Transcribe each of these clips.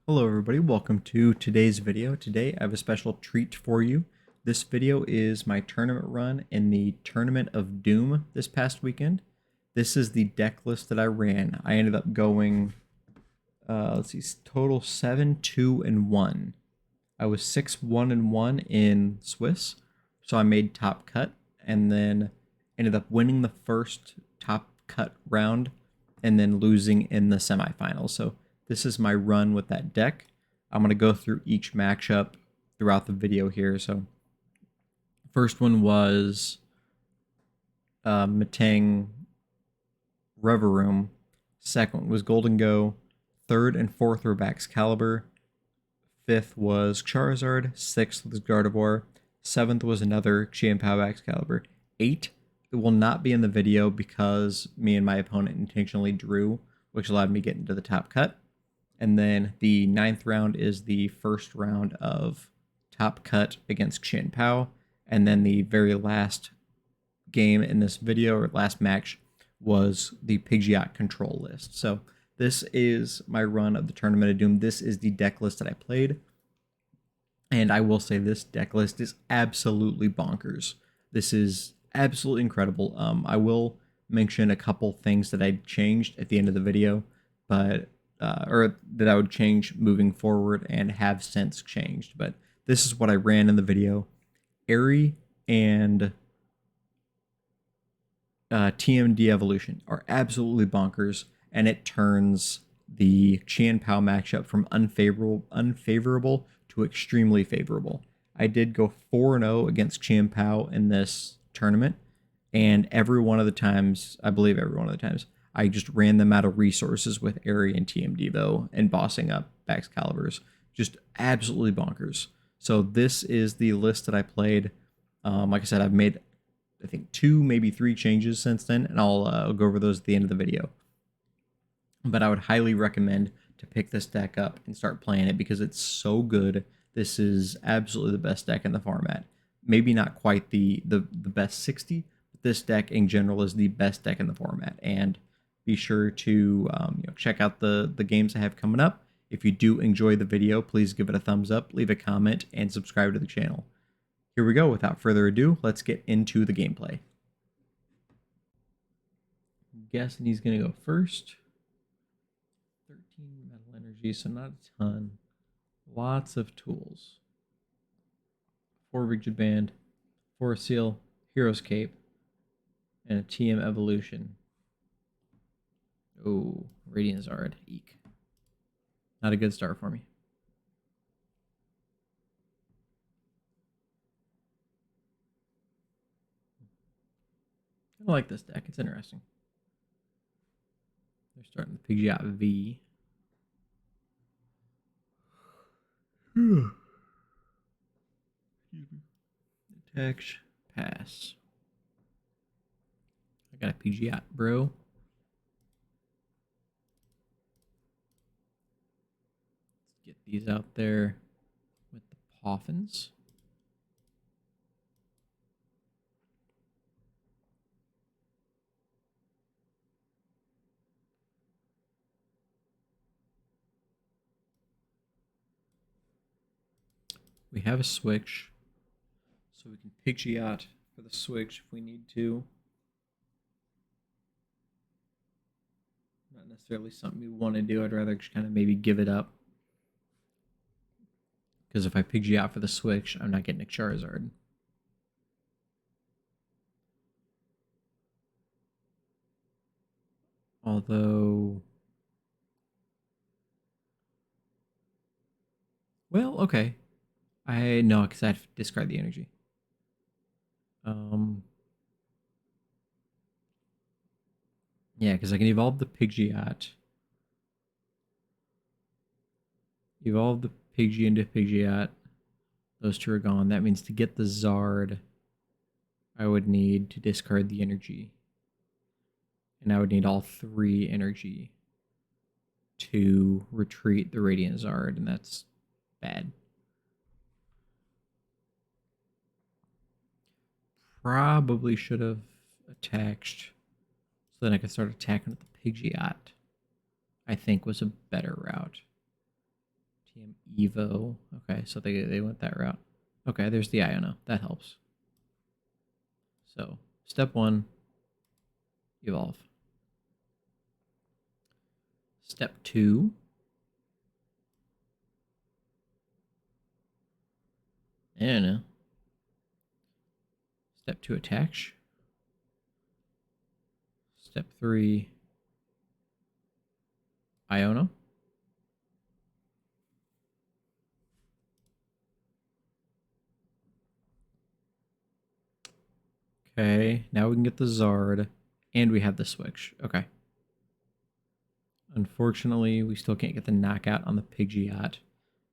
Hello everybody, welcome to today's video. Today I have a special treat for you. This video is my tournament run in the Tournament of Doom this past weekend. This is the deck list that I ran. I ended up going, let's see, total 7, 2, and 1. I was 6, 1, and 1 in Swiss, so I made top cut, and then ended up winning the first top cut round, and then losing in the semifinals. So this is my run with that deck. I'm going to go through each matchup throughout the video here. So first one was Matang Reverum. Second one was Golden Go. Third and fourth were Excalibur. Fifth was Charizard. Sixth was Gardevoir. Seventh was another Chien-Pao Excalibur. 8, it will not be in the video because me and my opponent intentionally drew, which allowed me to get into the top cut. And then the 9th round is the first round of top cut against Chien-Pao. And then the very last game in this video, or last match, was the Pidgeot control list. So this is my run of the Tournament of Doom. This is the deck list that I played. And I will say this deck list is absolutely bonkers. This is absolutely incredible. I will mention a couple things that I changed at the end of the video, but or that I would change moving forward and have since changed. But this is what I ran in the video. Airy and TM Devolution are absolutely bonkers, and it turns the Chien-Pao matchup from unfavorable to extremely favorable. I did go 4-0 against Chien-Pao in this tournament, and every one of the times, I believe every one of the times, I just ran them out of resources with Airy and TM Devo and bossing up Excaliburs. Just absolutely bonkers. So this is the list that I played. Like I said, I've made, I think, 2, maybe 3 changes since then, and I'll go over those at the end of the video. But I would highly recommend to pick this deck up and start playing it because it's so good. This is absolutely the best deck in the format. Maybe not quite the best 60, but this deck in general is the best deck in the format. And be sure to check out the games I have coming up. If you do enjoy the video, please give it a thumbs up, leave a comment, and subscribe to the channel. Here we go. Without further ado, let's get into the gameplay. I'm guessing he's going to go first. 13 metal energy, so not a ton. Lots of tools. 4 Rigid Band, 4 Seal, Hero's Cape, and a TM Evolution. Oh, Radiant Charizard. Eek. Not a good start for me. I like this deck. It's interesting. They're starting the Pidgeot V. Attack, pass. I got a Pidgeot, bro. Let's get these out there with the Poffins. We have a switch, so we can Pidgeot for the switch if we need to. Not necessarily something we want to do. I'd rather just kind of maybe give it up. Because if I Pidgeot for the switch, I'm not getting a Charizard. Although... well, okay. No, because I have to discard the energy. Yeah, because I can evolve the Pidgeot. Evolve the Pidgey into Pidgeot. Those 2 are gone. That means to get the Zard, I would need to discard the energy. And I would need all 3 energy to retreat the Radiant Zard, and that's bad. Probably should have attacked so then I could start attacking with the Pidgeot. I think was a better route. Evo. Okay, so they went that route. Okay, there's the Iono. That helps. So, step 1, evolve. Step 2, I don't know. Step 2, attach. Step 3, Iono. Okay, now we can get the Zard, and we have the switch. Okay. Unfortunately, we still can't get the knockout on the Pidgeot,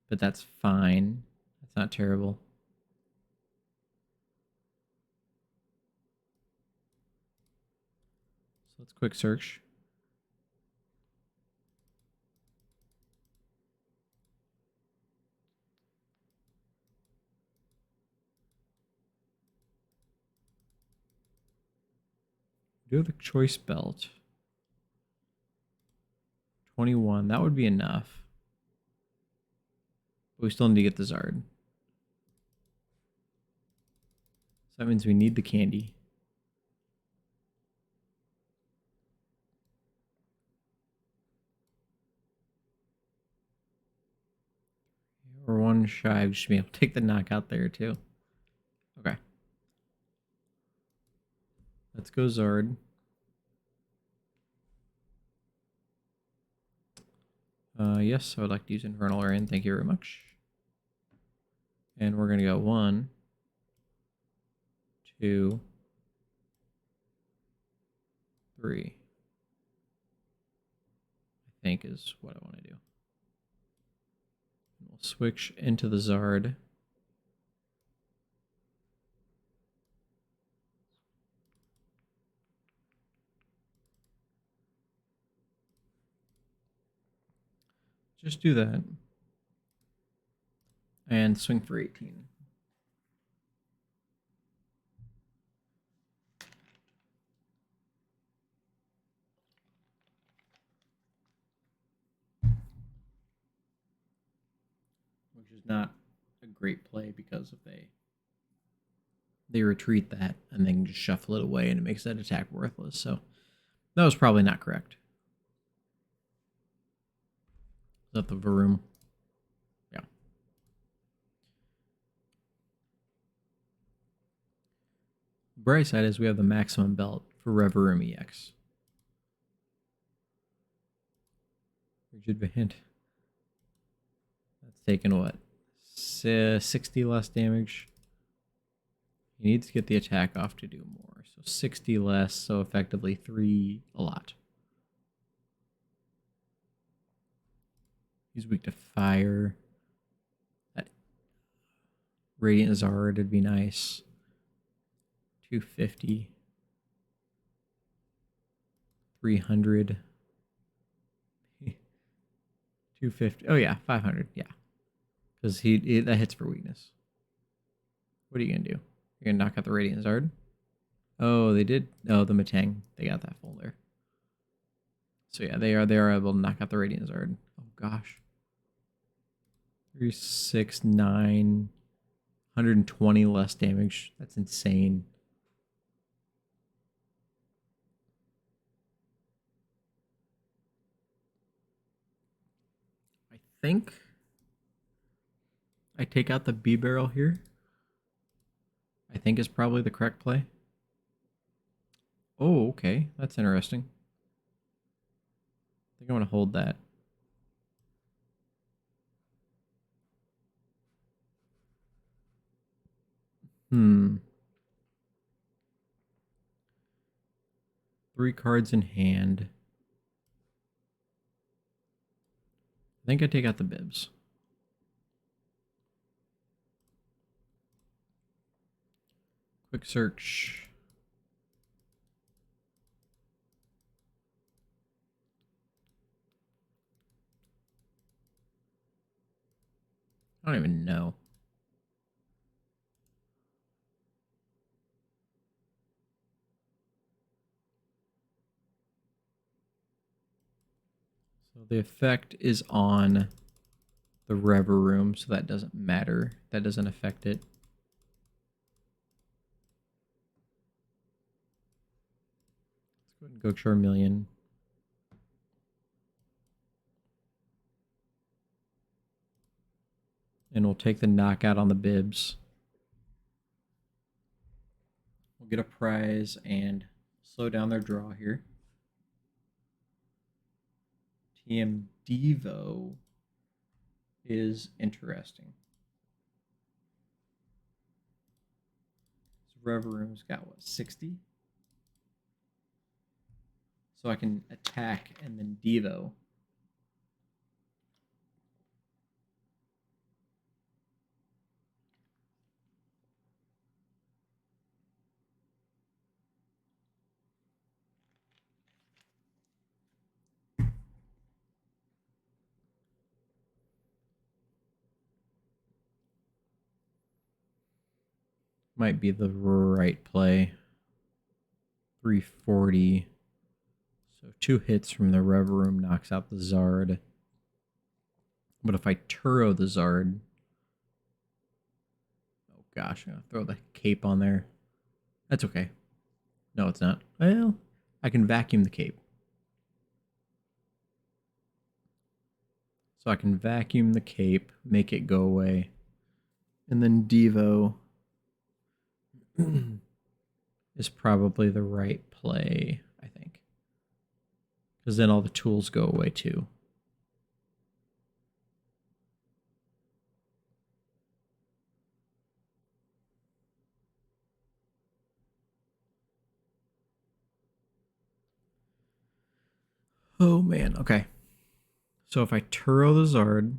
but that's fine. That's not terrible. So let's quick search. Do have the choice belt. 21, that would be enough. But we still need to get the Zard. So that means we need the candy. We're one shy. We should be able to take the knockout there too. Okay. Let's go Zard. Yes, I would like to use Infernal Rain. Thank you very much. And we're going to go 1, 2, 3. I think is what I want to do. And we'll switch into the Zard. Just do that. And swing for 18. Which is not a great play because if they retreat that and then just shuffle it away and it makes that attack worthless. So that was probably not correct. Is that the Varoom? Yeah. The bright side is we have the maximum belt for Revaroom EX. Rigid Band. That's taken what? 60 less damage. He needs to get the attack off to do more. So 60 less, so effectively 3 a lot. He's weak to fire. That Radiant Zard would be nice. 250. 300. 250. Oh yeah, 500. Yeah. Because that hits for weakness. What are you going to do? You're going to knock out the Radiant Zard? Oh, they did. Oh, the Matang. They got that full there. So yeah, they are able to knock out the Radiant Zard. Oh gosh. 3, 6, 9, 120 less damage. That's insane. I think I take out the B barrel here. I think is probably the correct play. Oh, okay. That's interesting. I think I want to hold that. Hmm. 3 cards in hand. I think I take out the bibs. Quick search. I don't even know. So the effect is on the Rever Room, so that doesn't matter. That doesn't affect it. Let's go ahead and go Charmeleon. And we'll take the knockout on the Bibs. We'll get a prize and slow down their draw here. TM Devo is interesting. So Rever Room's got what, 60? So I can attack and then Devo. Might be the right play. 340. So 2 hits from the Rev Room knocks out the Zard. But if I Turo the Zard... Oh gosh, I'm going to throw the cape on there. That's okay. No, it's not. Well, I can vacuum the cape. So I can vacuum the cape, make it go away. And then Devo is probably the right play, I think. Because then all the tools go away too. Oh man, okay. So if I Turo the Zard,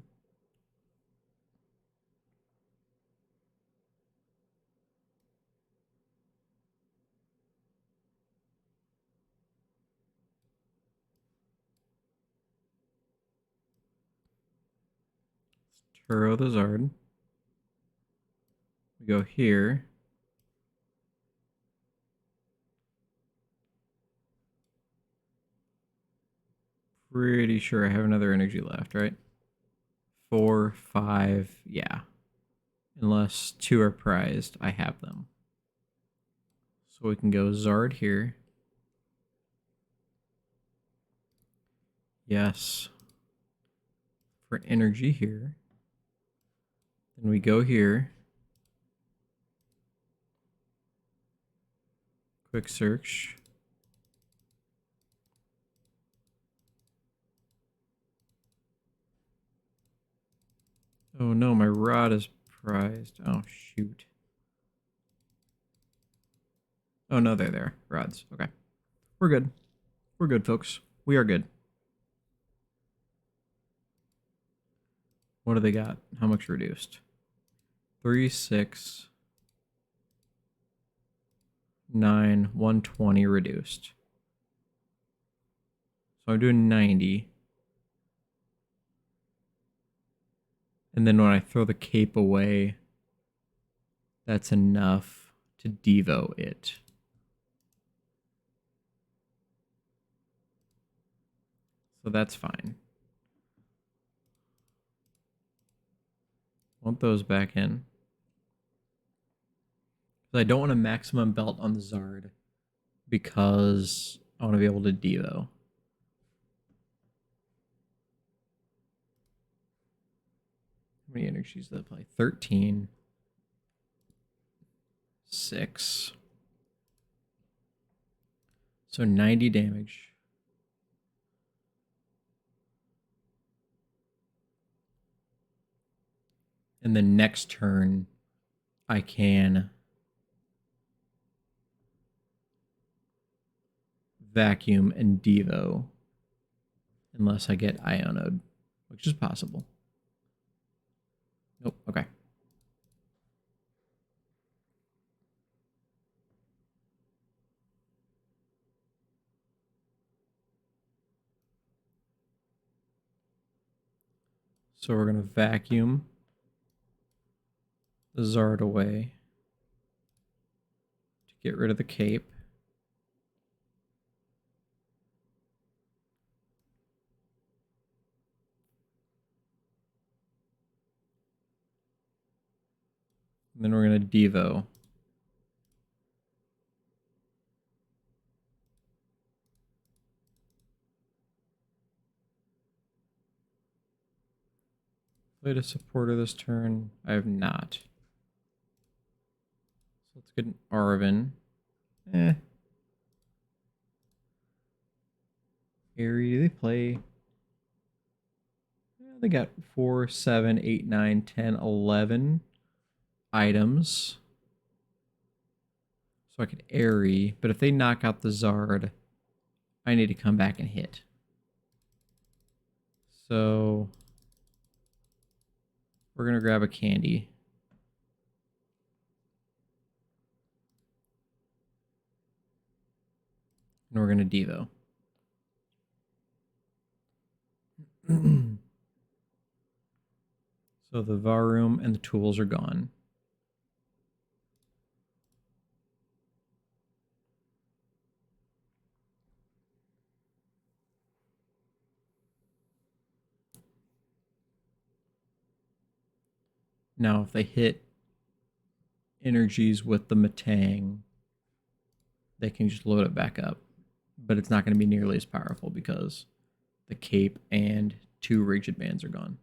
Turo the Zard, we go here. Pretty sure I have another energy left, right? 4, 5, yeah. Unless 2 are prized, I have them. So we can go Zard here. Yes. For energy here. Then we go here. Quick search. Oh no, my rod is prized. Oh shoot. Oh no, they're there. Rods. Okay. We're good. We're good, folks. We are good. What do they got? How much reduced? 3, 6, 9, 120 reduced. So I'm doing 90. And then when I throw the cape away, that's enough to Devo it. So that's fine. Want those back in. I don't want a maximum belt on the Zard because I want to be able to Devo. How many energies does that play? 13. 6. So 90 damage. And then next turn, I can vacuum and Devo. Unless I get Ionode, which is possible. Nope, okay. So we're going to vacuum the Zard away to get rid of the cape. And then we're going to Devo. Played a supporter this turn. I have not. So let's get an Arven. Airy, do they play? Yeah, they got 4, 7, 8, 9, 10, 11 items. So I could Airy, but if they knock out the Zard, I need to come back and hit. So we're going to grab a candy. And we're going to Devo. So the Varoom and the tools are gone. Now if they hit energies with the Metang, they can just load it back up. But it's not going to be nearly as powerful because the Cape and 2 Rigid Bands are gone.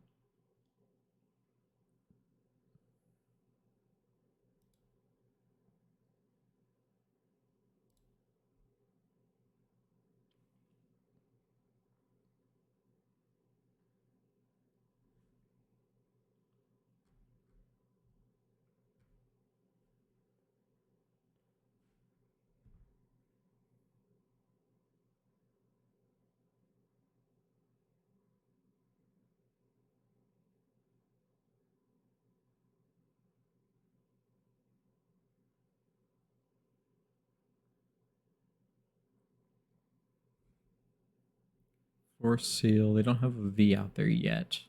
Force Seal, they don't have a V out there yet.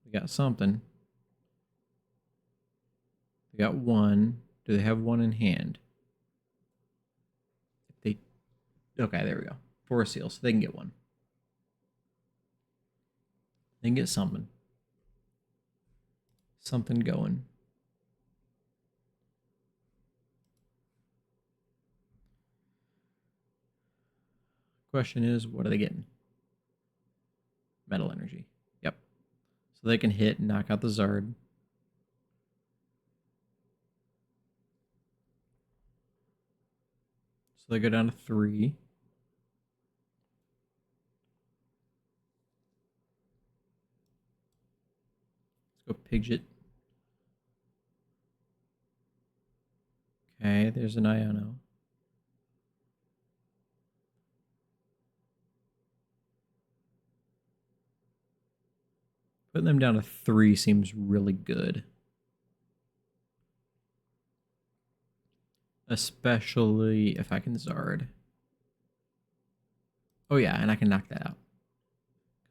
We got something. They got 1. Do they have 1 in hand? If they, okay, there we go. Force Seal, so they can get 1. They can get something. Something going. Question is, what are they getting? Metal Energy. Yep. So they can hit and knock out the Zard. So they go down to 3. Let's go Pidgeot. Okay, there's an Iono. Putting them down to 3 seems really good. Especially if I can Zard. Oh yeah, and I can knock that out.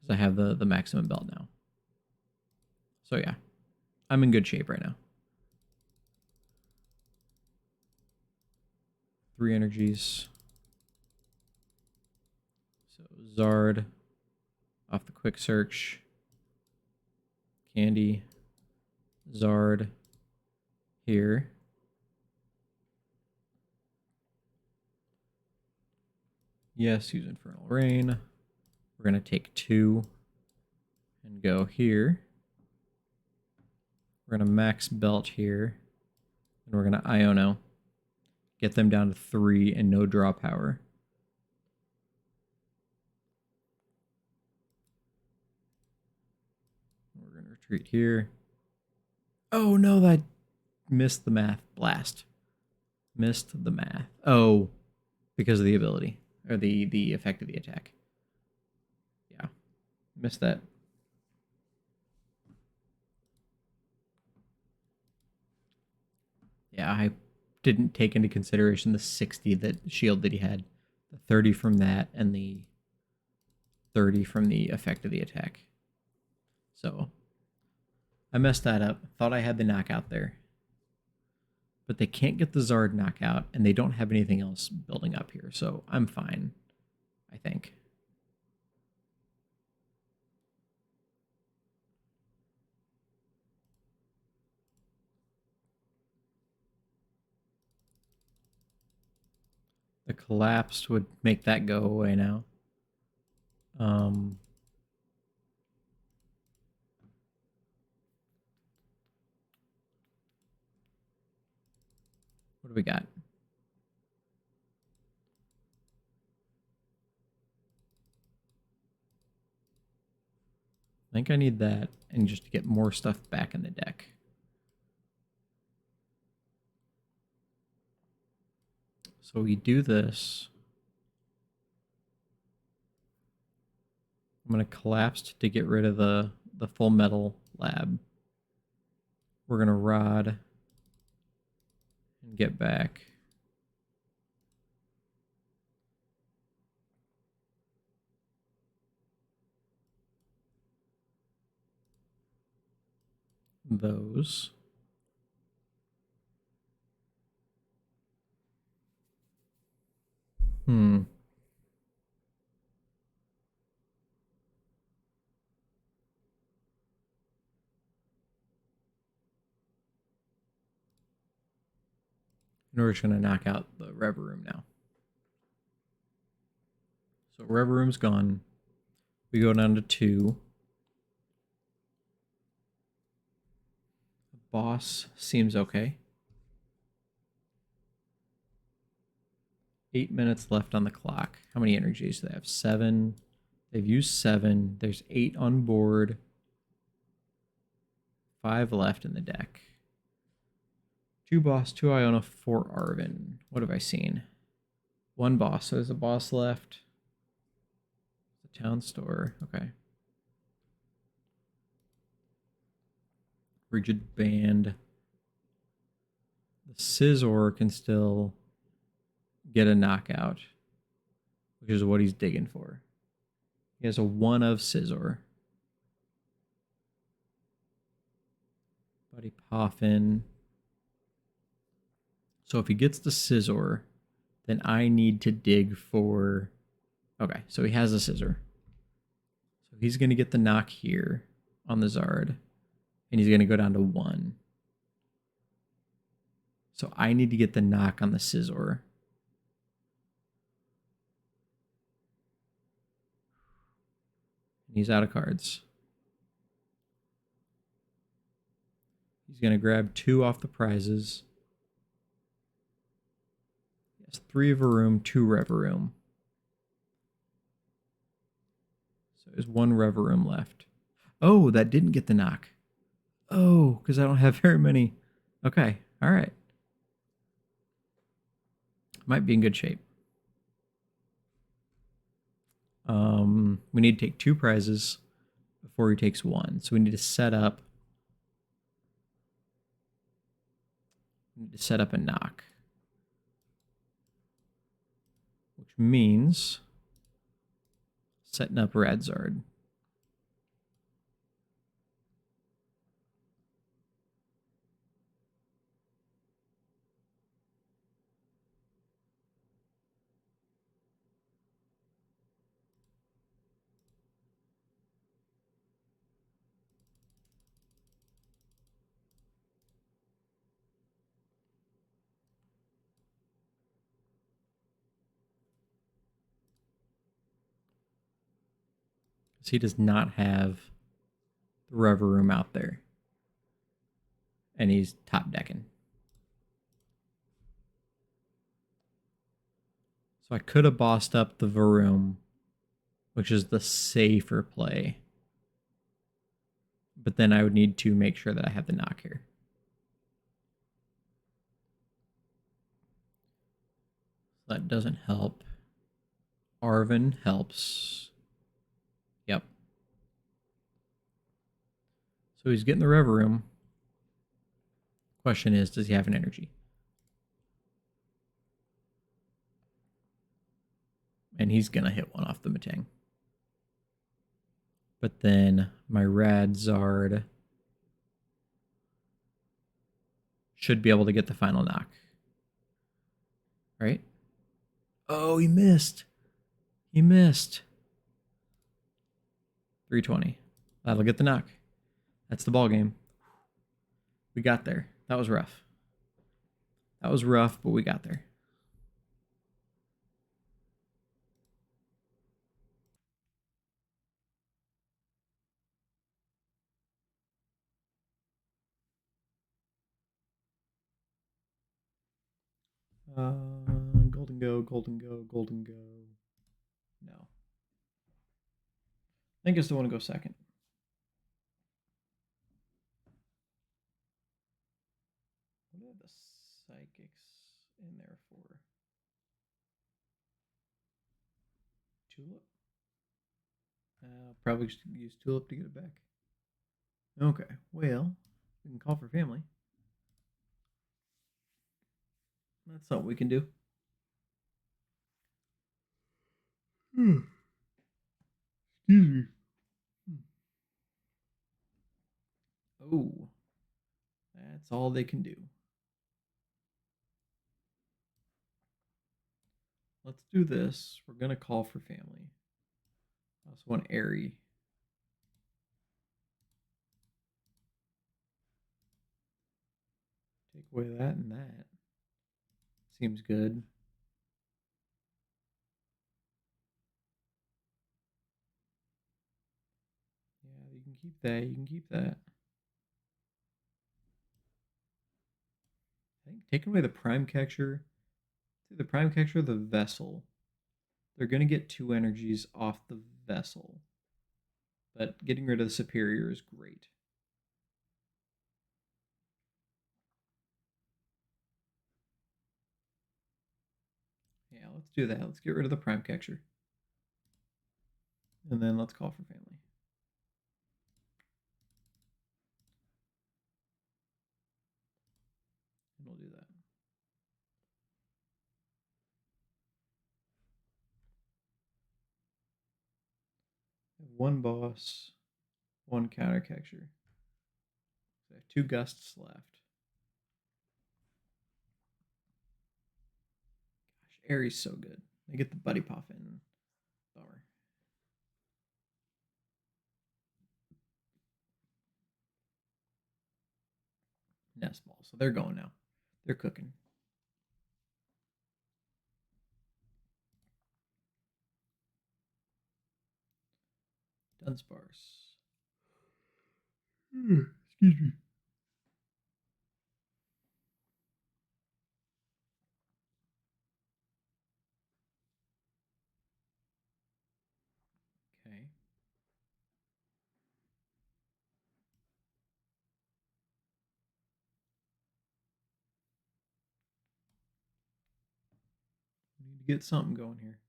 Because I have the Maximum Belt now. So yeah, I'm in good shape right now. 3 energies. So Zard off the quick search. Candy. Zard here. Yes, use Infernal Rain. We're going to take 2 and go here. We're going to max Belt here. And we're going to Iono. Get them down to 3 and no draw power. We're going to retreat here. Oh no, that missed the math. Blast. Missed the math. Oh, because of the ability. Or the effect of the attack. Yeah. Missed that. Yeah, I didn't take into consideration the 60 that shield that he had. The 30 from that and the 30 from the effect of the attack. So I messed that up. Thought I had the knockout there. But they can't get the Zard knockout, and they don't have anything else building up here, so I'm fine, I think. The collapsed would make that go away now. What do we got? I think I need that and just to get more stuff back in the deck. So we do this. I'm going to collapse to get rid of the full metal lab. We're going to rod and get back. Those. And we're just going to knock out the Rev Room now. So Rev Room's gone. We go down to 2. The boss seems okay. 8 minutes left on the clock. How many energies do they have? 7. They've used 7. There's 8 on board. 5 left in the deck. 2 boss, 2 Iona, 4 Arven. What have I seen? 1 boss. So there's a boss left. The town store. Okay. Rigid Band. The Scizor can still get a knockout, which is what he's digging for. He has a 1 of Scizor. Buddy Poffin. So if he gets the Scizor, then I need to dig for... Okay, so he has a Scizor. So he's going to get the knock here on the Zard, and he's going to go down to 1. So I need to get the knock on the Scizor. And he's out of cards. He's going to grab 2 off the prizes. 3 of a room, 2 Reveroom. So there's 1 Reveroom left. Oh, that didn't get the knock. Oh, because I don't have very many. Okay, all right. Might be in good shape. We need to take 2 prizes before he takes 1. So we need to set up. We need to set up a knock. Which means setting up Radzard. He does not have the Reveroom out there. And he's top decking. So I could have bossed up the Varoom, which is the safer play. But then I would need to make sure that I have the knock here. That doesn't help. Arven helps. Yep. So he's getting the Reveroom. Question is, does he have an energy? And he's going to hit 1 off the Metang. But then my Radzard should be able to get the final knock. Right? Oh, he missed. He missed. 320. That'll get the knock. That's the ball game. We got there. That was rough. That was rough, but we got there. Golden Go, Golden Go, Golden Go. No. I think I still want to go second. What are the psychics in there for? Tulip? Probably just use Tulip to get it back. Okay, well, we can call for family. That's something we can do. Excuse me. Oh, that's all they can do. Let's do this. We're going to call for family. I also want Airy. Take away that and that. Seems good. Yeah, you can keep that. You can keep that. I think taking away the Prime Catcher, the Prime Catcher, the Vessel. They're going to get 2 energies off the Vessel. But getting rid of the Superior is great. Yeah, let's do that. Let's get rid of the Prime Catcher. And then let's call for family. And we'll do that. One boss, one counter catcher. So I have 2 gusts left. Gosh, Aries so good. They get the Buddy Puff in. Bummer. Nest Ball. So they're going now. They're cooking. Dunsparce. Excuse me. Okay. We need to get something going here.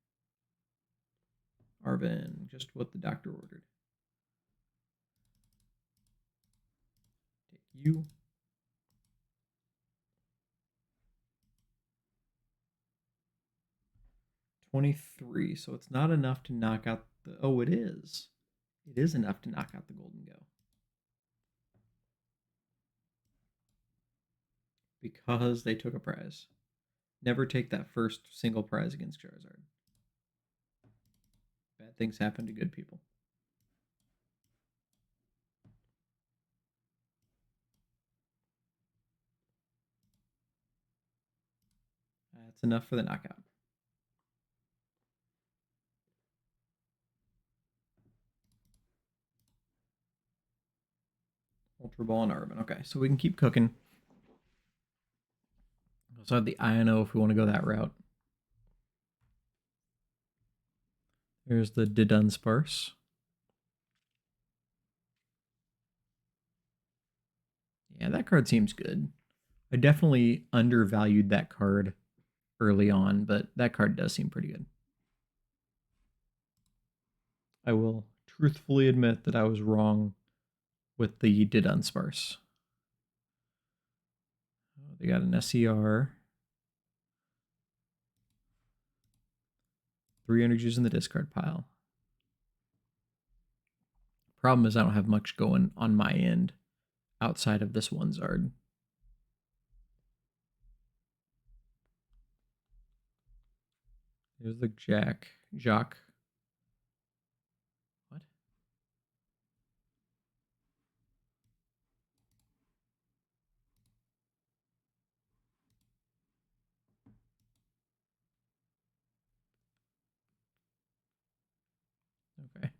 Arven, just what the doctor ordered. Take you. $23, so it's not enough to knock out the... Oh, it is. It is enough to knock out the Golden Go. Because they took a prize. Never take that first single prize against Charizard. Bad things happen to good people. That's enough for the knockout. Ultra Ball and Arven. Okay, so we can keep cooking. Also have the INO if we want to go that route. There's the Dunsparce. Yeah, that card seems good. I definitely undervalued that card early on, but that card does seem pretty good. I will truthfully admit that I was wrong with the Dunsparce. Oh, they got an SER. 3 energies in the discard pile. Problem is I don't have much going on my end outside of this one Zard. Here's the Jacques. What? Okay.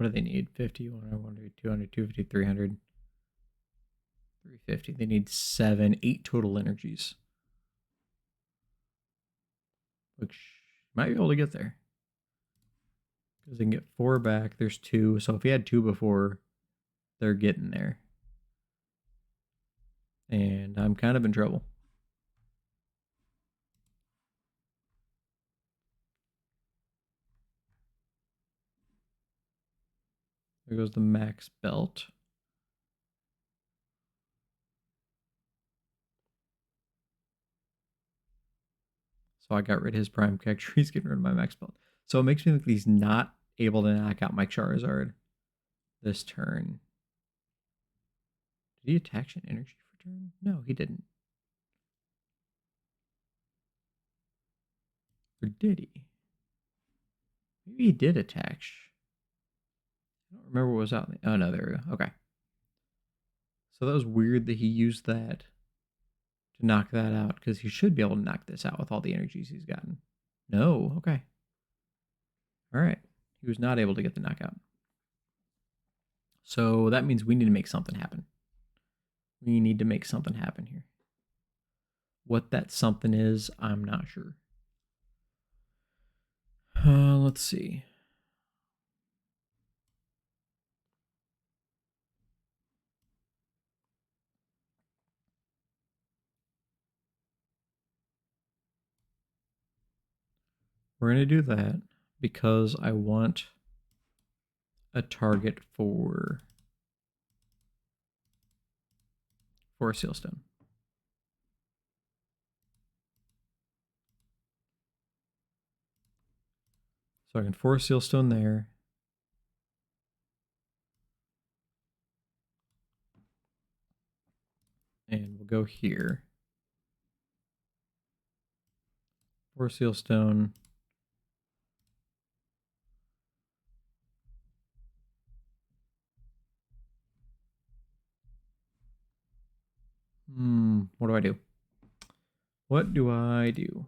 What do they need? 50, 100, 200, 250, 300, 350. They need 8 total energies. Which might be able to get there. Because they can get 4 back. There's 2. So if he had 2 before, they're getting there. And I'm kind of in trouble. There goes the max belt. So I got rid of his prime character. He's getting rid of my max belt. So it makes me think he's not able to knock out my Charizard this turn. Did he attach an energy for turn? No, he didn't. Or did he? Maybe he did attach. I don't remember what was out. Oh, no, there we go. Okay. So that was weird that he used that to knock that out, because he should be able to knock this out with all the energies he's gotten. No, okay. All right. He was not able to get the knockout. So that means we need to make something happen. We need to make something happen here. What that something is, I'm not sure. Let's see. We're going to do that because I want a target for Sealstone. So I can force Sealstone there. And we'll go here. Force Sealstone. What do I do? What do I do?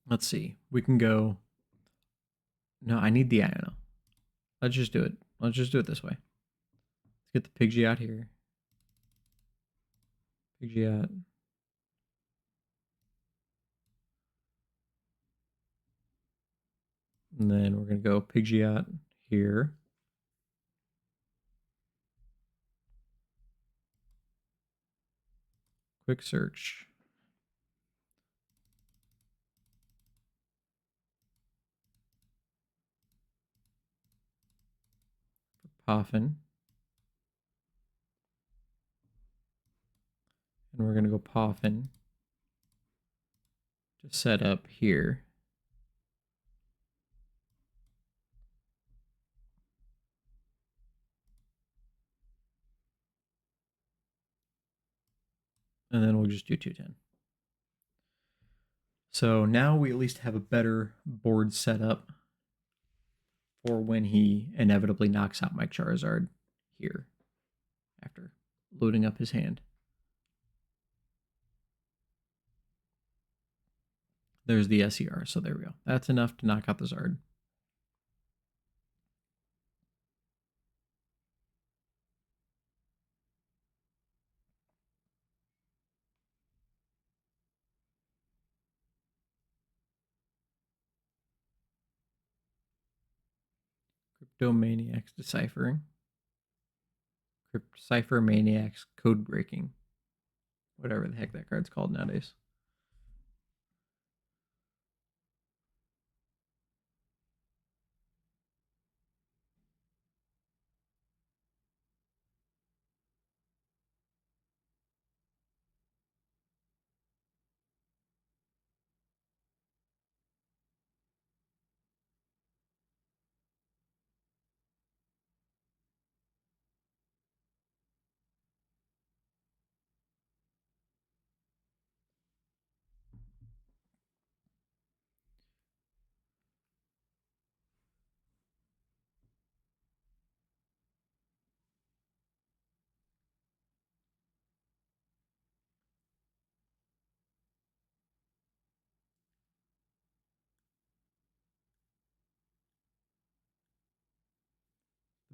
Let's see. We can go. No, I need the Iono. Let's just do it. Let's just do it this way. Let's get the Pidgeot here. Pidgeot. And then we're going to go Pidgeot here. Quick search. Poffin. And we're going to go Poffin to set up here. And then we'll just do 210. So now we at least have a better board set up for when he inevitably knocks out my Charizard here after loading up his hand. There's the SER, so there we go. That's enough to knock out the Zard. Cryptomaniacs deciphering. Cipher Maniacs code breaking. Whatever the heck that card's called nowadays.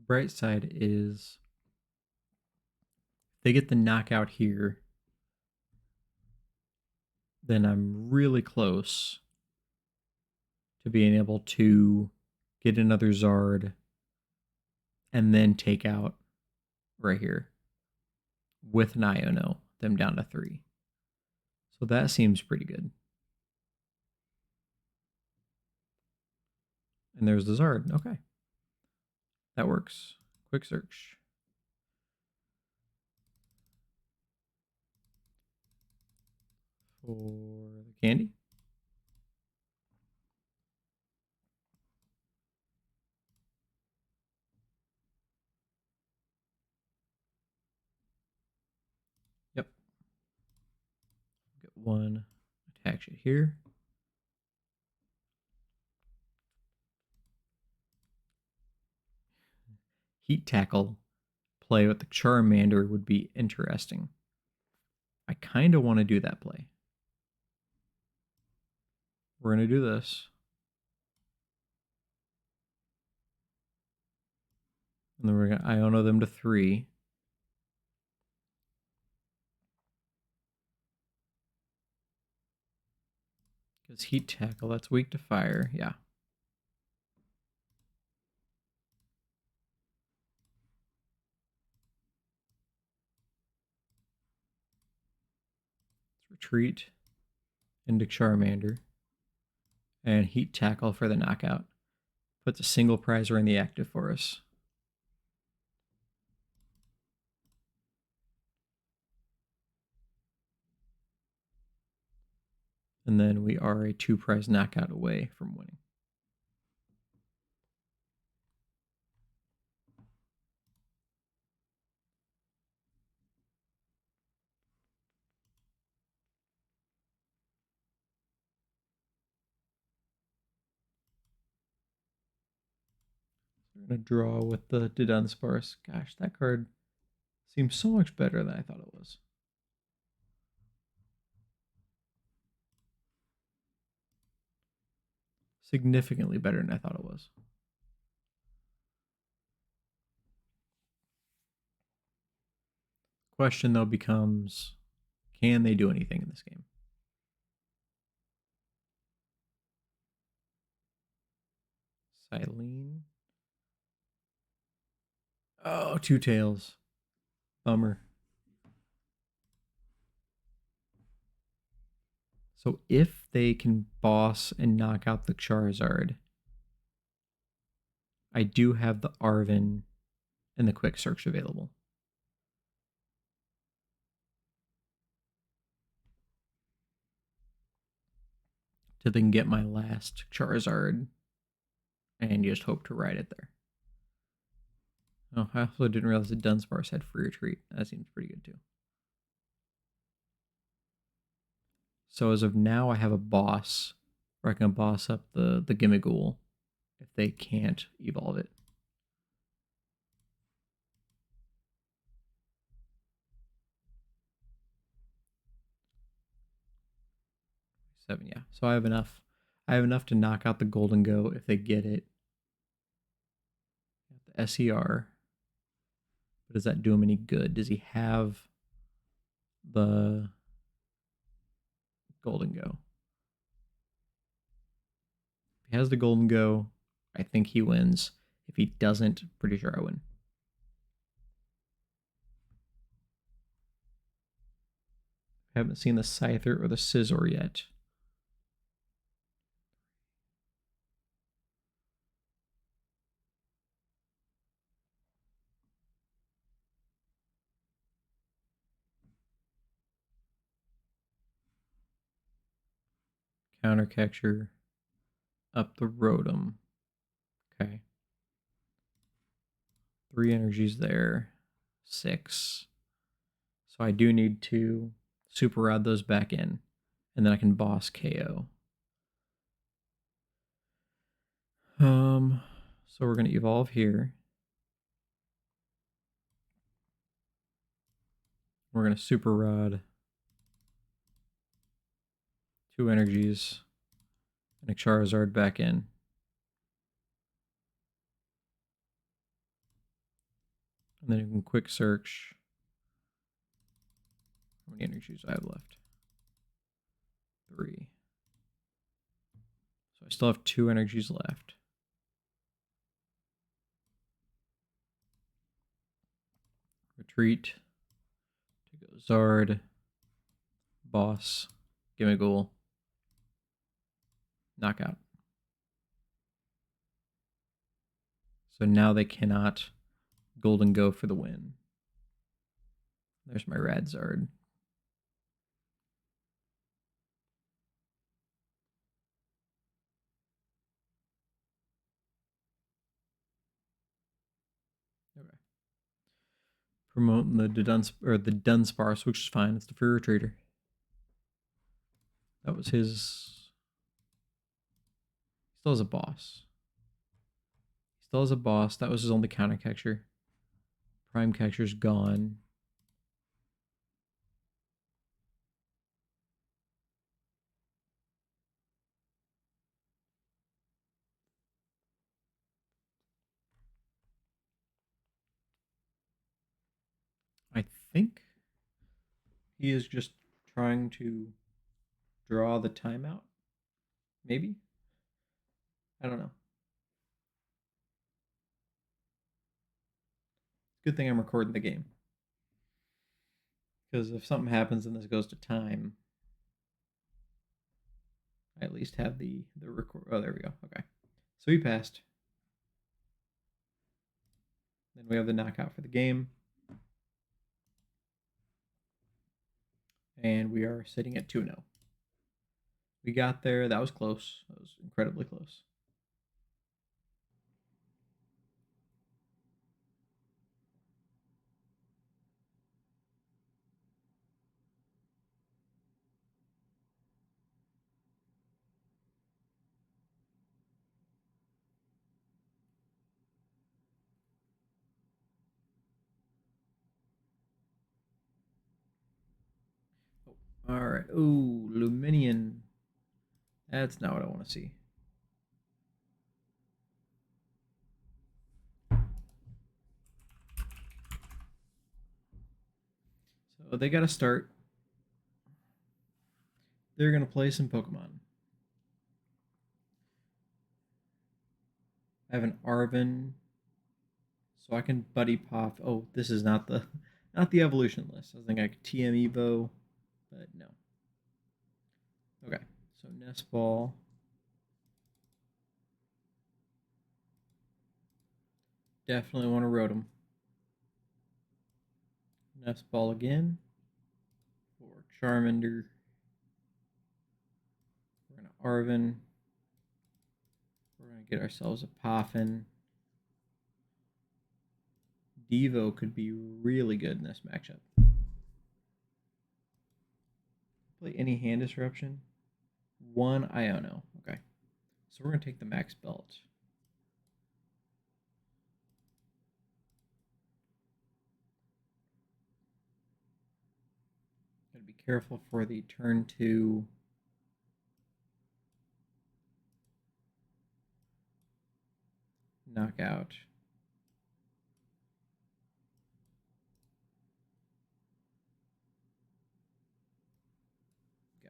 bright side is if they get the knockout here, then I'm really close to being able to get another Zard and then take out right here with an Iono, them down to 3. So that seems pretty good. And there's the Zard. Okay. That works. Quick search. For the candy. Yep. Get one. Attach it here. Heat Tackle play with the Charmander would be interesting. I kind of want to do that play. We're going to do this. And then we're going to Iono them to 3. Because Heat Tackle, that's weak to fire. Yeah. Let's retreat into Charmander. And Heat Tackle for the knockout. Puts a single prizer in the active for us. And then we are a 2-prize knockout away from winning. We're going to draw with the Dunsparce. Gosh, that card seems so much better than I thought it was. Significantly better than I thought it was. Question, though, becomes, can they do anything in this game? Silene. Oh, 2 tails. Bummer. So if they can boss and knock out the Charizard, I do have the Arven and the Quick Search available. To then get my last Charizard and just hope to ride it there. Oh, I also didn't realize that Dunsparce had free retreat. That seems pretty good too. So as of now, I have a boss where I can boss up the Gimmighoul if they can't evolve it. 7, yeah. So I have enough. I have enough to knock out the Golden Go if they get it. The SER. But does that do him any good? Does he have the Golden Go? If he has the Golden Go, I think he wins. If he doesn't, pretty sure I win. I haven't seen the Scyther or the Scizor yet. Counter catcher up the Rotom. Okay. 3 energies there. 6. So I do need to Super Rod those back in. And then I can boss KO. So we're going to evolve here. We're going to Super Rod 2 energies and a Charizard back in. And then you can quick search. How many energies do I have left? 3. So I still have 2 energies left. Retreat. Take a Zard. Boss. Gimmighoul. Knockout. So now they cannot Golden Go for the win. There's my Radzard. Okay. Promoting the Dunsparce, which is fine. It's the free retreater. That was his. He still has a boss. He still has a boss. That was his only counter catcher. Prime catcher's gone. I think he is just trying to draw the timeout. Maybe? I don't know. Good thing I'm recording the game. Because if something happens and this goes to time, I at least have the record. Oh, there we go. Okay. So he passed. Then we have the knockout for the game. And we are sitting at 2-0. We got there. That was close. That was incredibly close. All right. Ooh, Lumineon. That's not what I want to see. So they got to start. They're going to play some Pokemon. I have an Arven, so I can Buddy Pop. Oh, this is not the evolution list. I was thinking like TM Evo, but no. Okay, so Nest Ball. Definitely want to Rotom. Nest Ball again for Charmander. We're going to Arven. We're going to get ourselves a Poffin. Devo could be really good in this matchup. Play any hand disruption. 1 Iono. Okay. So we're going to take the Max Belt. Gotta be careful for the turn 2. Knockout.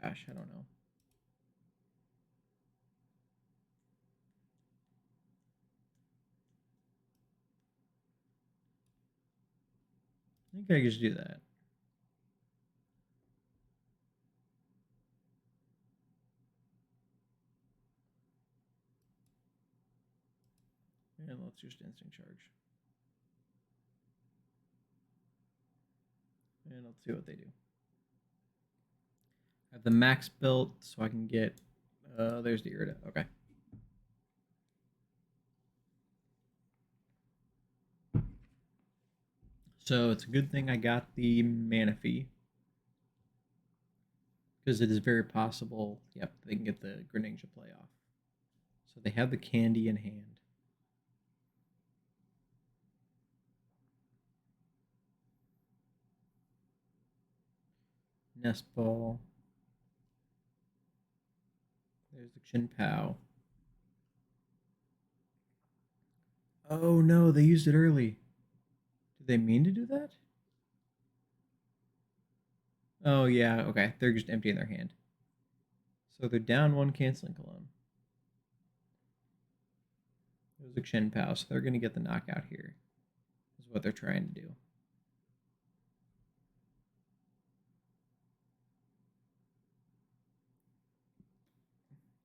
Gosh, I don't know. I think I could just do that. And let's just instinct charge. And let's see what they do. I have the max built, so I can get... there's the Irida. Okay. So it's a good thing I got the Manaphy. Because it is very possible, yep, they can get the Greninja play off. So they have the candy in hand. Nest Ball. There's the Chin Pow. Oh no, they used it early. Did they mean to do that? Oh, yeah, okay. They're just emptying their hand. So they're down one canceling cologne. There's a Chin Pow, so they're going to get the knockout here. Is what they're trying to do.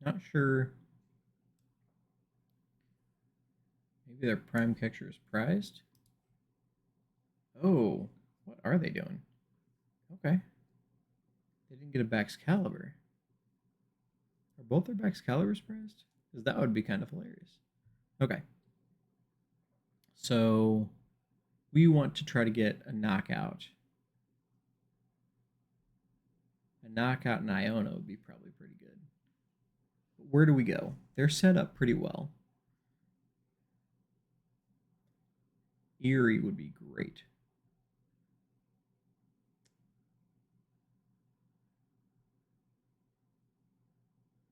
Not sure. Maybe their prime catcher is prized? Oh, what are they doing? Okay. They didn't get a Baxcalibur. Are both their Baxcaliburs prized? Because that would be kind of hilarious. Okay. So we want to try to get a knockout. A knockout in Iona would be probably pretty good. But where do we go? They're set up pretty well. Erie would be great.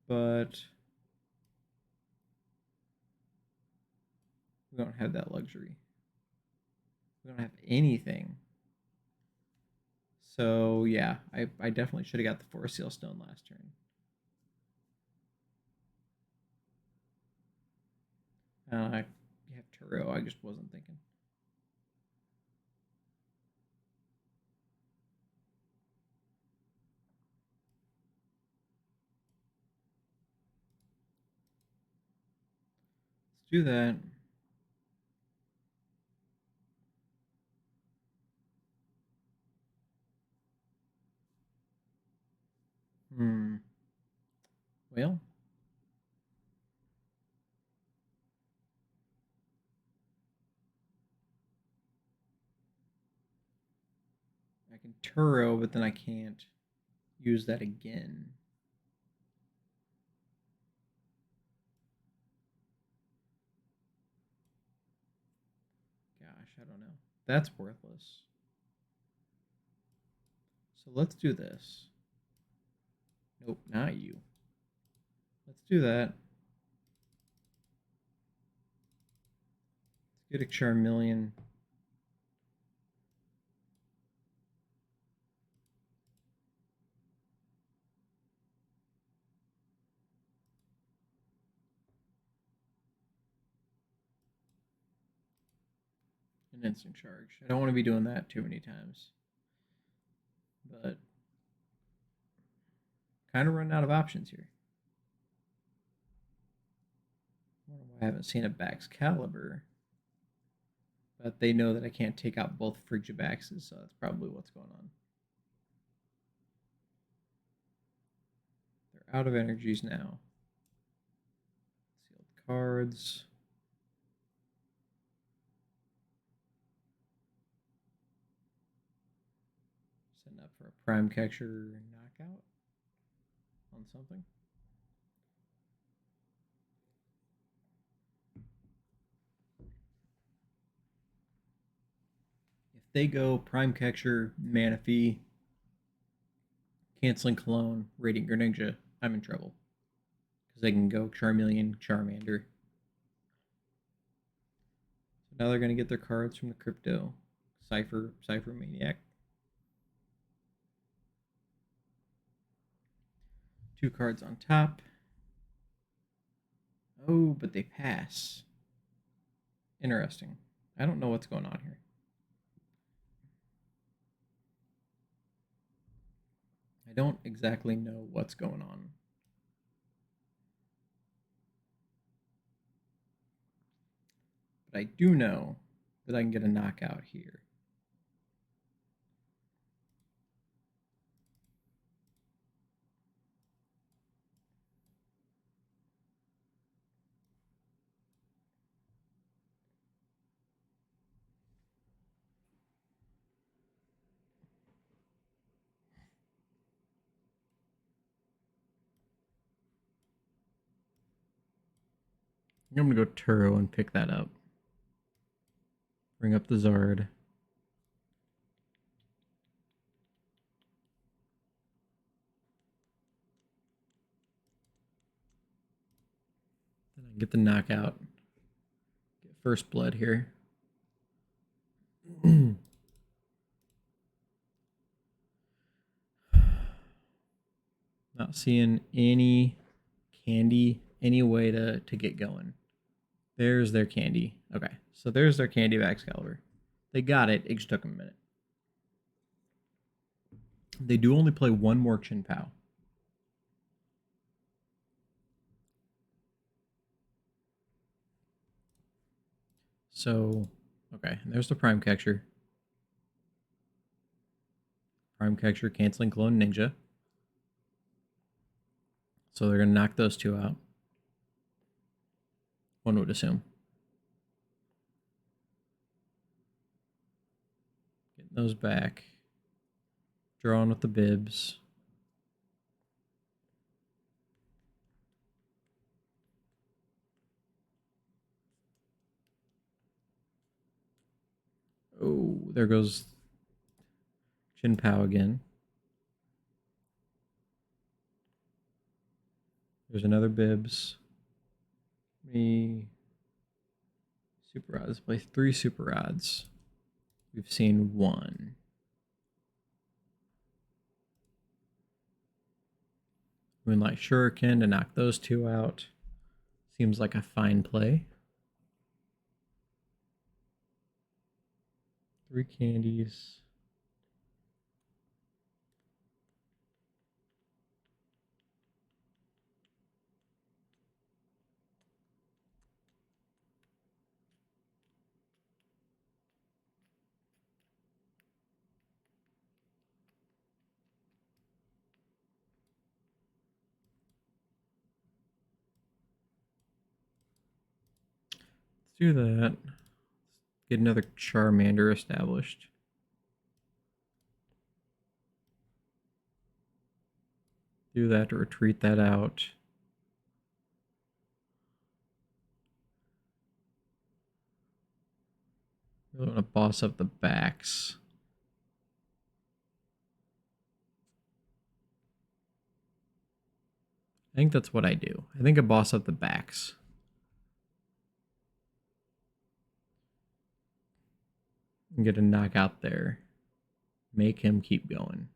But we don't have that luxury. We don't have anything. So yeah, I definitely should have got the Forest Seal Stone last turn. I have Turo, I just wasn't thinking. Let's do that. Well, I can Turo, but then I can't use that again. Gosh, I don't know. That's worthless. So let's do this. Nope, not you. Let's do that. Let's get a Charmeleon. An instant charge. I don't want to be doing that too many times. But kind of running out of options here. I haven't seen a Baxcalibur. But they know that I can't take out both Frigibaxes, so that's probably what's going on. They're out of energies now. Sealed cards. Setting up for a prime catcher knockout on something. If they go prime catcher, Manaphy, canceling Cologne, Radiant Greninja, I'm in trouble. Because they can go Charmeleon, Charmander. So now they're going to get their cards from the Crypto. Cypher Maniac. 2 cards on top. Oh, but they pass. Interesting. I don't know what's going on here. I don't exactly know what's going on. But I do know that I can get a knockout here. I'm going to go Turo and pick that up. Bring up the Zard. Then I can get the knockout. Get first blood here. Not seeing any candy, any way to get going. There's their candy. Okay, so there's their candy of Excalibur. They got it. It just took them a minute. They do only play one more Chin Pao. So, okay, and there's the Prime Catcher. Prime Catcher canceling Clone Ninja. So they're going to knock those two out. One would assume. Getting those back. Drawing with the bibs. Oh, there goes Chin Pao again. There's another bibs. Super odds. Play 3 super odds. We've seen 1. Moonlight Shuriken to knock those 2 out. Seems like a fine play. 3 candies. Let's do that. Get another Charmander established. Do that to retreat that out. Really want to boss up the backs. I think that's what I do. I think I boss up the backs. And get a knockout there. Make him keep going.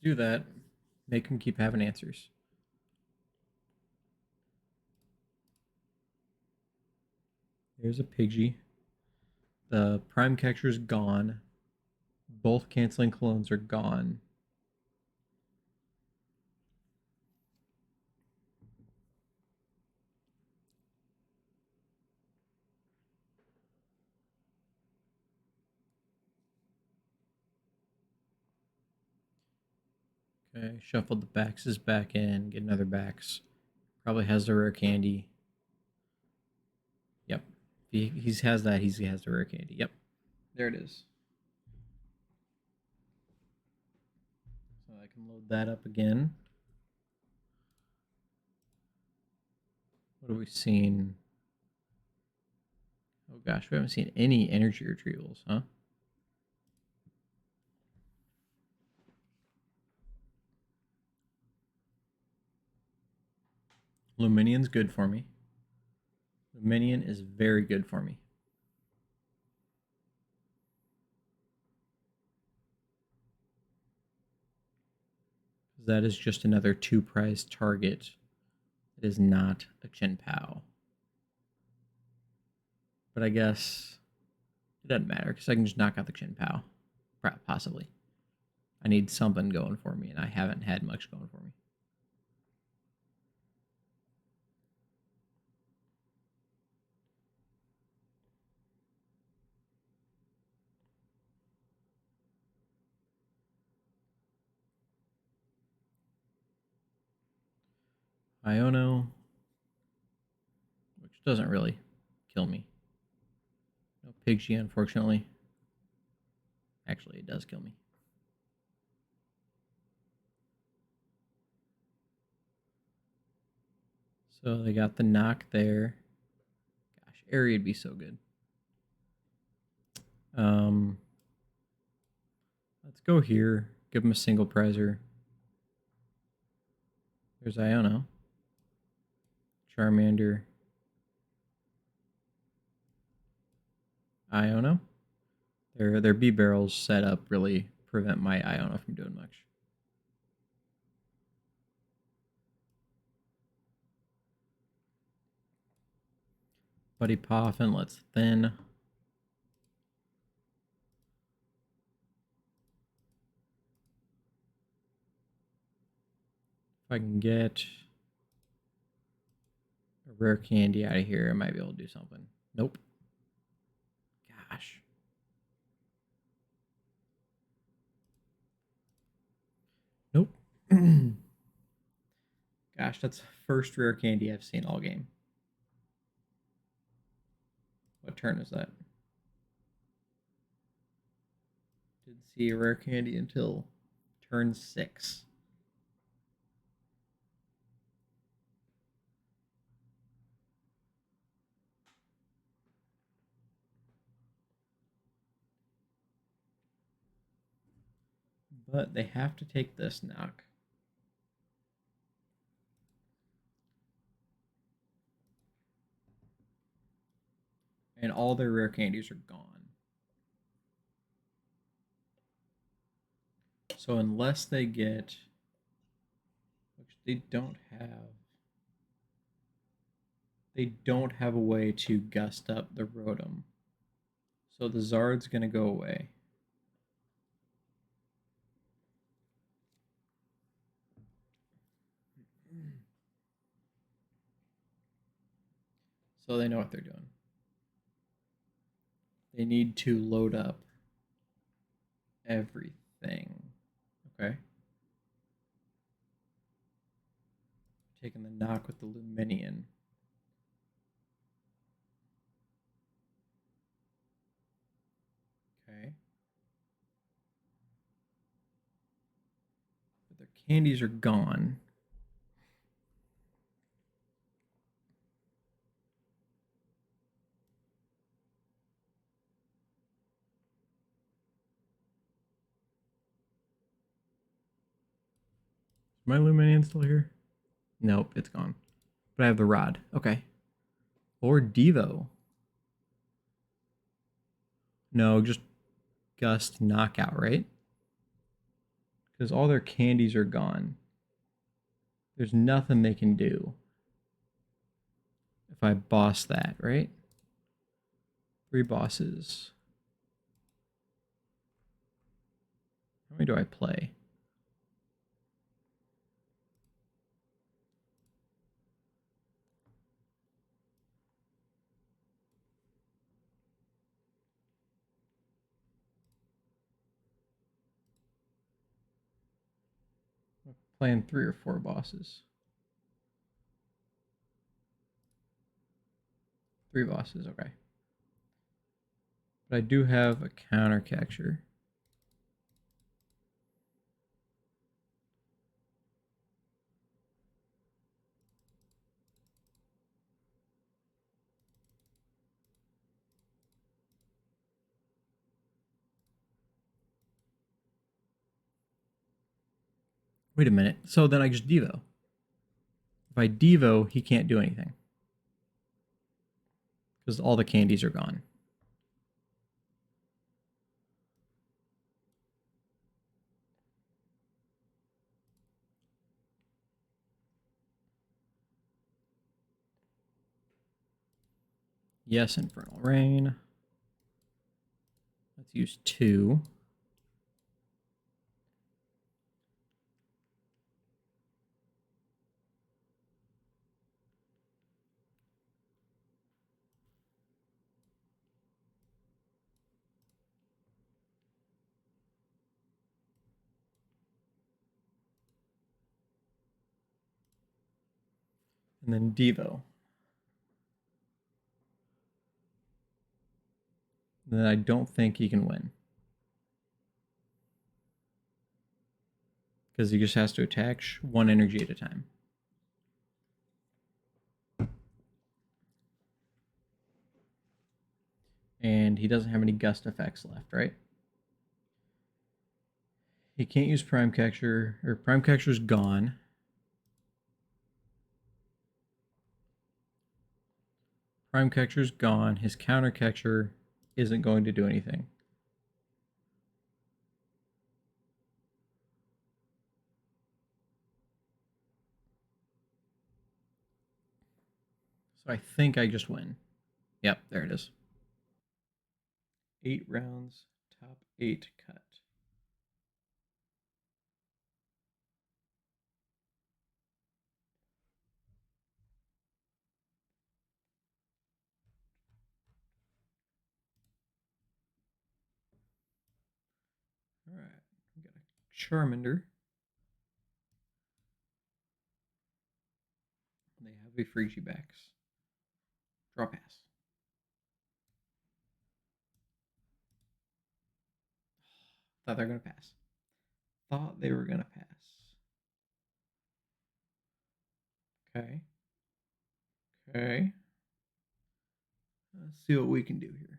Let's do that. Make him keep having answers. There's a Pidgey. The Prime Catcher's gone. Both canceling clones are gone. Okay, shuffled the backs back in. Get another backs. Probably has the rare candy. Yep. He has that. He has the rare candy. Yep. There it is. So I can load that up again. What have we seen? Oh gosh, we haven't seen any energy retrievals, huh? Luminion's good for me. Luminion is very good for me. That is just another 2 prize target. It is not a Chin Pao. But I guess it doesn't matter because I can just knock out the Chin Pao. Possibly. I need something going for me, and I haven't had much going for me. Iono, which doesn't really kill me. No Pidgey, unfortunately. Actually, it does kill me. So they got the knock there. Airy would be so good. Let's go here. Give him a single prizer. There's Iono. Charmander. Iono. Their B barrels set up really prevent my Iono from doing much. Buddy PAF and let's thin. If I can get a rare candy out of here, I might be able to do something. Nope. Gosh. Nope. Gosh, that's the first rare candy I've seen all game. What turn is that? Didn't see a rare candy until turn 6. But they have to take this knock. And all their rare candies are gone. So unless they get, which they don't have a way to gust up the Rotom. So the Zard's going to go away. So they know what they're doing. They need to load up everything. Okay. Taking the knock with the Lumineon. Okay. But their candies are gone. Is my Lumineon still here? Nope, it's gone. But I have the rod. Okay. Or Devo. No, just Gust knockout, right? Because all their candies are gone. There's nothing they can do if I boss that, right? 3 bosses. How many do I play? I'm playing 3 or 4 bosses. 3 bosses, okay. But I do have a counter catcher. Wait a minute. So then I just Devo. If I Devo, he can't do anything. Because all the candies are gone. Yes, Infernal Rain. Let's use 2. And then Devo. Then I don't think he can win. Because he just has to attack 1 energy at a time. he doesn't have any gust effects left, right? He can't use Prime Catcher, or Prime Catcher's gone. Prime Catcher's gone. His Counter Catcher isn't going to do anything. So I think I just win. Yep, there it is. 8 rounds, top 8 cut. All right, we got a Charmander. They have a Frigibax. Draw pass. Thought they were going to pass. Thought they were going to pass. Okay. Okay. Let's see what we can do here.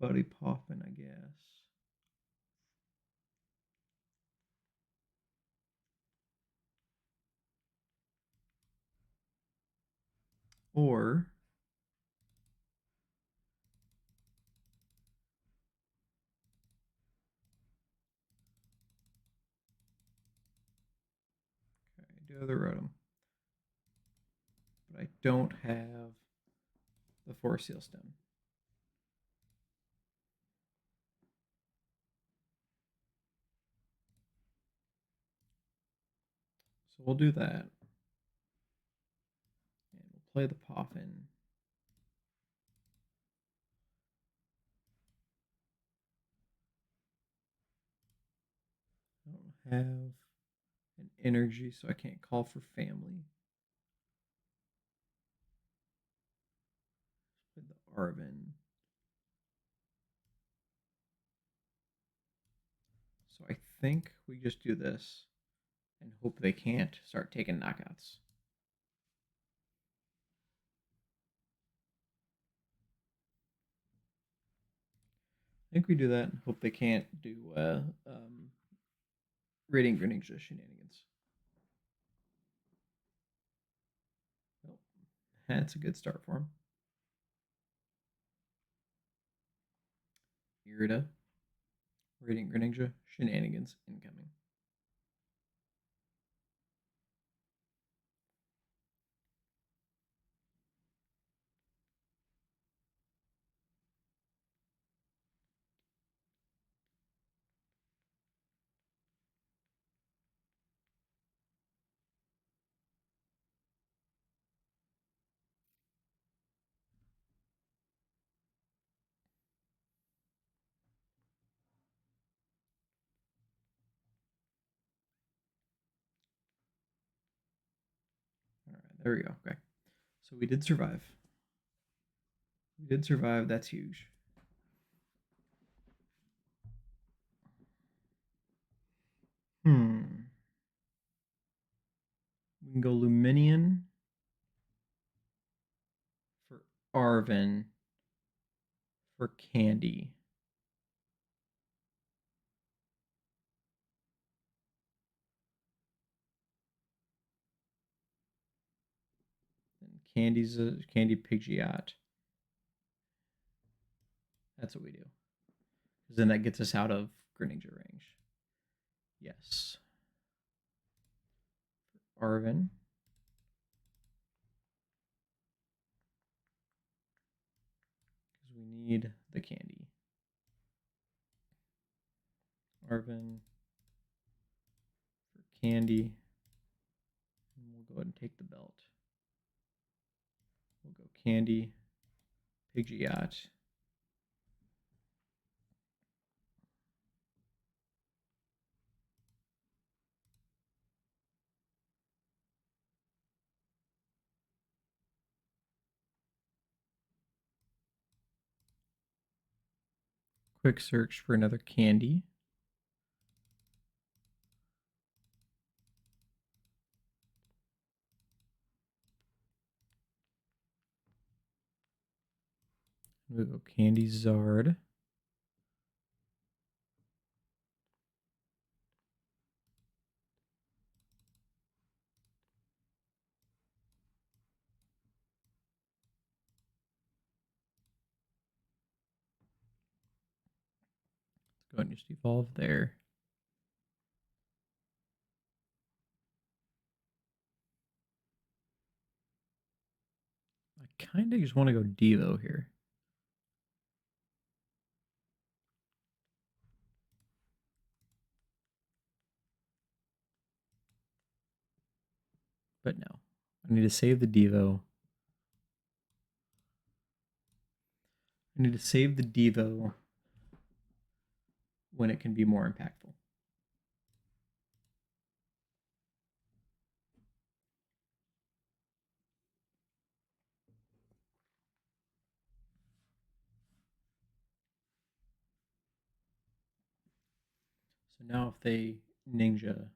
Buddy popping, I guess. Or okay, do other Rotom. But I don't have the Force Seal Stem. So we'll do that. And we'll play the PAF in. I don't have an energy, so I can't call for family. Play the Arven. So I think we just do this and hope they can't start taking knockouts. I think we do that and hope they can't do Radiant Greninja shenanigans. Well, that's a good start for him. Irida, Radiant Greninja shenanigans incoming. All right, there we go. Okay. So we did survive. We did survive. That's huge. We can go Lumineon for Arven for Candy. And Candy's a Candy Pidgeot. That's what we do. Because then that gets us out of Greninja range. Yes. Arven. Because we need the candy. Arven for candy. And we'll go ahead and take the belt. We'll go Candy, Pidgeot. Quick search for another candy. We go Candy Zard. Let's go ahead and just evolve there. I kind of just want to go Devo here. But no, I need to save the Devo. I need to save the Devo when it can be more impactful. So now if they Ninja,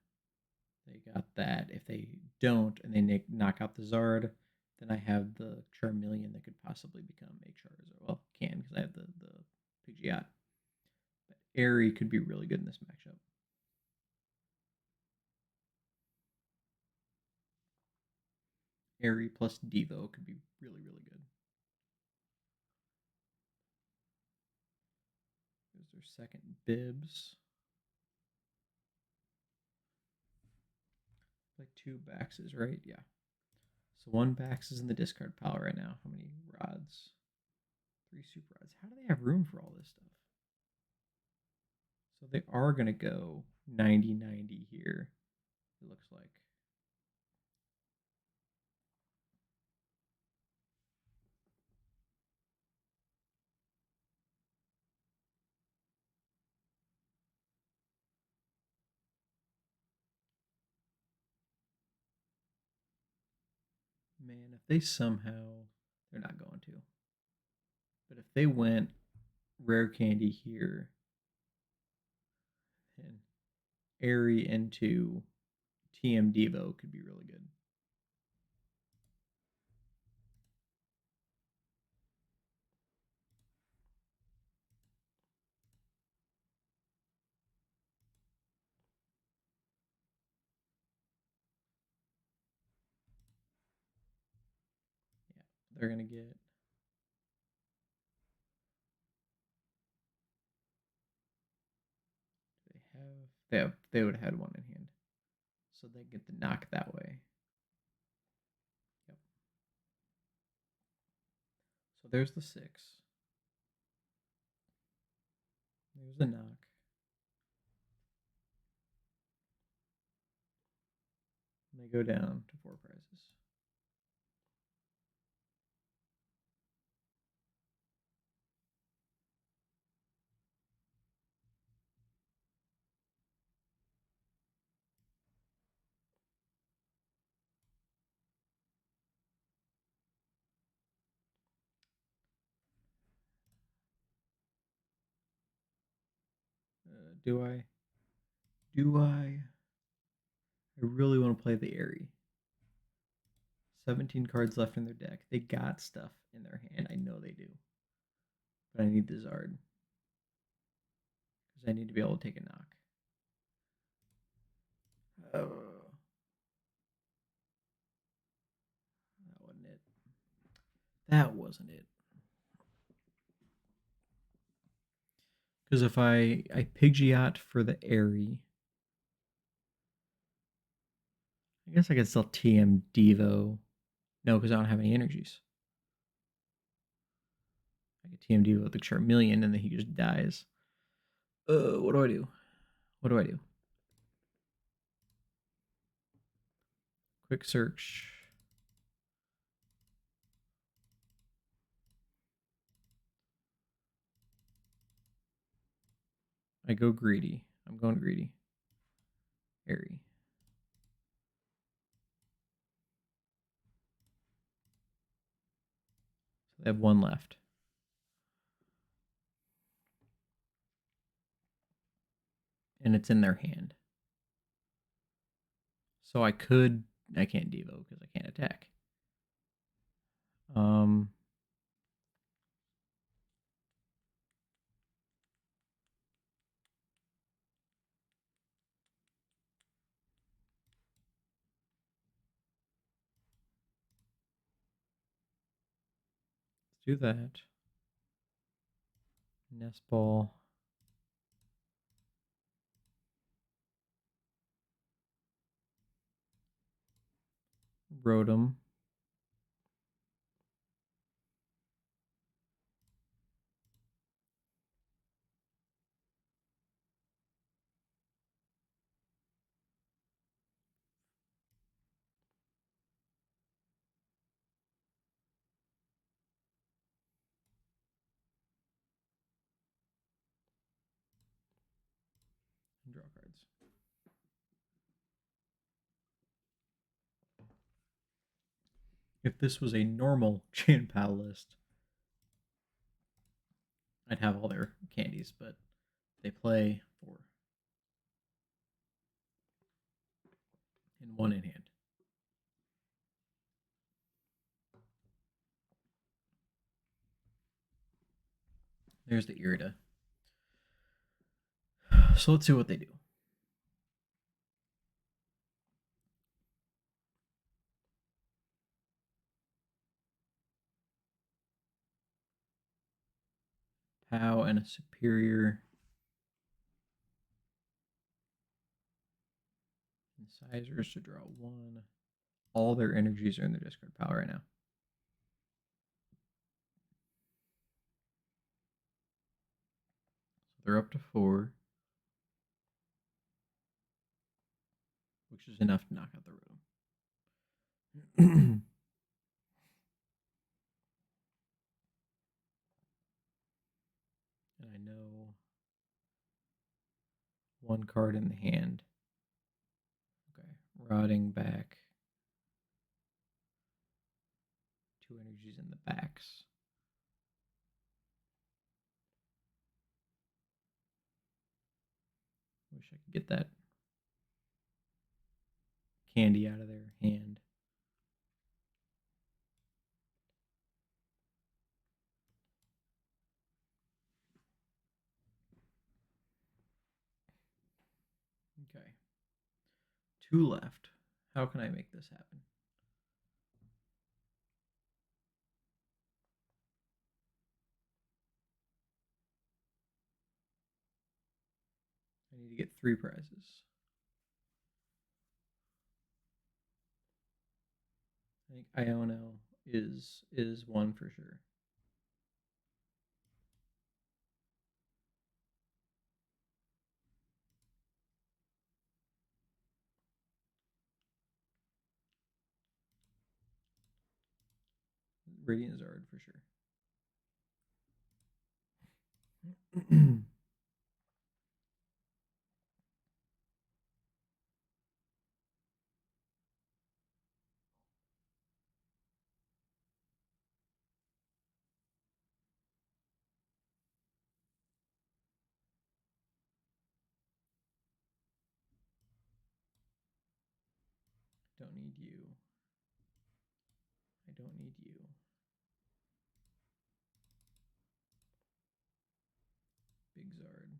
they got that. If they don't and they knock out the Zard, then I have the Charmeleon that could possibly become a Charizard. Well, can because I have the Pidgeot. But Airy could be really good in this matchup. Airy plus Devo could be really, really good. There's their second Bibs. Like 2 Baxes, right? Yeah. So 1 Bax is in the discard pile right now. How many rods? 3 super rods. How do they have room for all this stuff? So they are going to go 90-90 here, it looks like. Man, if they somehow, they're not going to. But if they went rare candy here and Airy into TM Devo could be really good. Yeah, they're going to get they would have had 1 in hand. So they get the knock that way. Yep. So there's the 6. There's the knock. And they go down to 4 prizes. Do I? I really want to play the Airy. 17 cards left in their deck. They got stuff in their hand. I know they do. But I need the Zard. Because I need to be able to take a knock. Oh. That wasn't it. That wasn't it. Because if I Pidgeot for the Airy, I guess I could still TM Devo. No, because I don't have any energies. I could TM Devo with the Charmeleon and then he just dies. What do I do? What do I do? Quick search. I go greedy. I'm going greedy. Airy. So they have 1 left. And it's in their hand. So I can't Devo because I can't attack. do that. Nest Ball. Rotom. And draw cards. If this was a normal Chanpal list, I'd have all their candies, but they play 4. And 1 in hand. There's the Irida. So let's see what they do. POW and a superior incisors to draw 1. All their energies are in their discard pile right now. So they're up to 4. Which is enough to knock out the Rotom. And I know 1 card in the hand. Okay, rotting back. 2 energies in the backs. Wish I could get that candy out of their hand. Okay. 2 left. How can I make this happen? I need to get 3 prizes. I think Iono is 1 for sure. Radiant Charizard for sure. Don't need you. I don't need you. Big Zard.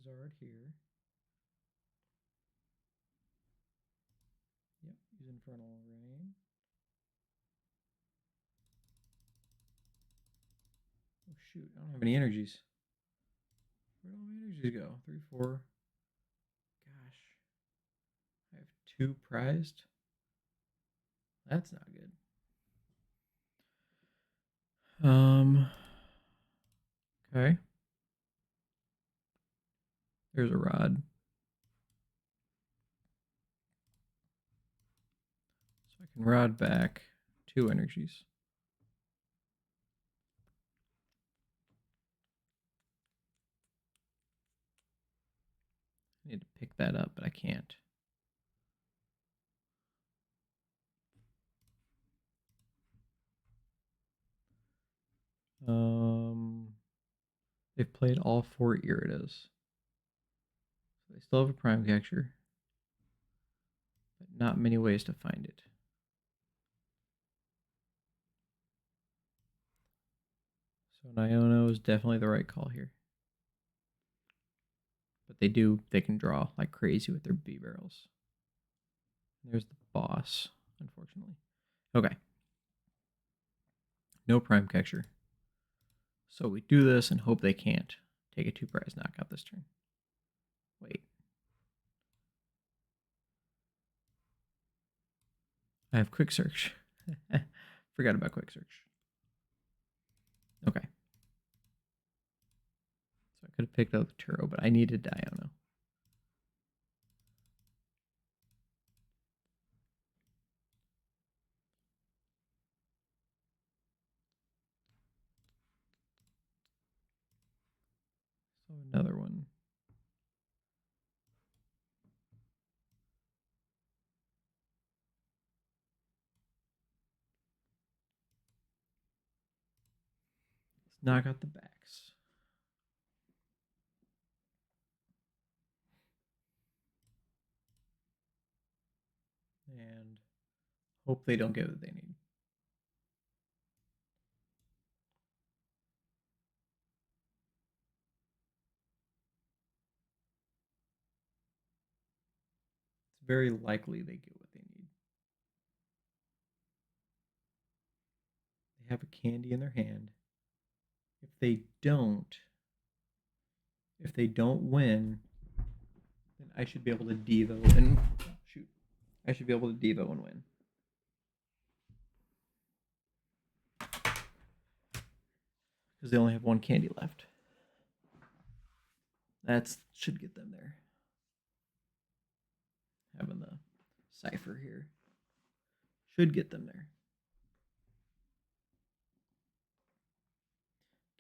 Zard here. Yep, use Infernal Rain. Oh shoot, I don't have any energies. Where do all my energies go? 3, 4. Gosh. I have 2 prized. That's not good. Okay. There's a rod. So I can rod back 2 energies. I need to pick that up, but I can't. They've played all 4 Iridas. So they still have a prime catcher, but not many ways to find it. So Niono is definitely the right call here. But they can draw like crazy with their B barrels. There's the boss, unfortunately. Okay. no prime catcher. So we do this and hope they can't take a 2-prize knockout this turn. Wait. I have quick search. Forgot about quick search. Okay. So I could have picked up Turo, but I needed Diona. So another one. Let's knock out the backs. And hope they don't get what they need. It's very likely they get what they need. They have a candy in their hand. If they don't win, then I should be able to Devo and shoot. I should be able to Devo and win. Because they only have one candy left. That should get them there. Having the cipher here should get them there.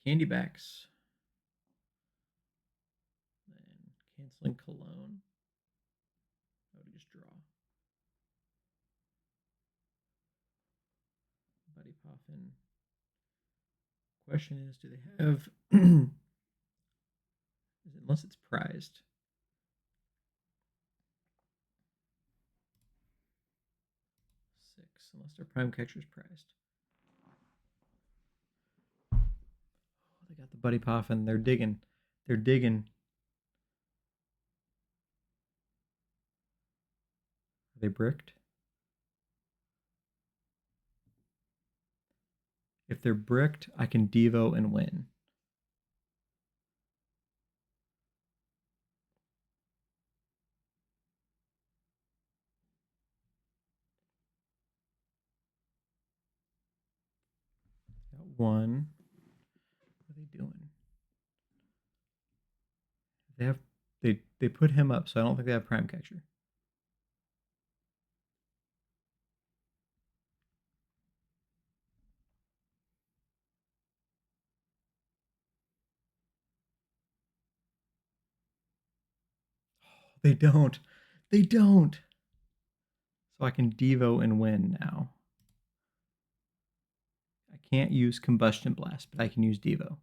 Candy backs. Then canceling Cologne. I would just draw. Buddy Poffin. Question is, do they have unless it's prized. 6, unless their prime catcher is prized. Oh, they got the Buddy Poffin. They're digging. They're digging. Are they bricked? If they're bricked, I can Devo and win. Got one. What are they doing? They put him up, so I don't think they have prime catcher. Oh, they don't. They don't. So I can Devo and win now. I can't use Combustion Blast, but I can use Devo.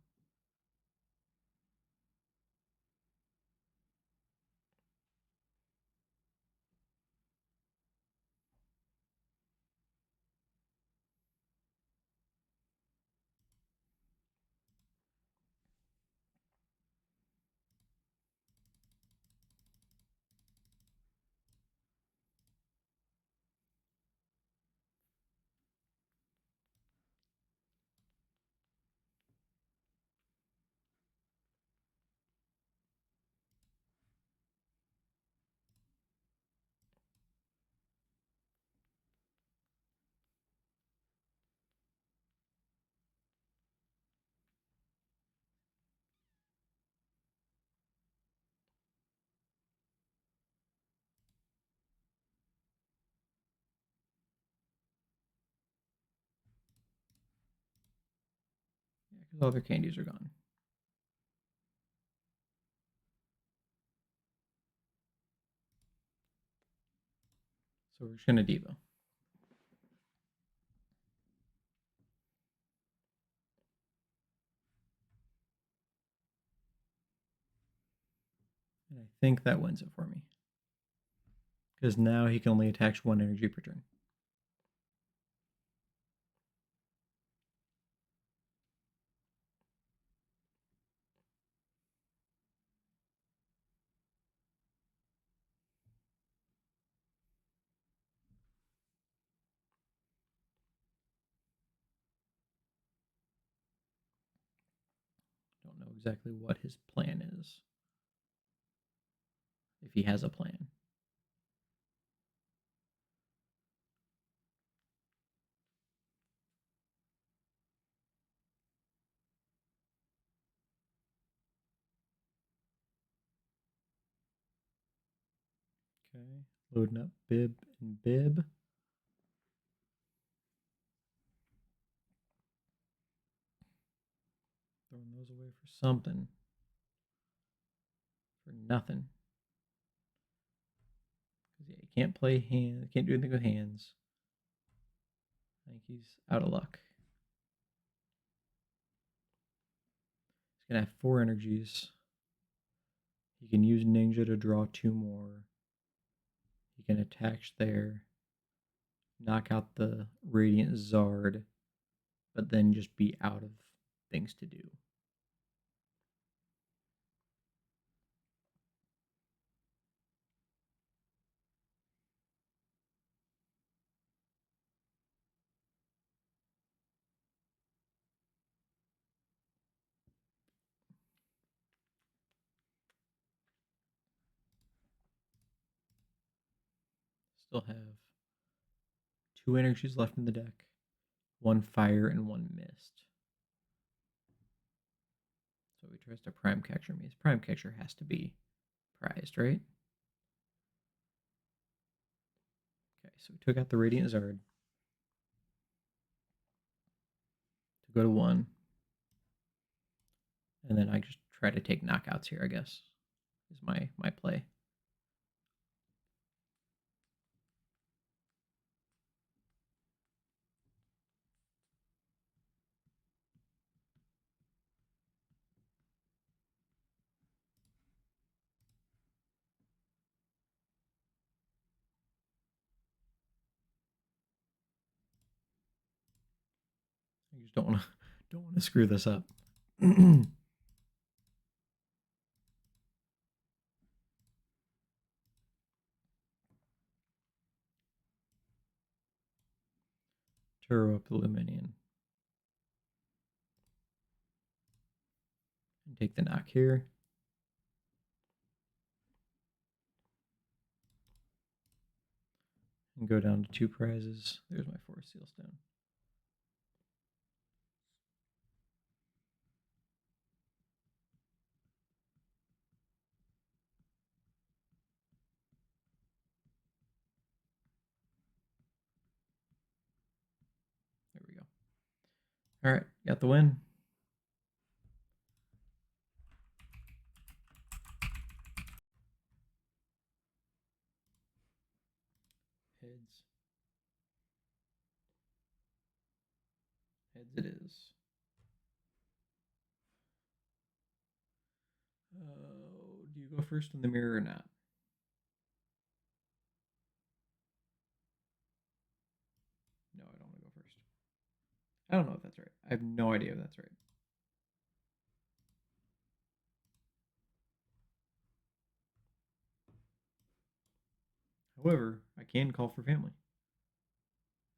Yeah, because all their candies are gone. So we're just going to Devo. And I think that wins it for me. Because now he can only attach 1 energy per turn. exactly what his plan is. If he has a plan. Okay, loading up Bib and Bib. Throwing those away for something. For nothing. Because yeah, he can't play hands, can't do anything with hands. I think he's out of luck. He's gonna have 4 energies. He can use Ninja to draw 2 more. He can attach there, knock out the Radiant Zard, but then just be out of things to do. Still have 2 energies left in the deck. 1 fire and 1 mist. So he tries to prime catcher me. His prime catcher has to be prized, right? Okay, so we took out the Radiant Zard to go to 1. And then I just try to take knockouts here, I guess, is my play. I just don't want to screw this up. Turo up the Lumineon. And take the knock here. And go down to 2 prizes. There's my Forest Seal Stone. There we go. All right, got the win. Heads. Heads it is. Do you go first in the mirror or not? No, I don't want to go first. I don't know if that's right. I have no idea if that's right. However, I can call for family.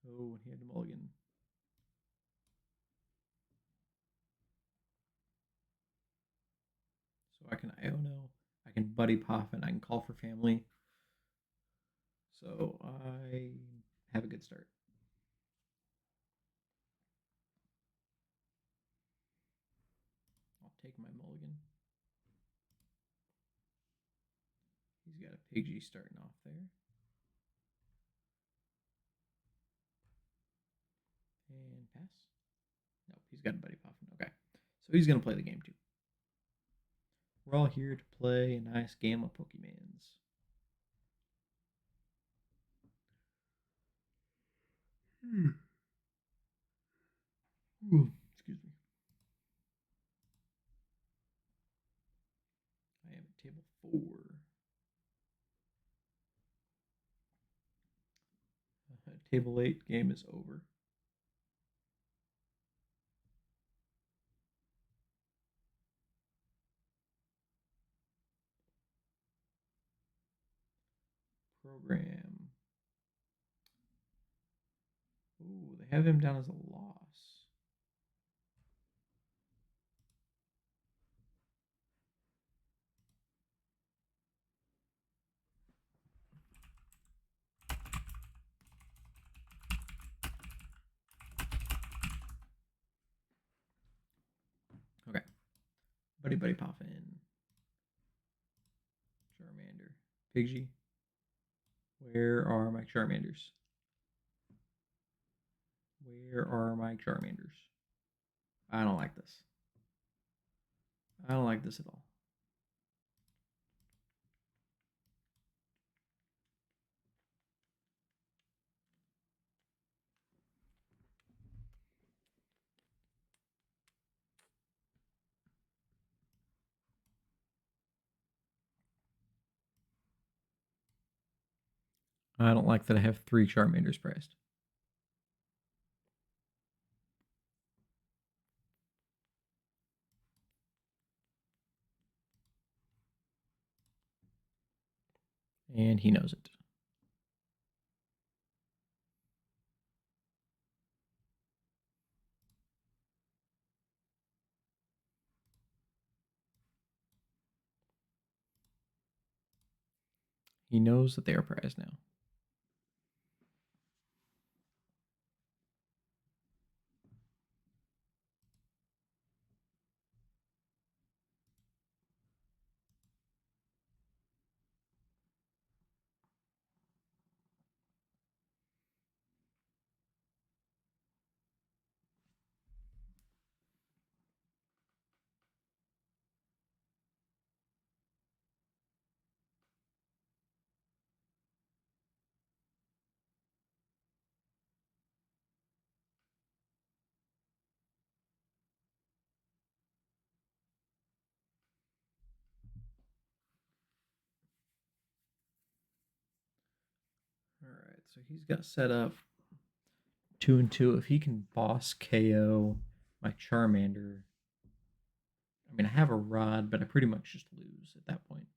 Oh, he had a mulligan. So I can Iono, I can Buddy PAF, and I can call for family. So I have a good start. I'll take my mulligan. He's got a Pidgey starting off there. And pass. Nope, he's got a Buddy PAF. Okay. So he's going to play the game too. We're all here to play a nice game of Pokemons. Ooh, excuse me. I am at table 4. Table 8 game is over. Program. Ooh, they have him down as a loss. Buddy PAF in. Charmander. Pidgey. Where are my Charmanders? Where are my Charmanders? I don't like this. I don't like this at all. I don't like that I have 3 Charmanders priced. And he knows it. He knows that they are prized now. All right, so he's got set up 2 and 2. If he can boss KO my Charmander, I mean, I have a Rod, but I pretty much just lose at that point.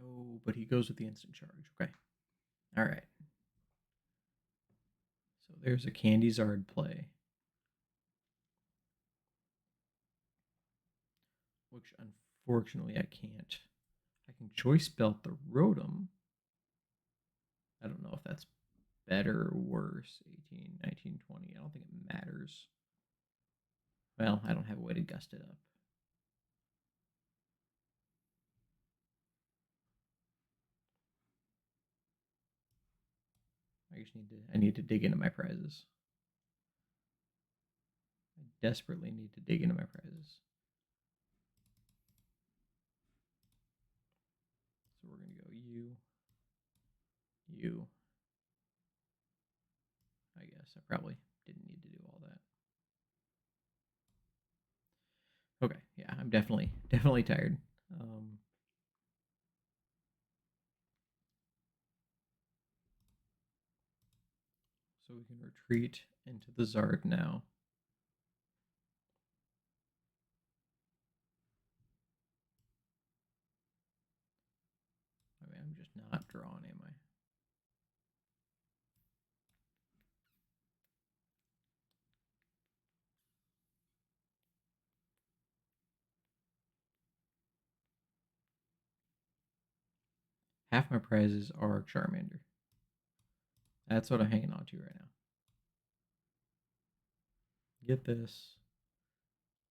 Oh, but he goes with the instant charge. Okay. All right. So there's a Candy Zard play, which unfortunately I can't. I can Choice Belt the Rotom. I don't know if that's better or worse. 18, 19, 20. I don't think it matters. Well, I don't have a way to gust it up. I need to dig into my prizes. I desperately need to dig into my prizes. So we're going to go you. I guess I probably didn't need to do all that. Okay, yeah, I'm definitely tired. So we can retreat into the Zard now. I mean, I'm just not drawn, am I? Half my prizes are Charmander. That's what I'm hanging on to right now. Get this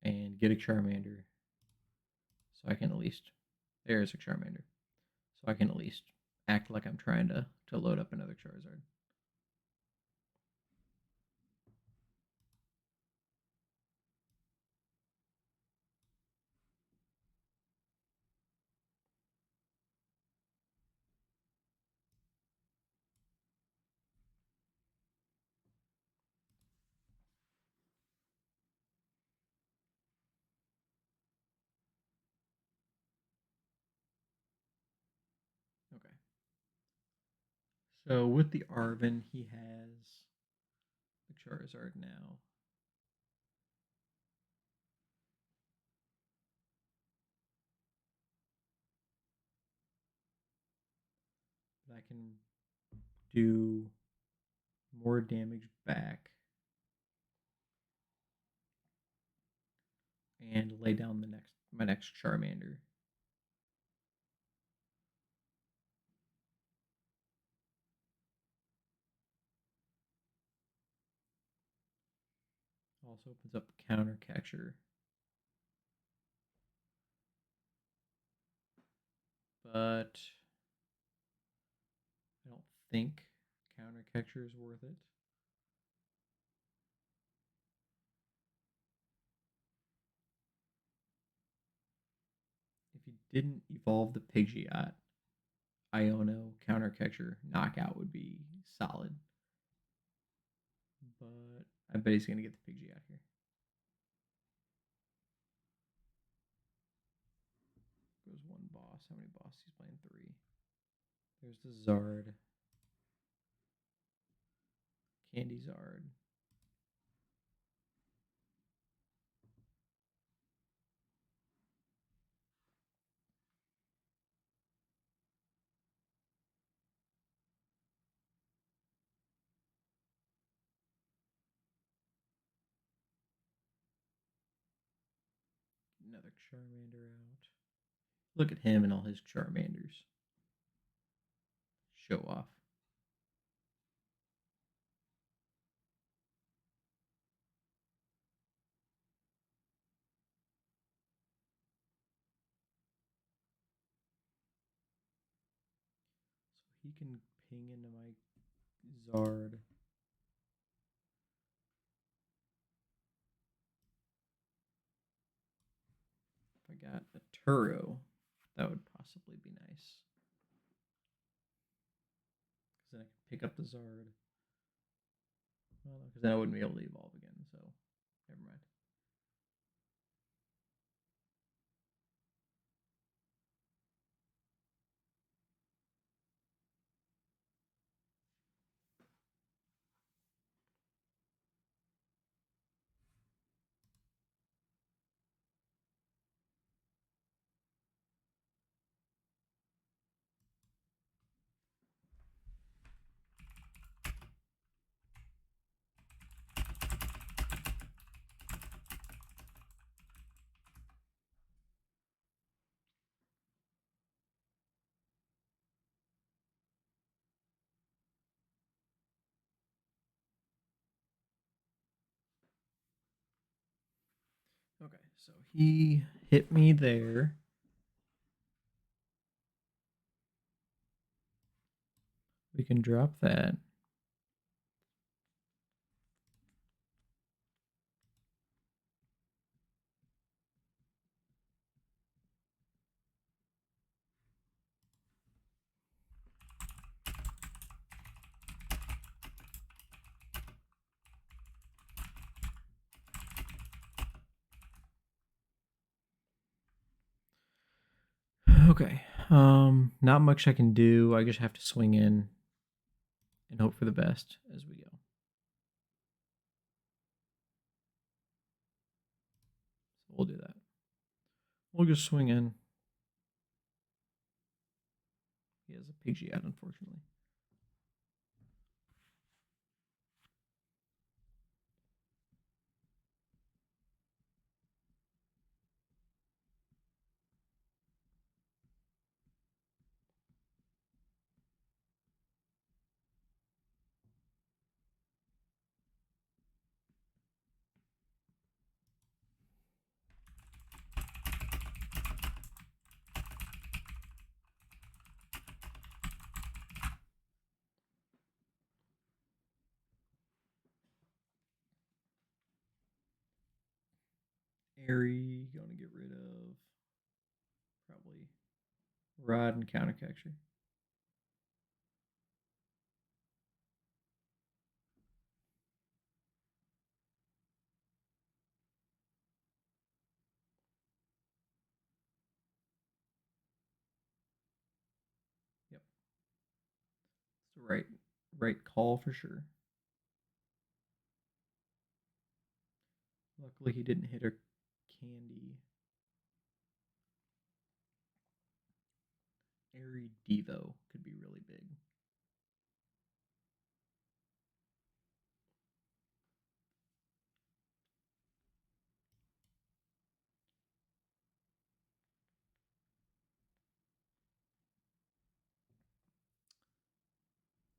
and get a Charmander. So I can at least, there's a Charmander. So I can at least act like I'm trying to load up another Charizard. Okay. So with the Arven, he has the Charizard now. But I can do more damage back and lay down my next Charmander. counter catcher. But I don't think counter catcher is worth it. If you didn't evolve the Pidgeot, Iono counter catcher knockout would be solid. But I bet he's going to get the Pidgeot here. Goes one boss. How many bosses? He's playing 3. There's the Zard. Candy Zard. Another Charmander out. Look at him and all his Charmanders. Show off. So he can ping into my Zard. If I got a Turo, that would possibly be nice. Because then I could pick up the Zard. Well, because then I wouldn't be able to evolve again, so never mind. Okay, so he hit me there. We can drop that. Okay, not much I can do. I just have to swing in and hope for the best as we go. So we'll do that. We'll just swing in. He has a Pidgeot, unfortunately. Airy, going to get rid of probably Rod and counter catcher. Yep, it's the right call for sure. Luckily, he didn't hit a candy. Airy Devo could be really big.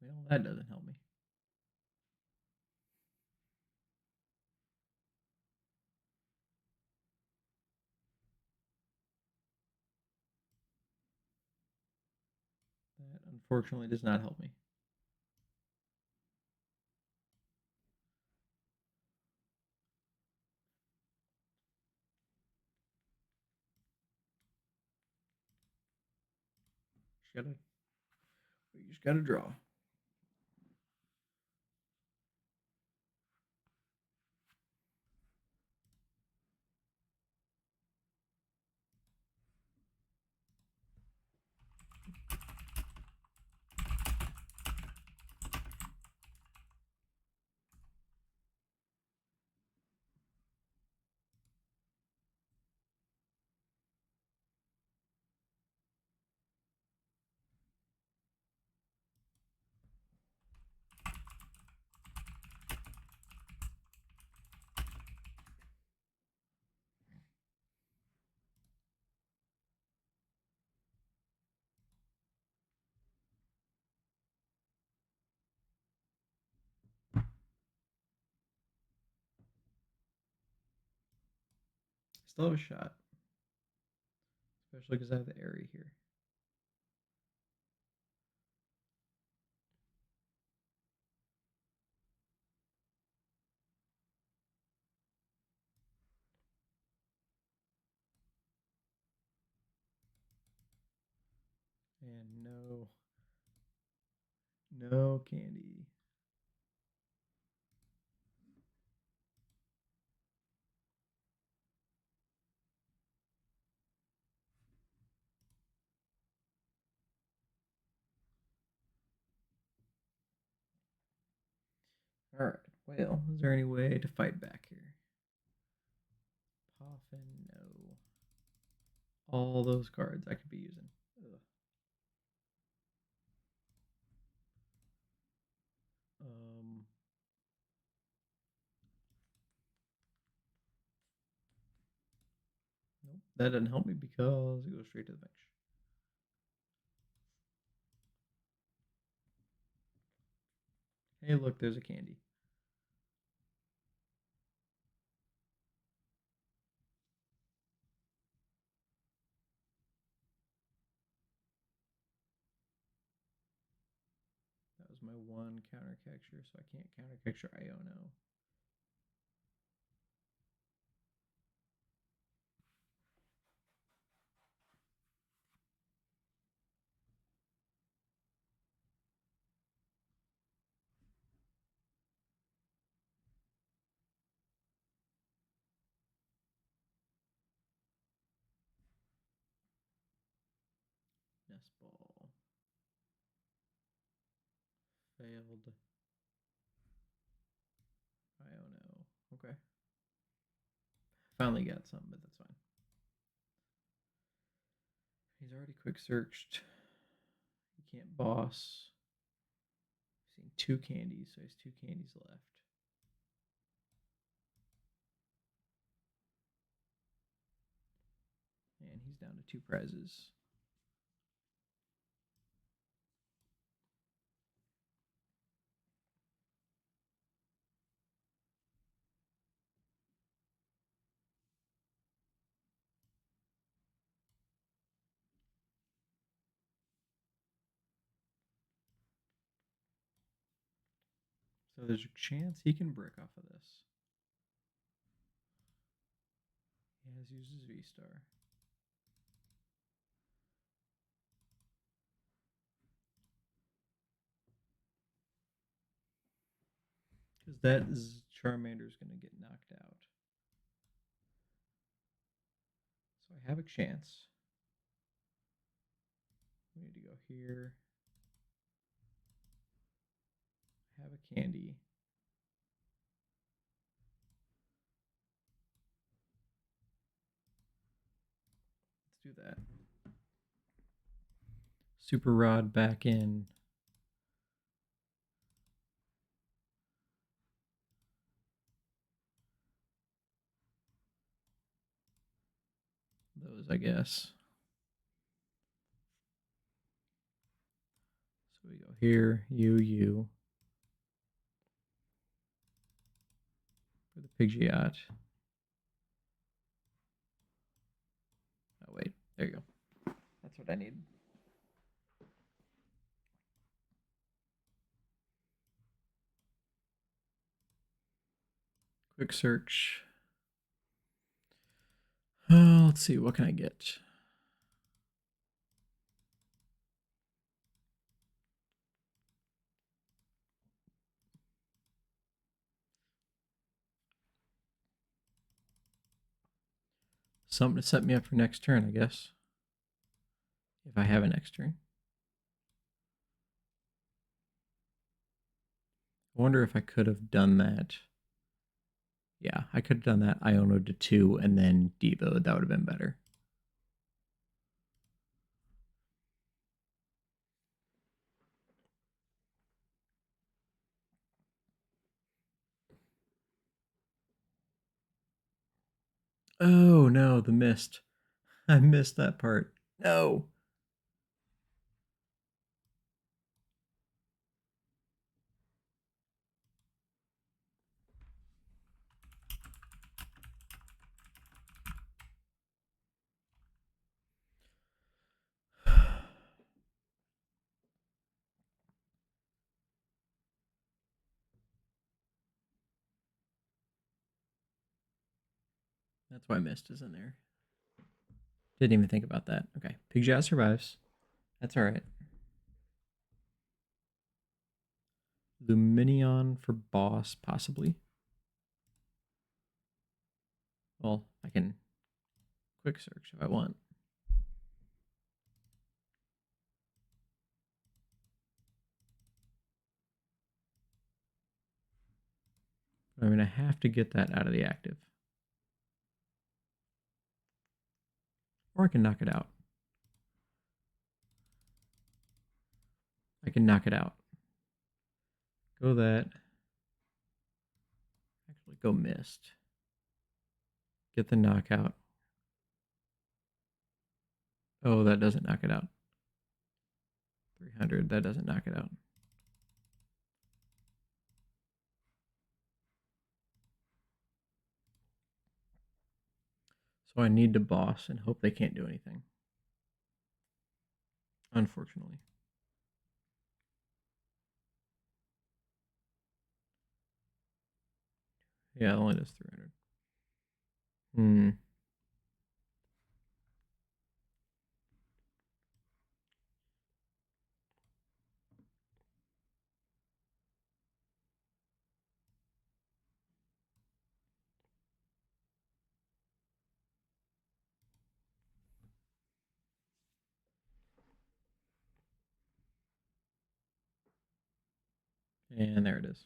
Well, that doesn't help me. unfortunately does not help me. We just gotta draw. Still have a shot. Especially because I have the Airy here. And no candy. All right. Well, is there any way to fight back here? Poffin, no. All those cards I could be using. Ugh. Nope, that doesn't help me because it goes straight to the bench. Hey, look, there's a candy. That was my one counter catcher, so I can't counter catcher Iono. Nest Ball. Failed. Iono. Okay. Finally got some, but that's fine. He's already quick searched. He can't boss. He's seen 2 candies, so he has 2 candies left. And he's down to 2 prizes. So there's a chance he can brick off of this. He has used his V-Star. Because that Charmander's going to get knocked out. So I have a chance. We need to go here. I have a candy. Let's do that. Super Rod back in. Those, I guess. So we go here, you. For the Pidgeot. Oh, wait. There you go. That's what I need. Quick search. Let's see, what can I get? Something to set me up for next turn, I guess. If I have a next turn. I wonder if I could have done that. Yeah, I could have done that Iono to 2 and then Devo. That would have been better. Oh no, the mist. I missed that part. No. That's why mist is in there. Didn't even think about that. Okay, Pidgeot survives. That's all right. Lumineon for boss, possibly. Well, I can quick search if I want. But I'm going to have to get that out of the active. Or I can knock it out. I can knock it out. Go that. Actually, go mist. Get the knockout. Oh, that doesn't knock it out. 300, that doesn't knock it out. So I need to boss and hope they can't do anything. Unfortunately. Yeah, it only does 300. And there it is.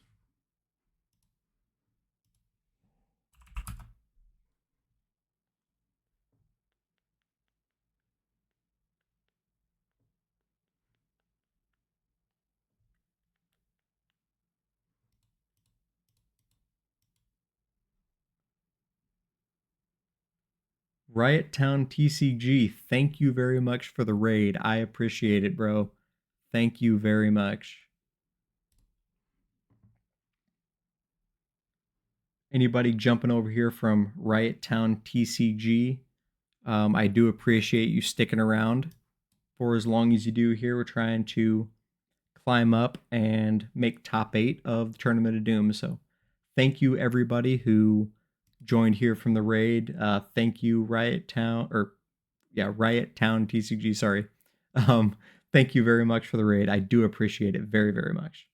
Riot Town TCG, thank you very much for the raid. I appreciate it, bro. Thank you very much. Anybody jumping over here from Riot Town TCG, I do appreciate you sticking around for as long as you do here. We're trying to climb up and make top 8 of the Tournament of Doom. So thank you, everybody who joined here from the raid. Thank you, Riot Town TCG, sorry. Thank you very much for the raid. I do appreciate it very, very much.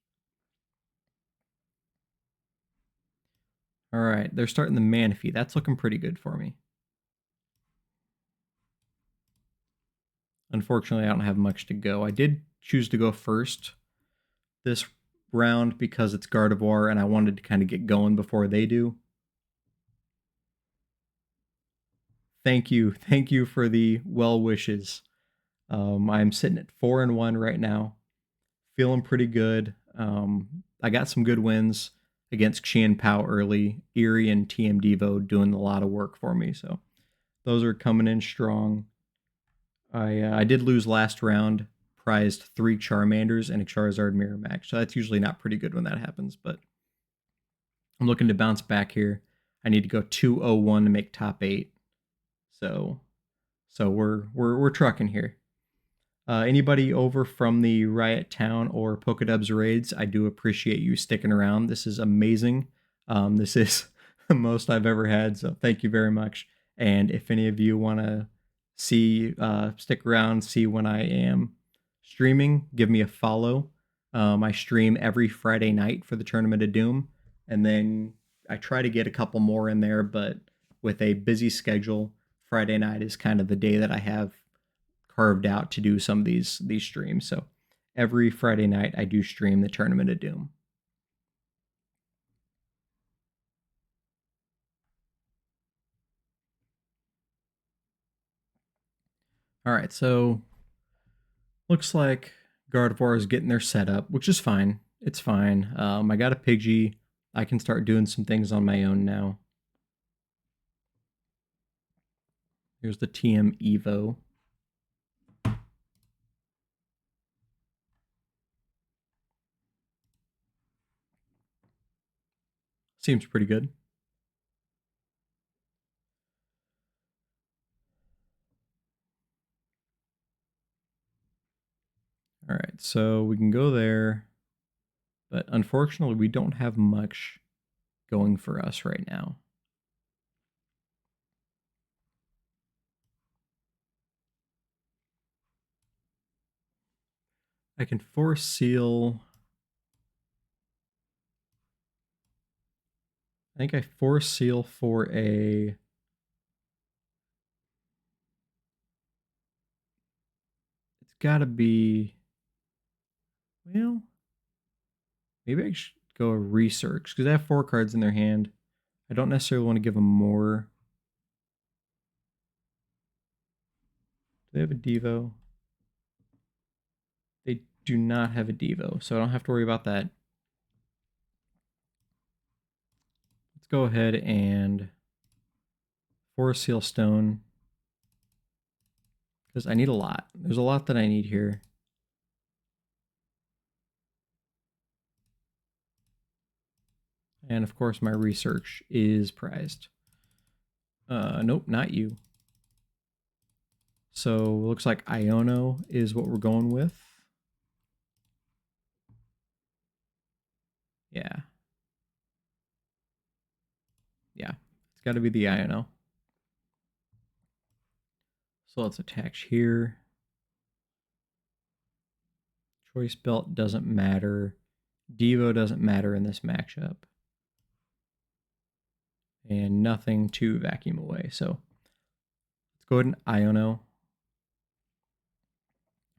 All right, they're starting the Manaphy. That's looking pretty good for me. Unfortunately, I don't have much to go. I did choose to go first this round because it's Gardevoir and I wanted to kind of get going before they do. Thank you. Thank you for the well wishes. I'm sitting at 4-1 right now. Feeling pretty good. I got some good wins against Qianpao early. Erie and TM Devo doing a lot of work for me. So those are coming in strong. I did lose last round. Prized 3 Charmanders and a Charizard Mirror Match. So that's usually not pretty good when that happens, but I'm looking to bounce back here. I need to go 2-0-1 to make top 8. So we're trucking here. Anybody over from the Riot Town or Pokedubs raids, I do appreciate you sticking around. This is amazing. This is most I've ever had. So thank you very much. And if any of you want to stick around, see when I am streaming, give me a follow. I stream every Friday night for the Tournament of Doom, and then I try to get a couple more in there, but with a busy schedule, Friday night is kind of the day that I have carved out to do some of these streams. So every Friday night I do stream the Tournament of Doom. All right, so looks like Gardevoir is getting their setup, which is fine. It's fine. I got a Pidgey. I can start doing some things on my own now. Here's the TM Evo. Seems pretty good. All right, so we can go there, but unfortunately we don't have much going for us right now. I can force seal. I think I force seal for a. It's gotta be. Well, maybe I should go a research because I have 4 cards in their hand. I don't necessarily want to give them more. Do they have a Devo? They do not have a Devo, so I don't have to worry about that. Let's go ahead and Forest Seal Stone, because I need a lot. There's a lot that I need here. And of course my research is prized. Nope, not you. So looks like Iono is what we're going with. Yeah. Yeah, it's got to be the Iono. So let's attach here. Choice Belt doesn't matter. Devo doesn't matter in this matchup. And nothing to vacuum away. So let's go ahead and Iono.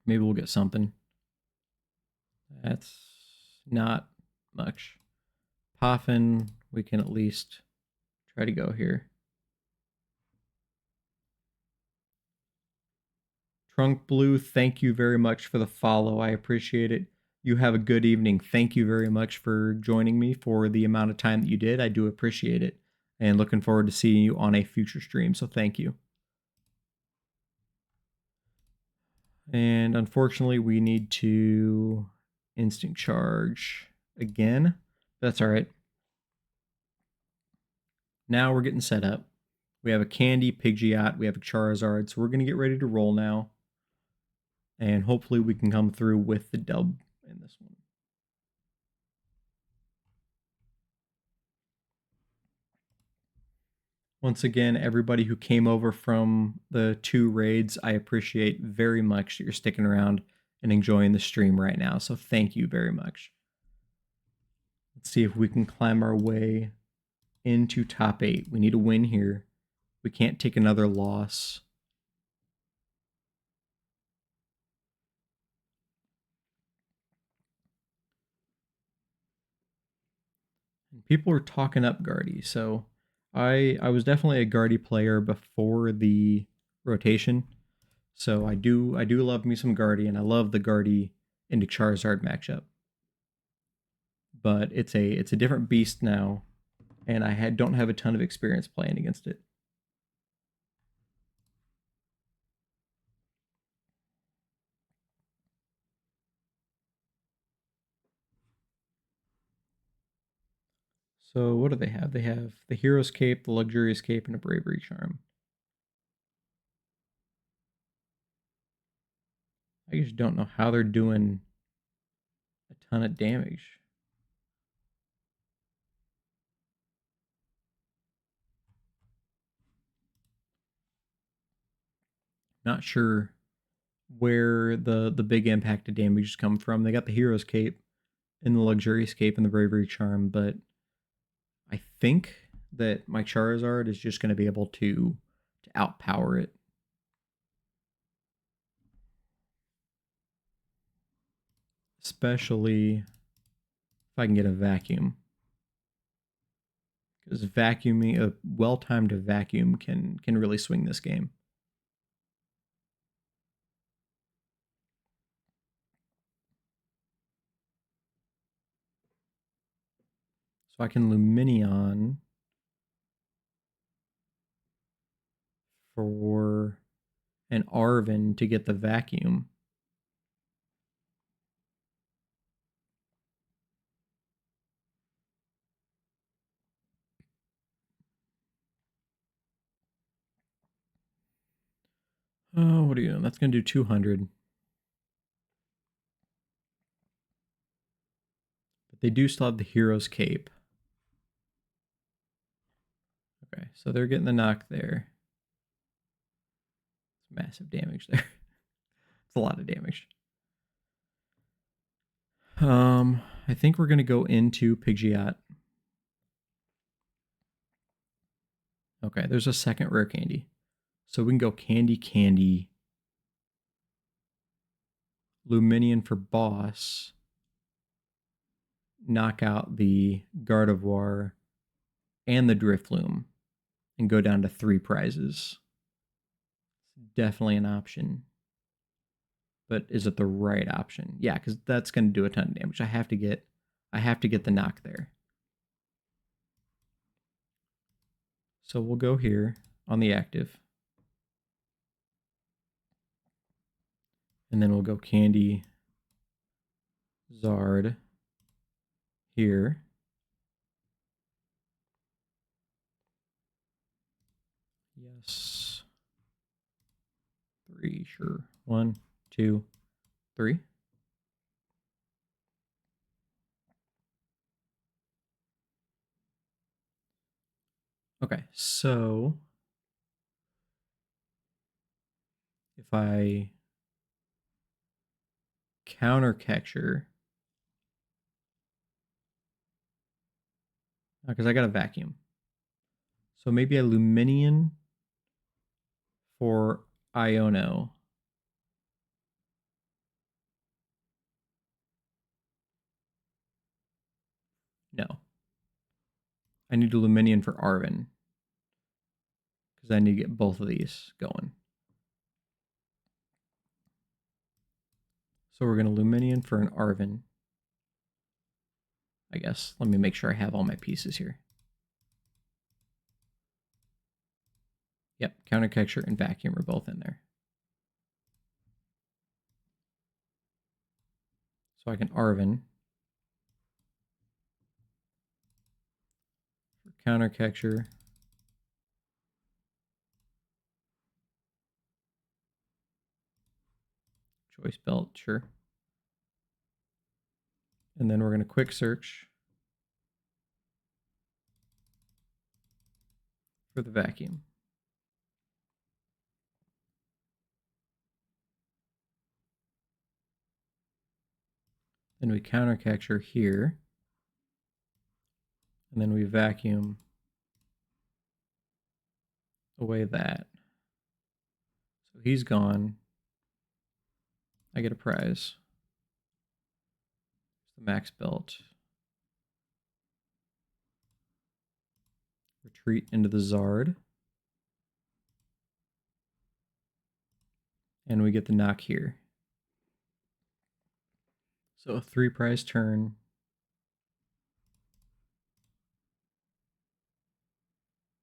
Maybe we'll get something. That's not much. Poffin, we can at least try to go here. Trunk Blue, thank you very much for the follow. I appreciate it. You have a good evening. Thank you very much for joining me for the amount of time that you did. I do appreciate it. And looking forward to seeing you on a future stream. So thank you. And unfortunately, we need to instinct charge again. That's all right. Now we're getting set up. We have a Candy, Pidgeot, we have a Charizard, so we're going to get ready to roll now. And hopefully we can come through with the dub in this one. Once again, everybody who came over from the 2 raids, I appreciate very much that you're sticking around and enjoying the stream right now. So thank you very much. Let's see if we can climb our way into top 8. We need a win here. We can't take another loss. And people are talking up Guardy, so I was definitely a Guardy player before the rotation. So I do love me some Guardy, and I love the Guardy into Charizard matchup. But it's a different beast now, and I don't have a ton of experience playing against it. So what do they have? They have the Hero's Cape, the Luxurious Cape, and a Bravery Charm. I just don't know how they're doing a ton of damage. Not sure where the big impact of damage come from. They got the Hero's Cape and the Luxurious Cape and the Bravery Charm, but I think that my Charizard is just going to be able to outpower it. Especially if I can get a vacuum. Because vacuuming, a well-timed vacuum can really swing this game. So I can Lumineon for an Arven to get the vacuum. Oh, what are you doing? That's going to do 200. But they do still have the Hero's Cape. Okay, so they're getting the knock there. It's massive damage there. It's a lot of damage. I think we're going to go into Pidgeot. Okay, there's a second rare candy. So we can go Candy, Lumineon for boss, knock out the Gardevoir and the Drifloon, and go down to 3 prizes. Definitely an option. But is it the right option? Yeah, because that's going to do a ton of damage. I have to get the knock there. So we'll go here on the active. And then we'll go Candy, Zard here. Yes. 3, sure. 1, 2, 3. Okay, so if I counter catcher, because I got a vacuum. So maybe a Lumineon for Iono. No. I need a Lumineon for Arven. Because I need to get both of these going. So we're going to Lumineon for an Arven. I guess. Let me make sure I have all my pieces here. Yep, counter catcher and vacuum are both in there. So I can Arven for counter catcher. Choice belt, sure. And then we're going to quick search for the vacuum. Then we counter catcher here. And then we vacuum away that. So he's gone. I get a prize. The max belt. Retreat into the Zard. And we get the knock here. So a 3 prize turn.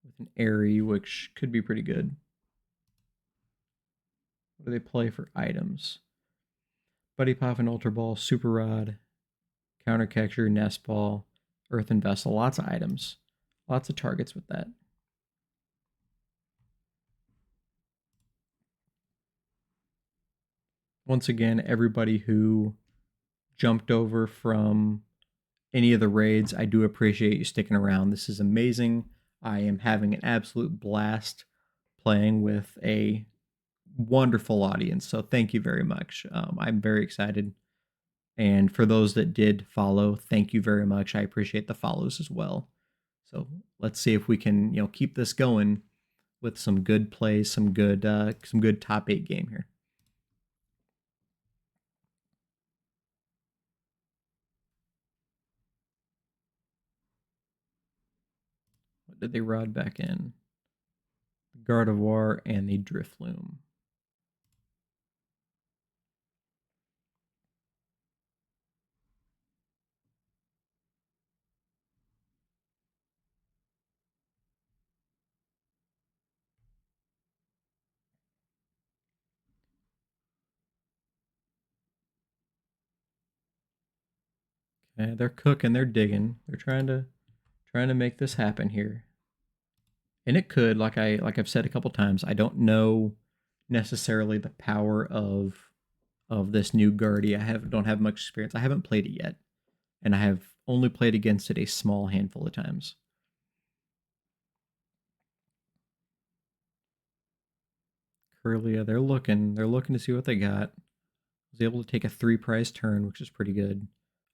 With an Airy, which could be pretty good. What do they play for items? Buddy Pop and Ultra Ball, Super Rod, Counter Catcher, Nest Ball, Earthen Vessel. Lots of items. Lots of targets with that. Once again, everybody who jumped over from any of the raids, I do appreciate you sticking around. This is amazing. I am having an absolute blast playing with a wonderful audience. So thank you very much. I'm very excited. And for those that did follow, thank you very much. I appreciate the follows as well. So let's see if we can, keep this going with some good play, some good top 8 game here. What did they rod back in? The Gardevoir and the Drifloon. Okay, they're cooking, they're digging, they're trying to make this happen here. And it could, like I've said a couple times, I don't know necessarily the power of this new Guardy. Don't have much experience. I haven't played it yet, and I have only played against it a small handful of times. Curlia, they're looking to see what they got. I was able to take a 3-prize turn, which is pretty good.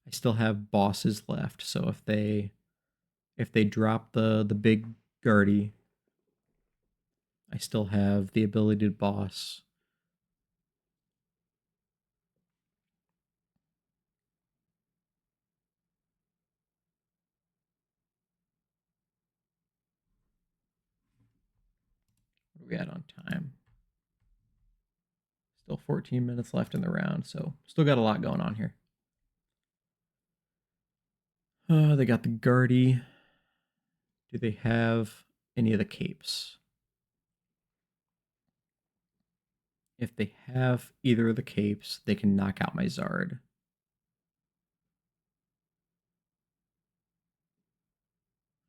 I still have bosses left, so if they drop the big Guardy, I still have the ability to boss. What are we at on time? Still 14 minutes left in the round, so still got a lot going on here. They got the Guardy. Do they have any of the capes? If they have either of the capes, they can knock out my Zard.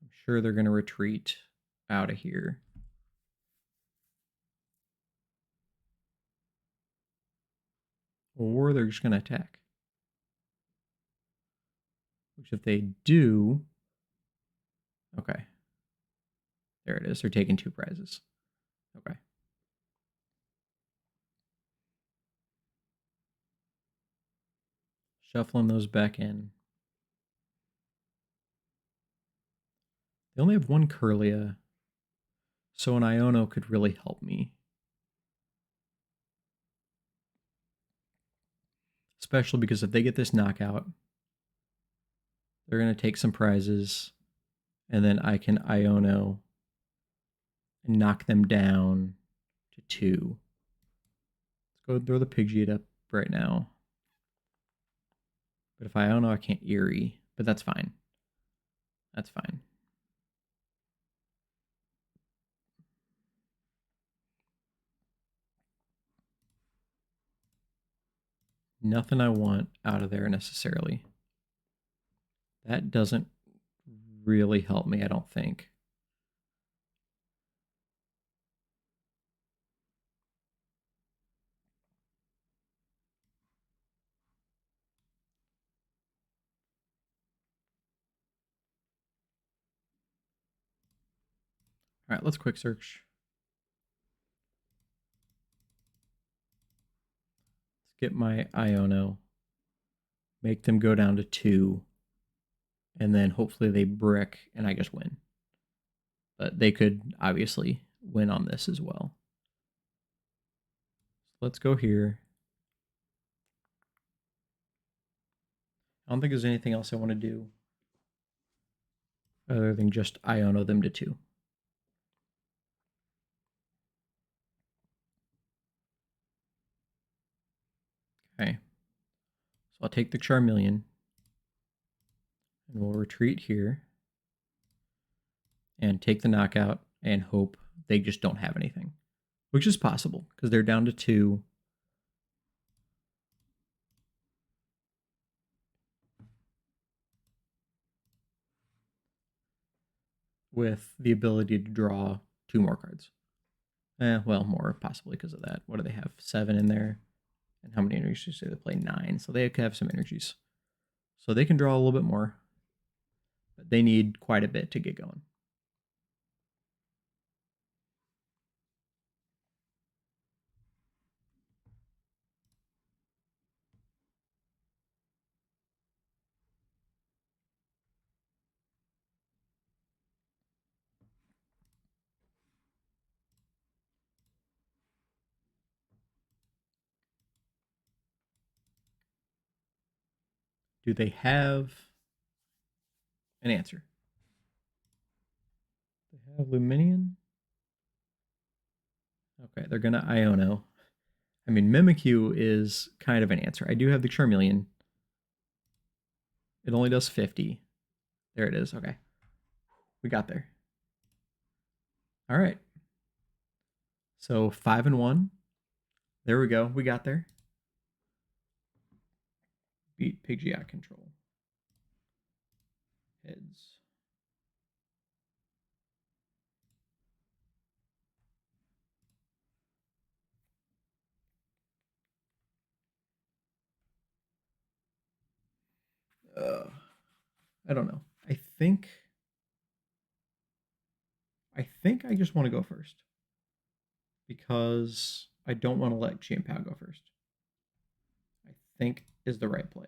I'm sure they're going to retreat out of here. Or they're just going to attack. Which if they do... Okay. There it is. They're taking 2 prizes. Okay. Shuffling those back in. They only have 1 Curlia, so an Iono could really help me. Especially because if they get this knockout, they're going to take some prizes, and then I can Iono and knock them down to 2. Let's go throw the Pidgeot up right now. But if I Iono, I can't Eerie, but that's fine. That's fine. Nothing I want out of there necessarily. That doesn't really help me, I don't think. All right, let's quick search. Let's get my Iono. Make them go down to 2. And then hopefully they brick and I just win. But they could obviously win on this as well. Let's go here. I don't think there's anything else I want to do other than just Iono them to 2. Okay. So I'll take the Charmeleon. And we'll retreat here. And take the knockout and hope they just don't have anything. Which is possible, because they're down to 2. With the ability to draw 2 more cards. Well, more possibly because of that. What do they have? 7 in there. And how many energies do they play? 9. So they could have some energies. So they can draw a little bit more. But they need quite a bit to get going. Do they have an answer? They have Lumineon. Okay, they're gonna Iono. I mean, Mimikyu is kind of an answer. I do have the Charmeleon. It only does 50. There it is. Okay. We got there. All right. So 5-1. There we go. We got there. Beat Pidgeot control. Heads. I don't know. I think I just want to go first because I don't want to let Chien-Pao go first. I think is the right play.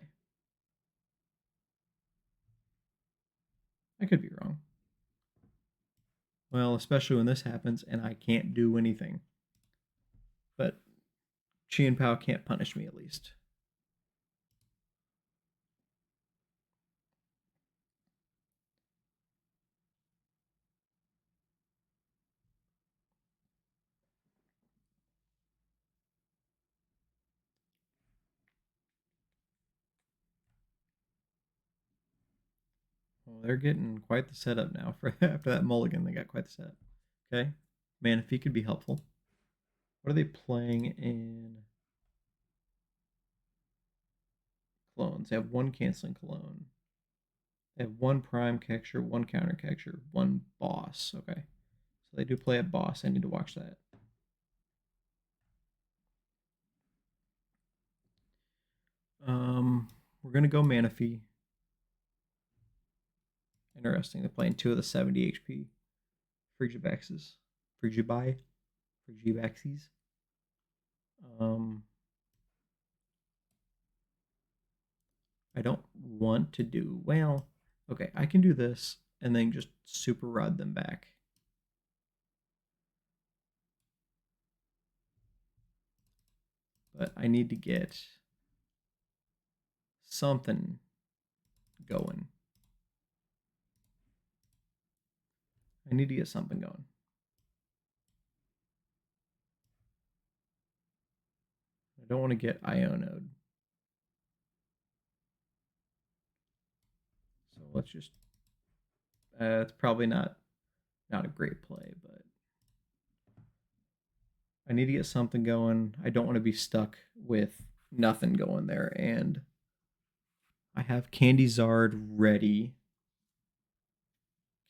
I could be wrong. Well, especially when this happens and I can't do anything. But Chien-Pao can't punish me at least. Well, they're getting quite the setup now. For after that mulligan, they got quite the setup. Okay, Manaphy could be helpful. What are they playing in clones? They have one canceling clone. They have one prime catcher, one counter catcher, one boss. Okay, so they do play a boss. I need to watch that. We're gonna go Manaphy. Interesting. They're playing 2 of the 70 HP Frigibaxes. Frigibaxes. I don't want to do, well, okay, I can do this and then just super rod them back. But I need to get something going. I need to get something going. I don't want to get Ionoed. So let's just, it's probably not a great play, but I need to get something going. I don't want to be stuck with nothing going there. And I have Candyzard ready.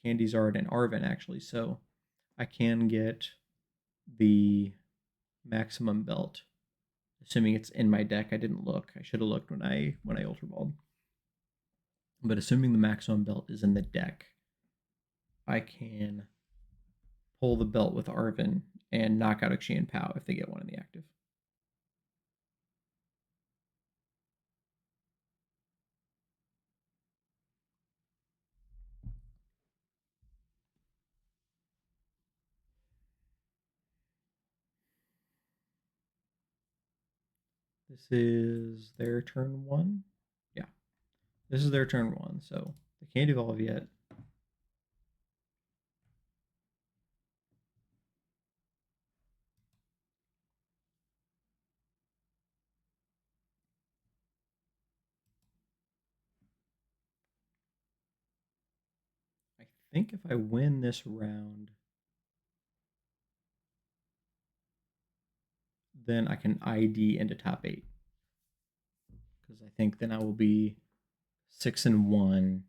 Candyzard and Arven, actually. So I can get the Maximum Belt, assuming it's in my deck. I didn't look. I should have looked when I Ultra Balled. But assuming the Maximum Belt is in the deck, I can pull the belt with Arven and knock out a Chien-Pao if they get one in the active. This is their turn 1. Yeah, this is their turn 1, so they can't evolve yet. I think if I win this round, then I can ID into top 8. Because I think then I will be 6-1,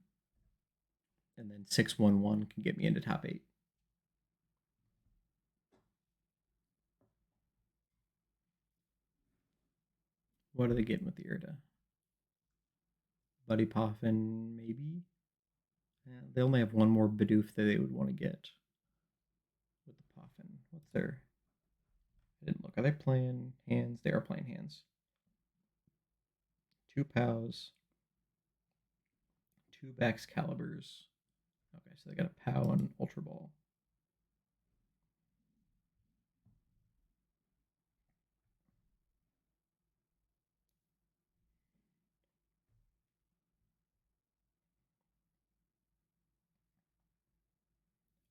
and then 6-1-1 can get me into top 8. What are they getting with the Irida? Buddy Poffin, maybe? Yeah, they only have one more Bidoof that they would want to get with the Poffin. What's their... I didn't look. Are they playing hands? They are playing hands. 2 POWs. 2 Baxcaliburs. Okay, so they got a POW and Ultra Ball.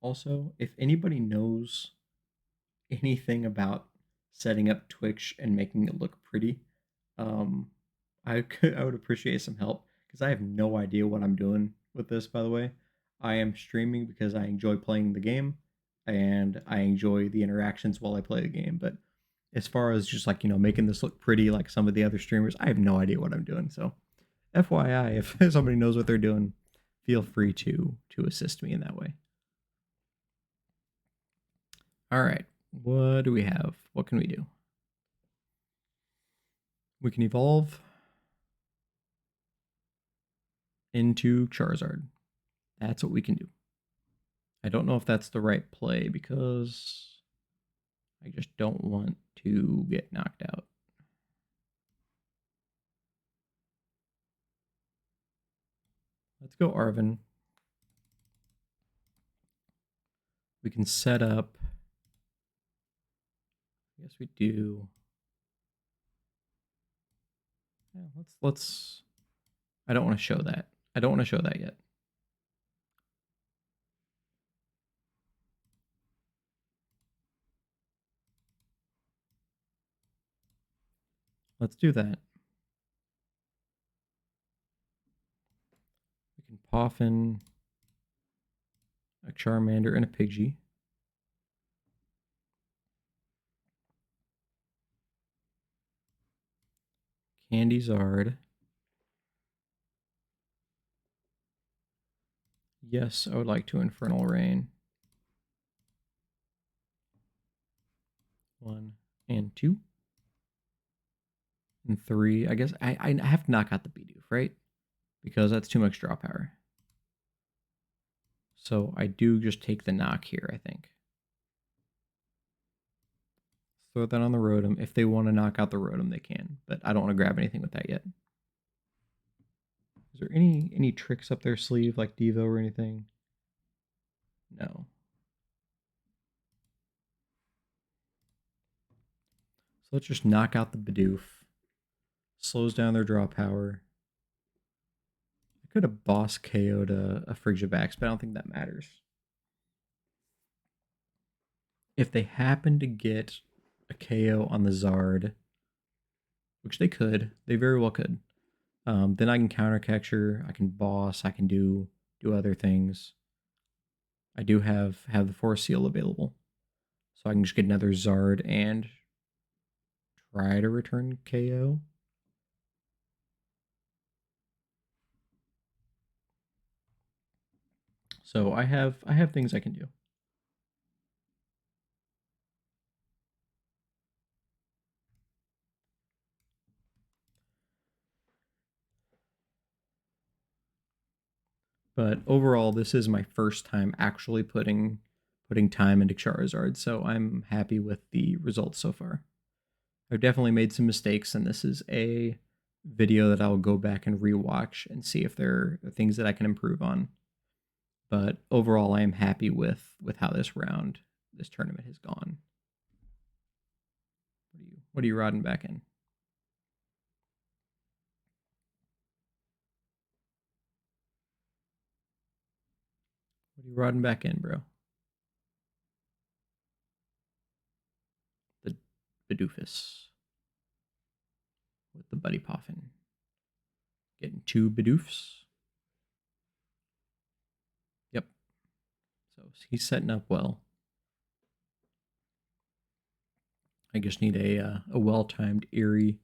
Also, if anybody knows anything about setting up Twitch and making it look pretty, I would appreciate some help because I have no idea what I'm doing with this. By the way, I am streaming because I enjoy playing the game and I enjoy the interactions while I play the game. But as far as just like making this look pretty like some of the other streamers, I have no idea what I'm doing. So, FYI, if somebody knows what they're doing, feel free to assist me in that way. All right, what do we have? What can we do? We can evolve into Charizard. That's what we can do. I don't know if that's the right play because I just don't want to get knocked out. Let's go Arven. We can set up. I guess we do. Yeah, let's. I don't want to show that. I don't want to show that yet. Let's do that. We can PAF in a Charmander and a Pidgey. Candy Zard. Yes, I would like to Infernal Rain. 1 and 2. And 3. I guess I have to knock out the Bidoof, right? Because that's too much draw power. So I do just take the knock here, I think. Throw that on the Rotom. If they want to knock out the Rotom, they can. But I don't want to grab anything with that yet. Is there any tricks up their sleeve, like Devo or anything? No. So let's just knock out the Bidoof. Slows down their draw power. I could have boss KO'd a Frigibax, but I don't think that matters. If they happen to get a KO on the Zard, which they could, they very well could, then I can counter catcher, I can boss, I can do other things. I do have the Force Seal available, so I can just get another Zard and try to return KO. So I have things I can do. But overall, this is my first time actually putting time into Charizard, so I'm happy with the results so far. I've definitely made some mistakes, and this is a video that I'll go back and rewatch and see if there are things that I can improve on. But overall, I am happy with how this tournament has gone. What are you rodding back in? What are you rodding back in, bro? The Bidoofus with the Buddy Poffin. Getting 2 Bidoofs. Yep. So he's setting up well. I just need a well-timed Eerie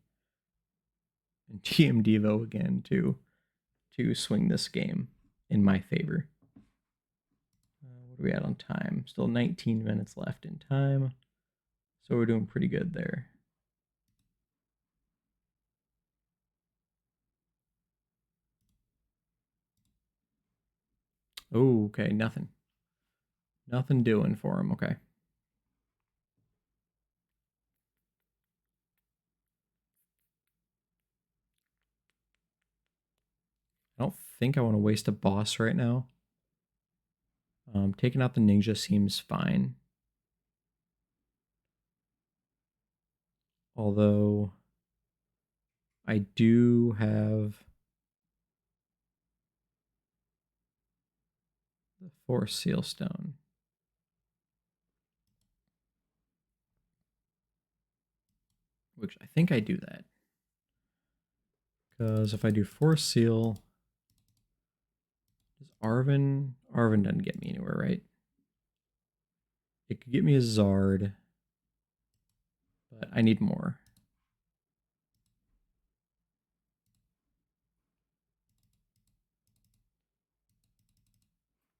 and TM Devo again to swing this game in my favor. What are we at on time? Still 19 minutes left in time. So we're doing pretty good there. Oh, okay, nothing. Nothing doing for him, okay. I don't think I want to waste a boss right now. Taking out the ninja seems fine. Although I do have the Force Seal Stone. which I think I do that. Because if I do Force Seal, does Arven doesn't get me anywhere, right? It could get me a Zard, but I need more.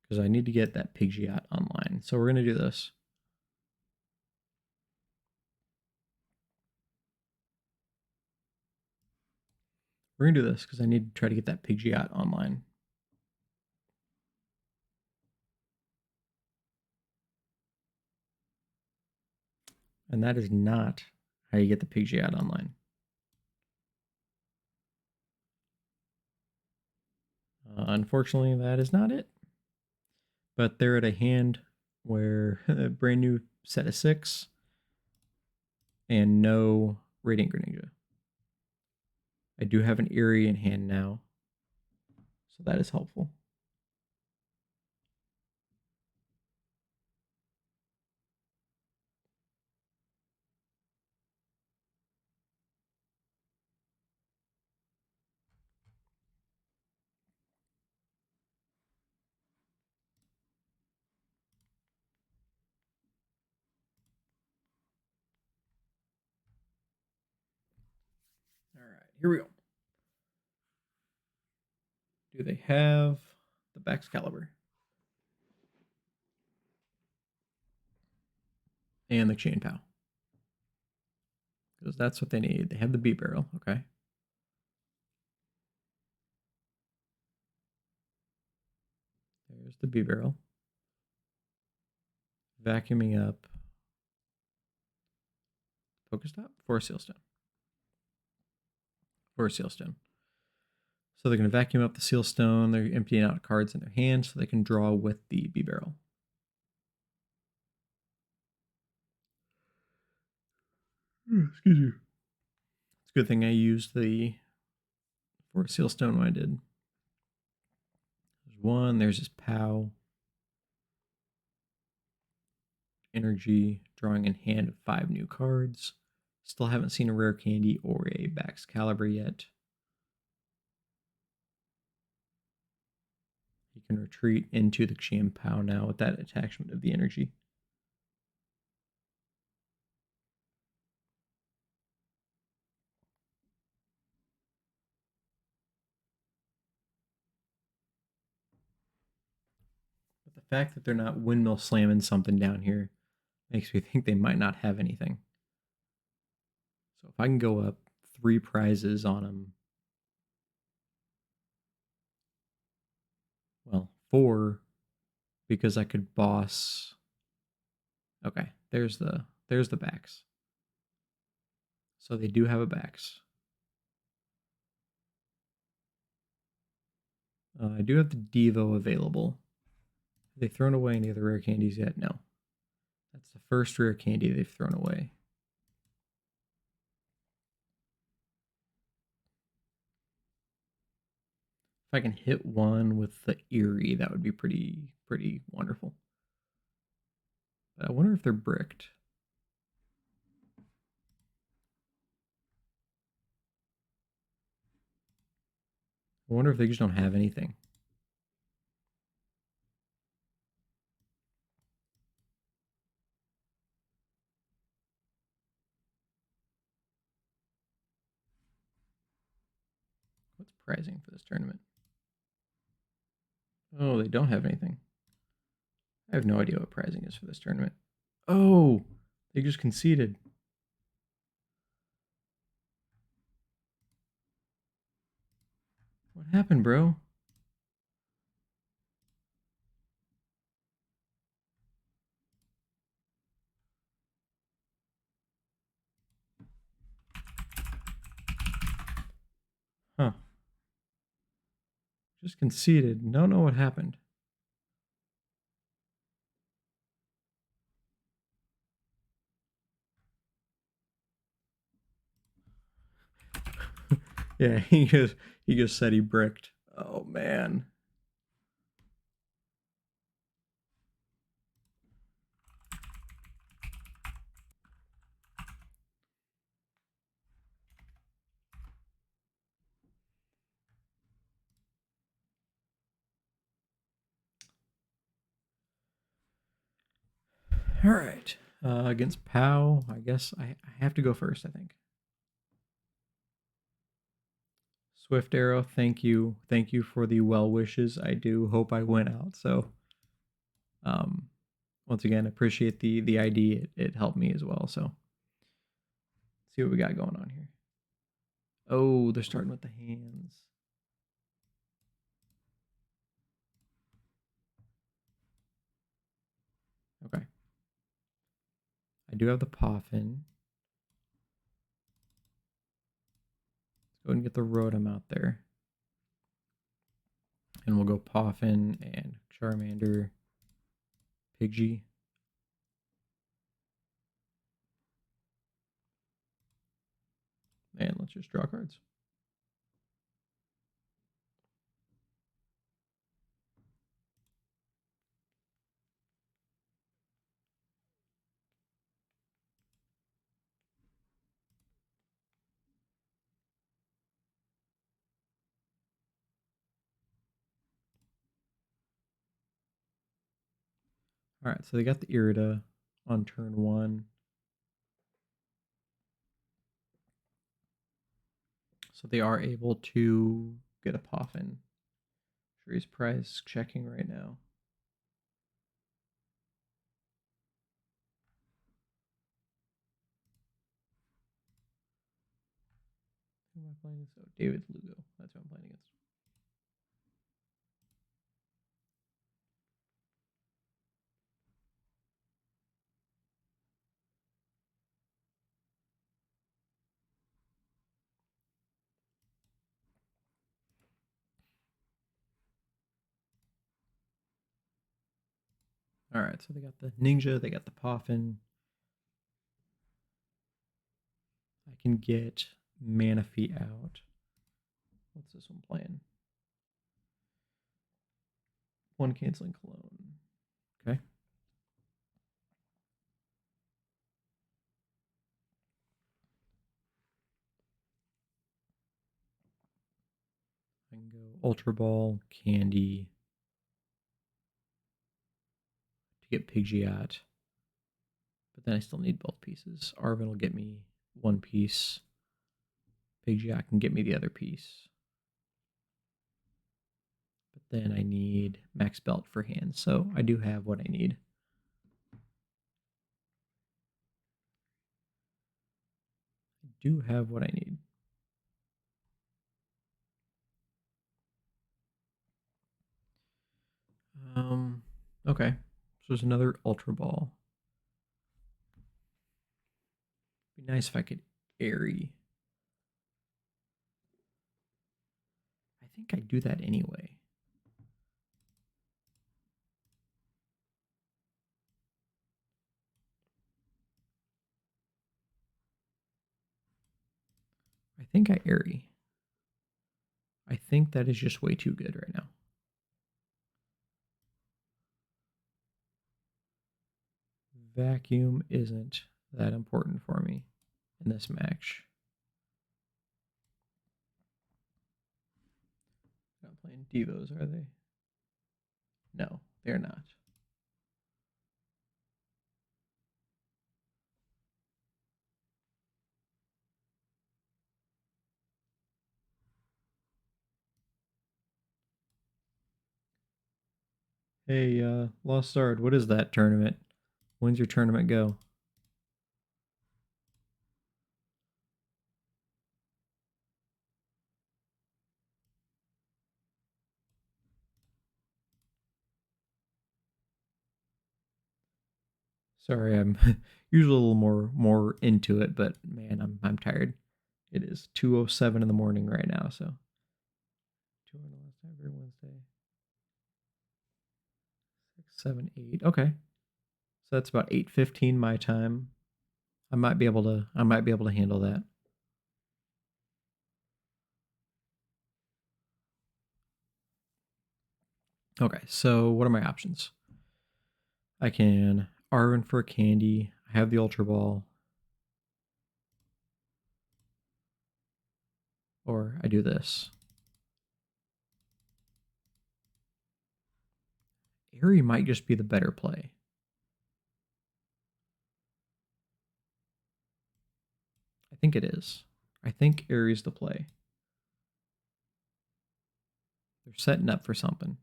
Because I need to get that Pidgeot online. So we're going to do this. We're going to do this because I need to try to get that Pidgeot online. And that is not how you get the Pidgeot online. Unfortunately, that is not it. But they're at a hand where a brand new set of 6 and no Radiant Greninja. I do have an Eerie in hand now, so that is helpful. All right, here we go. Do they have the Baxcalibur? And the Chain Pow. Because that's what they need. They have the B Barrel, okay. There's the B Barrel. Vacuuming up. Pokestop? Force Seal Stone. Force Seal Stone. So they're going to vacuum up the Seal Stone. They're emptying out cards in their hand so they can draw with the B Barrel. Excuse you. It's a good thing I used the Force Seal Stone when I did. There's one. There's his Pow. Energy. Drawing in hand of 5 new cards. Still haven't seen a rare candy or a Baxcalibur yet. You can retreat into the Champao now with that attachment of the energy. But the fact that they're not windmill slamming something down here makes me think they might not have anything. So if I can go up 3 prizes on them, well, 4, because I could boss. Okay, there's the backs. So they do have a backs. I do have the Devo available. Have they thrown away any of the rare candies yet? No. That's the first rare candy they've thrown away. If I can hit one with the Eerie, that would be pretty wonderful. But I wonder if they're bricked. I wonder if they just don't have anything. What's prizing for this tournament? Oh, they don't have anything. I have no idea what prizing is for this tournament. Oh, they just conceded. What happened, bro? Huh. Just conceded. Don't know what happened. Yeah, he just said he bricked. Oh man. All right. Against POW, I guess I have to go first, I think. Swift Arrow, thank you. Thank you for the well wishes. I do hope I win out. So, once again, appreciate the ID. It helped me as well. So, let's see what we got going on here. Oh, they're starting with the hands. Okay. I do have the PAF in. Let's go ahead and get the Rotom out there. And we'll go PAF in and Charmander, Pidgey. And let's just draw cards. All right, so they got the Irida on turn 1. So they are able to get a PAF in. Sure, he's price checking right now. Who am I playing against? Oh, David Lugo. That's who I'm playing against. All right, so they got the Ninja, they got the Poffin. I can get Manaphy out. What's this one playing? One canceling clone. Okay. I can go Ultra Ball, Candy to get Pidgeot. But then I still need both pieces. Arven will get me one piece. Pidgeot can get me the other piece. But then I need Max Belt for hands, so I do have what I need. I do have what I need. Okay. So there's another Ultra Ball. Be nice if I could Airy. I think I do that anyway. I think I Airy. I think that is just way too good right now. Vacuum isn't that important for me in this match. Not playing Devos, are they? No, they're not. Hey, Lost Zard, what is that tournament? When's your tournament go? Sorry, I'm usually a little more into it, but man, I'm tired. It is 2:07 in the morning right now, so 2 every Wednesday. 6, 7, 8. Okay. So that's about 8:15 my time. I might be able to handle that. Okay, so what are my options? I can Arven for a candy. I have the Ultra Ball. Or I do this. Airy might just be the better play. I think it is. I think Aries the play. They're setting up for something.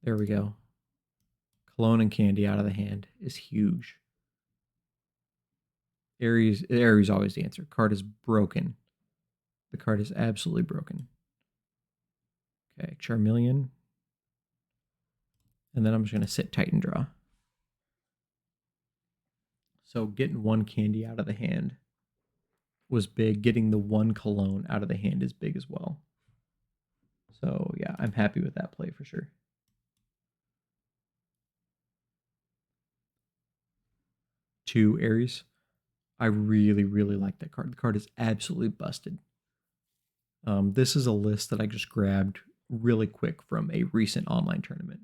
There we go. Cologne and Candy out of the hand is huge. Aries always the answer. Card is broken. The card is absolutely broken. Okay, Charmeleon. And then I'm just going to sit tight and draw. So getting one Candy out of the hand was big. Getting the one Cologne out of the hand is big as well. So yeah, I'm happy with that play for sure. Two Aries. I really, really like that card. The card is absolutely busted. This is a list that I just grabbed really quick from a recent online tournament.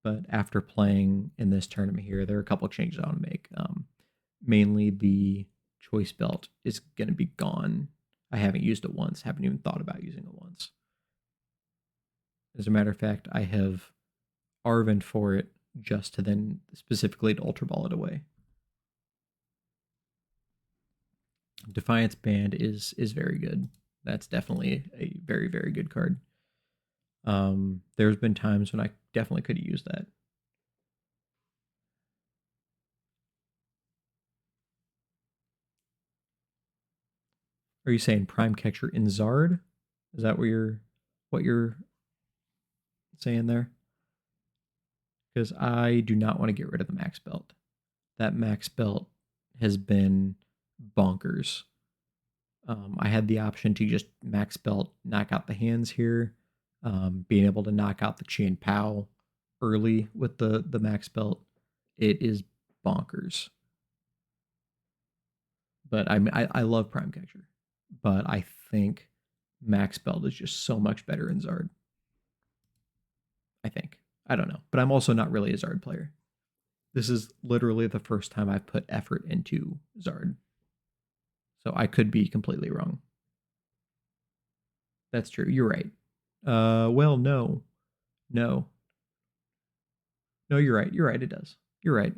But after playing in this tournament here, there are a couple of changes I want to make. Mainly the choice belt is going to be gone. I haven't used it once, haven't even thought about using it once. As a matter of fact, I have Arven for it just to then specifically to Ultra Ball it away. Defiance Band is very good. That's definitely a very, very good card. There's been times when I definitely could have used that. Are you saying Prime Catcher in Zard? Is that what you're saying there? Because I do not want to get rid of the Max Belt. That Max Belt has been bonkers. I had the option to just Max Belt, knock out the hands here, being able to knock out the Chien Pao early with the Max Belt. It is bonkers. But I love Prime Catcher, but I think Max Belt is just so much better in Zard. I think. I don't know. But I'm also not really a Zard player. This is literally the first time I've put effort into Zard. So I could be completely wrong. That's true. You're right. Well, no. No. No, you're right. You're right. It does. You're right.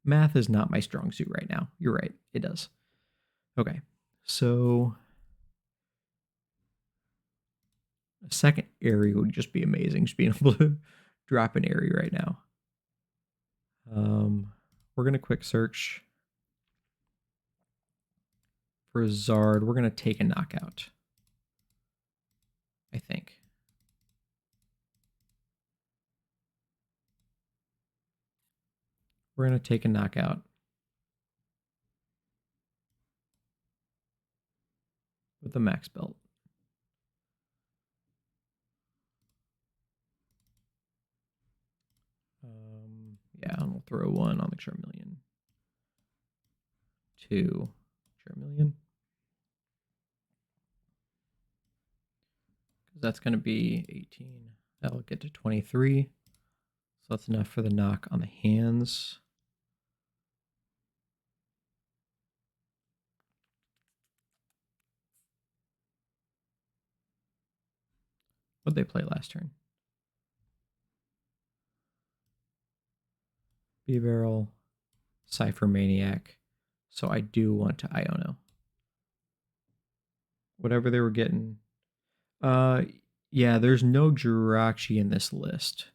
Math is not my strong suit right now. You're right. It does. Okay. So a second Airy would just be amazing. Just being able to drop an Airy right now. We're going to quick search for Zard. We're going to take a knockout, I think. We're going to take a knockout with the Max Belt. Yeah, and we'll throw one on the Charmeleon. Two Charmeleon. Because that's going to be 18. That'll get to 23. So that's enough for the knock on the hands. What'd they play last turn? B-Barrel, Cypher Maniac. So I do want to Iono. Whatever they were getting. Yeah, there's no Jirachi in this list.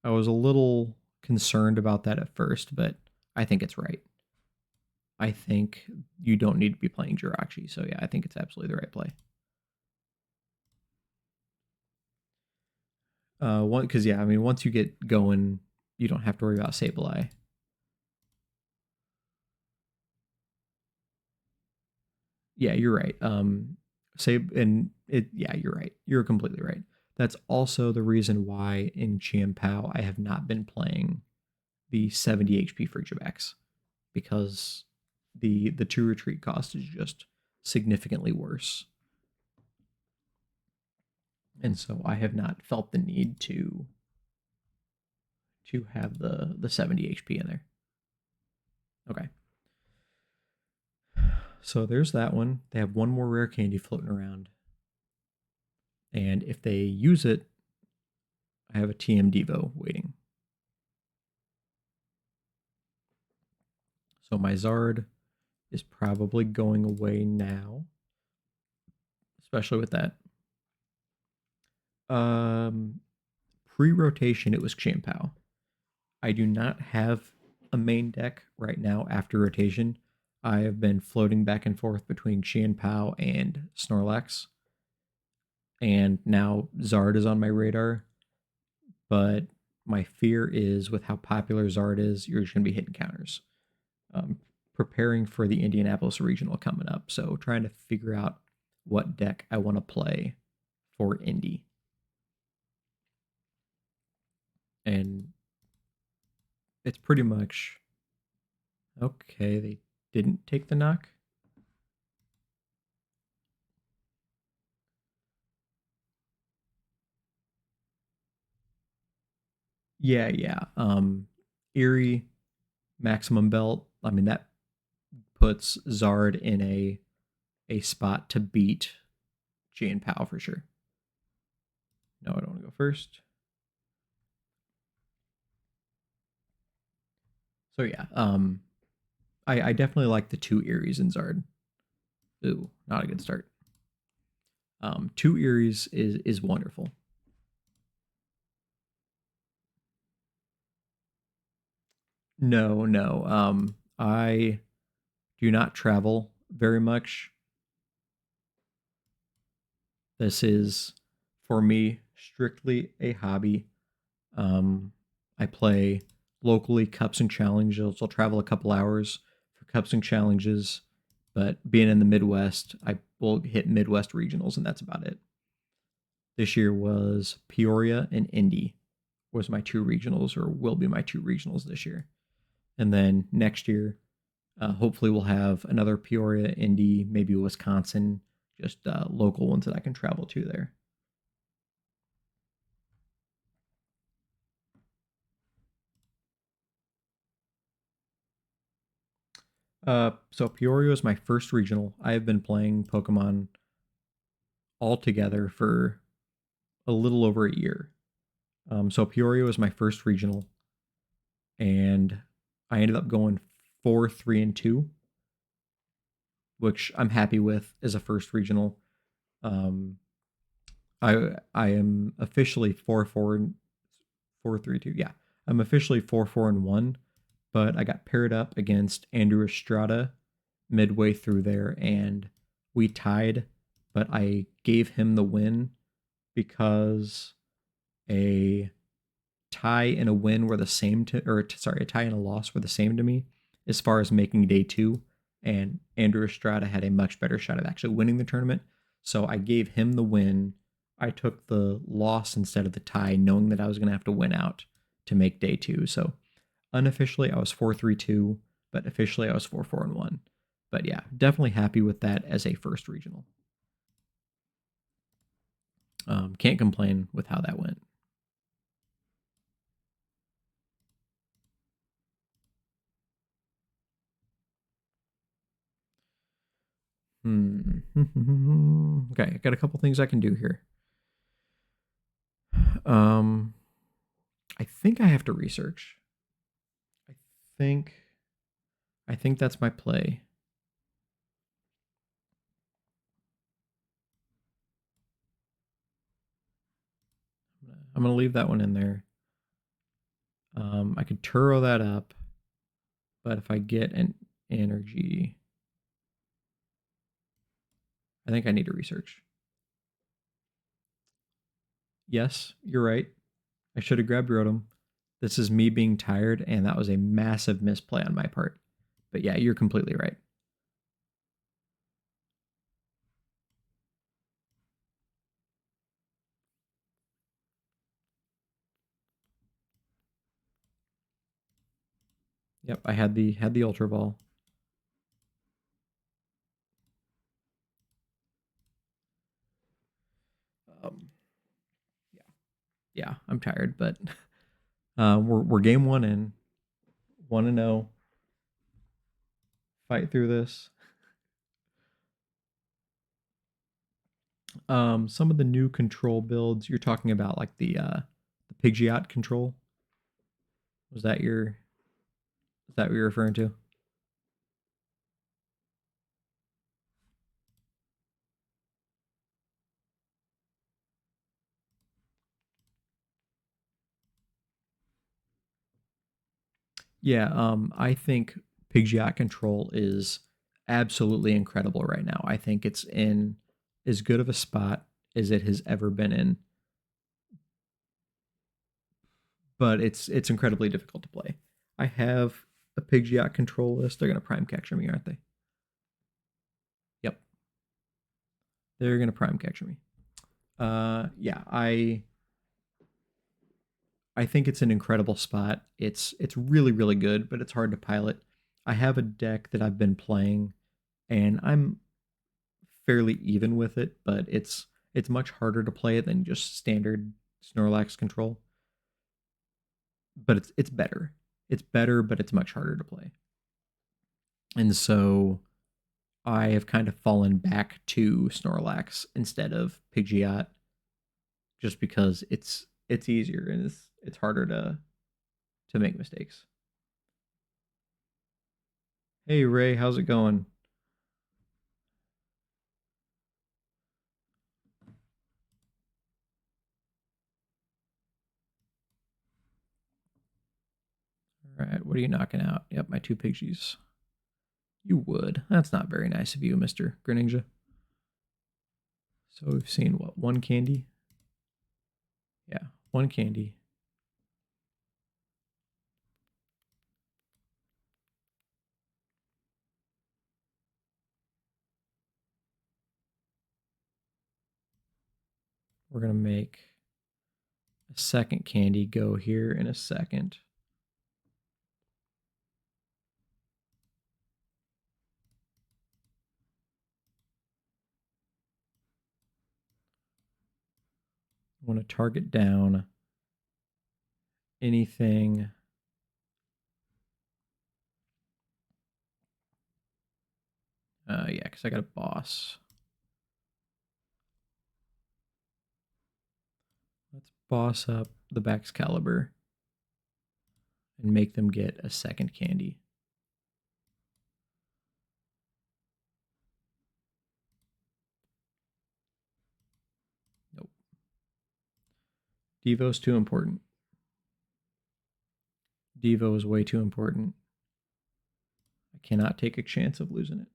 I was a little concerned about that at first, but I think it's right. I think you don't need to be playing Jirachi. So yeah, I think it's absolutely the right play. Because yeah, I mean, once you get going, you don't have to worry about Sableye. Yeah, you're right. Yeah, you're right. You're completely right. That's also the reason why in Chien-Pao I have not been playing the 70 HP for Jabex, because the 2 retreat cost is just significantly worse. And so I have not felt the need to have the 70 HP in there. Okay. So there's that one. They have one more rare candy floating around. And if they use it, I have a TM Devo waiting. So my Zard is probably going away now, especially with that. Pre-rotation, it was Chien-Pao. I do not have a main deck right now after rotation. I have been floating back and forth between Chien-Pao and Snorlax. And now Zard is on my radar. But my fear is with how popular Zard is, you're just going to be hitting counters. Preparing for the Indianapolis Regional coming up. So trying to figure out what deck I want to play for Indy. And it's pretty much okay. They didn't take the knock. Yeah. Erie, Maximum Belt. I mean, that puts Zard in a spot to beat Chien-Pao for sure. No, I don't want to go first. So yeah, I definitely like the 2 Eries in Zard. Ooh, not a good start. 2 Eries is wonderful. No. I do not travel very much. This is, for me, strictly a hobby. I play locally cups and challenges. I'll travel a couple hours for cups and challenges, but being in the Midwest, I will hit Midwest regionals, and that's about it. This year was Peoria and Indy was my 2 regionals, or will be my 2 regionals this year. And then next year, hopefully we'll have another Peoria, Indy, maybe Wisconsin, just local ones that I can travel to there. So Peoria was my first regional. I have been playing Pokemon all together for a little over a year. So Peoria was my first regional, and I ended up going 4-3-2, which I'm happy with as a first regional. I am officially 4-4 4-3-2. Yeah, I'm officially 4-4-1, but I got paired up against Andrew Estrada midway through there, and we tied, but I gave him the win because a tie and a win were the same to, or sorry, a tie and a loss were the same to me as far as making day 2, and Andrew Estrada had a much better shot at actually winning the tournament. So I gave him the win. I took the loss instead of the tie, knowing that I was going to have to win out to make day 2. So unofficially, I was 4-3-2, but officially, I was 4-4-1. But yeah, definitely happy with that as a first regional. Can't complain with how that went. Okay, I got a couple things I can do here. I think I have to research. I think that's my play. I'm gonna leave that one in there. I could Turo that up, but if I get an energy, I think I need to research. Yes, you're right. I should have grabbed Rotom. This is me being tired, and that was a massive misplay on my part. But yeah, you're completely right. Yep, I had the Ultra Ball. Yeah, I'm tired, but we're game 1 in, 1-0. Fight through this. Some of the new control builds you're talking about, like the Pidgeot control. Is that what you're referring to? Yeah, I think Pidgeot control is absolutely incredible right now. I think it's in as good of a spot as it has ever been in. But it's incredibly difficult to play. I have a Pidgeot control list. They're gonna prime capture me, aren't they? Yep. They're gonna prime capture me. Yeah, I think it's an incredible spot. It's really really good, but it's hard to pilot. I have a deck that I've been playing, and I'm fairly even with it, but it's much harder to play it than just standard Snorlax control. But it's better. It's better, but it's much harder to play. And so I have kind of fallen back to Snorlax instead of Pidgeot, just because it's easier and it's harder to make mistakes. Hey Ray, how's it going? All right, what are you knocking out? Yep, my two Pidgeys. You would. That's not very nice of you, Mr. Greninja. So we've seen what, one candy? Yeah, one candy. We're gonna make a second candy go here in a second. I want to target down anything. Yeah, because I got a boss. Let's boss up the Baxcalibur and make them get a second candy. Nope. Devo's too important. Devo is way too important. I cannot take a chance of losing it.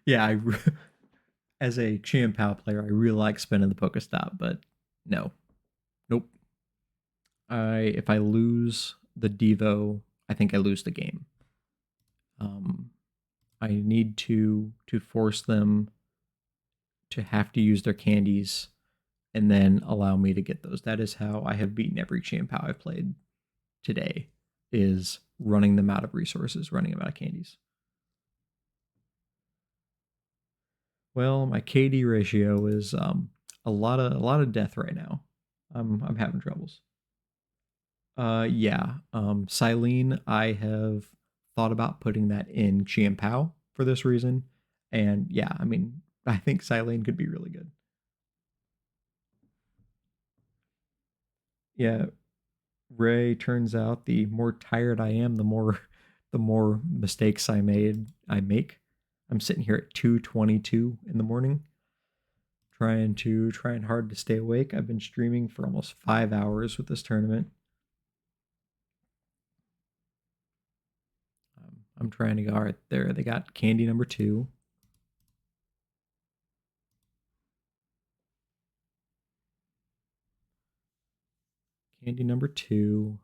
Yeah, as a Chien-Pao player, I really like spinning the Pokestop, but no. Nope. If I lose the Devo, I think I lose the game. I need to force them to have to use their candies and then allow me to get those. That is how I have beaten every Chien-Pao I've played today, is running them out of resources, running them out of candies. Well, my KD ratio is a lot of death right now. I'm having troubles. Yeah. Silene, I have thought about putting that in Chien-Pao for this reason. And yeah, I mean, I think Silene could be really good. Yeah, Ray, turns out the more tired I am, the more mistakes I make. I'm sitting here at 2:22 in the morning, trying hard to stay awake. I've been streaming for almost 5 hours with this tournament. I'm trying to go right there. They got candy number 2. Candy number 2.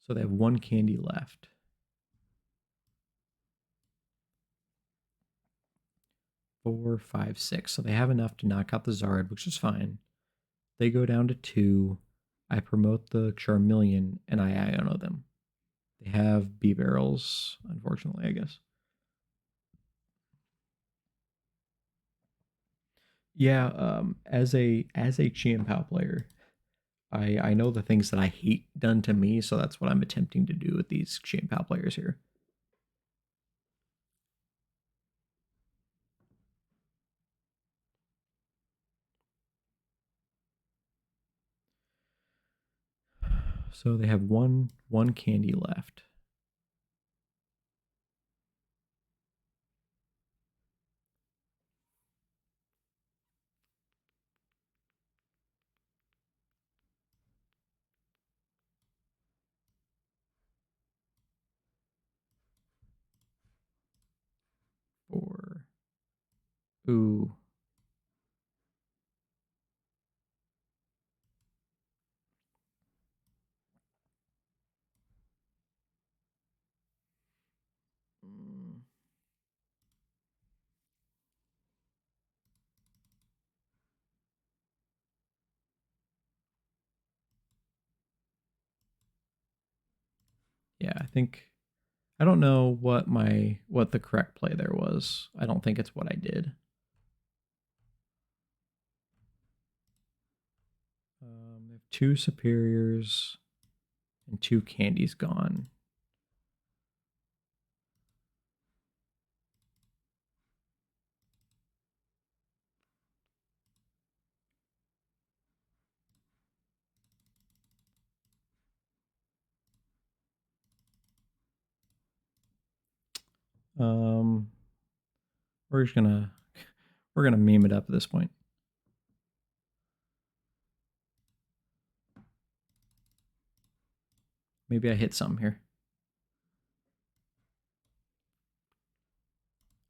So they have one candy left. 4, 5, 6. So they have enough to knock out the Zard, which is fine. They go down to 2. I promote the Charmeleon and I Iono them. They have B barrels, unfortunately, I guess. Yeah, as a Chien-Pao player, I know the things that I hate done to me, so that's what I'm attempting to do with these Chien-Pao players here. So they have one candy left. Four. Ooh. Yeah, I don't know what the correct play there was. I don't think it's what I did. They have 2 superiors and 2 candies gone. We're just gonna meme it up at this point. Maybe I hit something here.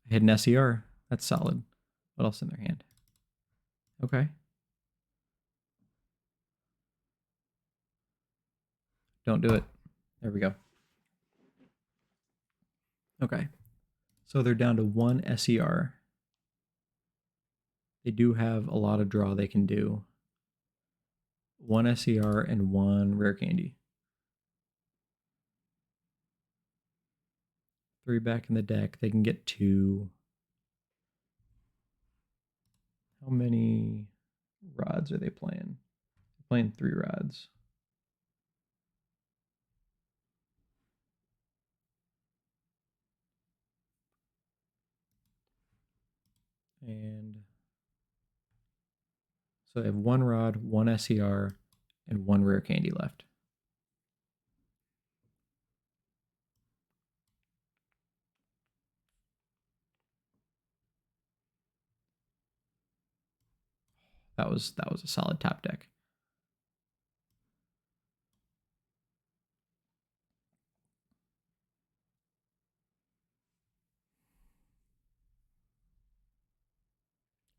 I hit an SER. That's solid. What else in their hand? Okay. Don't do it. There we go. Okay. So they're down to 1 SER. They do have a lot of draw they can do. 1 SER and 1 rare candy. 3 back in the deck. They can get 2. How many rods are they playing? They're playing 3 rods. And so they have 1 rod, 1 SER, and 1 rare candy left. That was a solid top deck.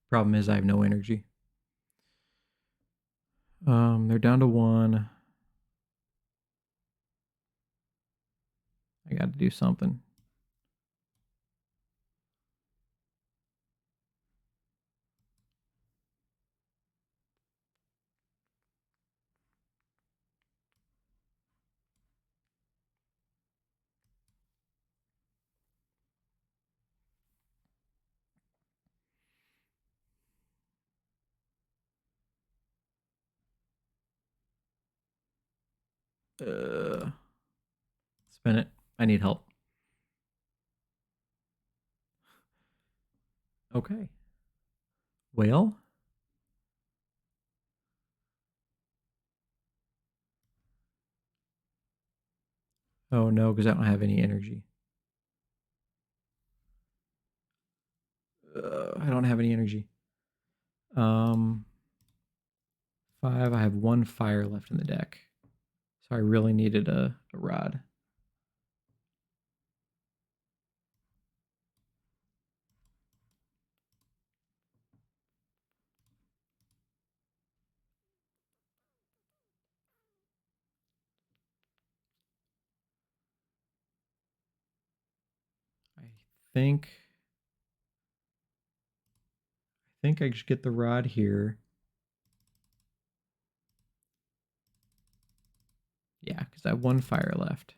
Problem is I have no energy. They're down to 1. I got to do something. Spin it. I need help. Okay. Well. Oh no, because I don't have any energy. I don't have any energy. 5. I have 1 fire left in the deck. So I really needed a rod. I think I just get the rod here. Yeah, because I have 1 fire left.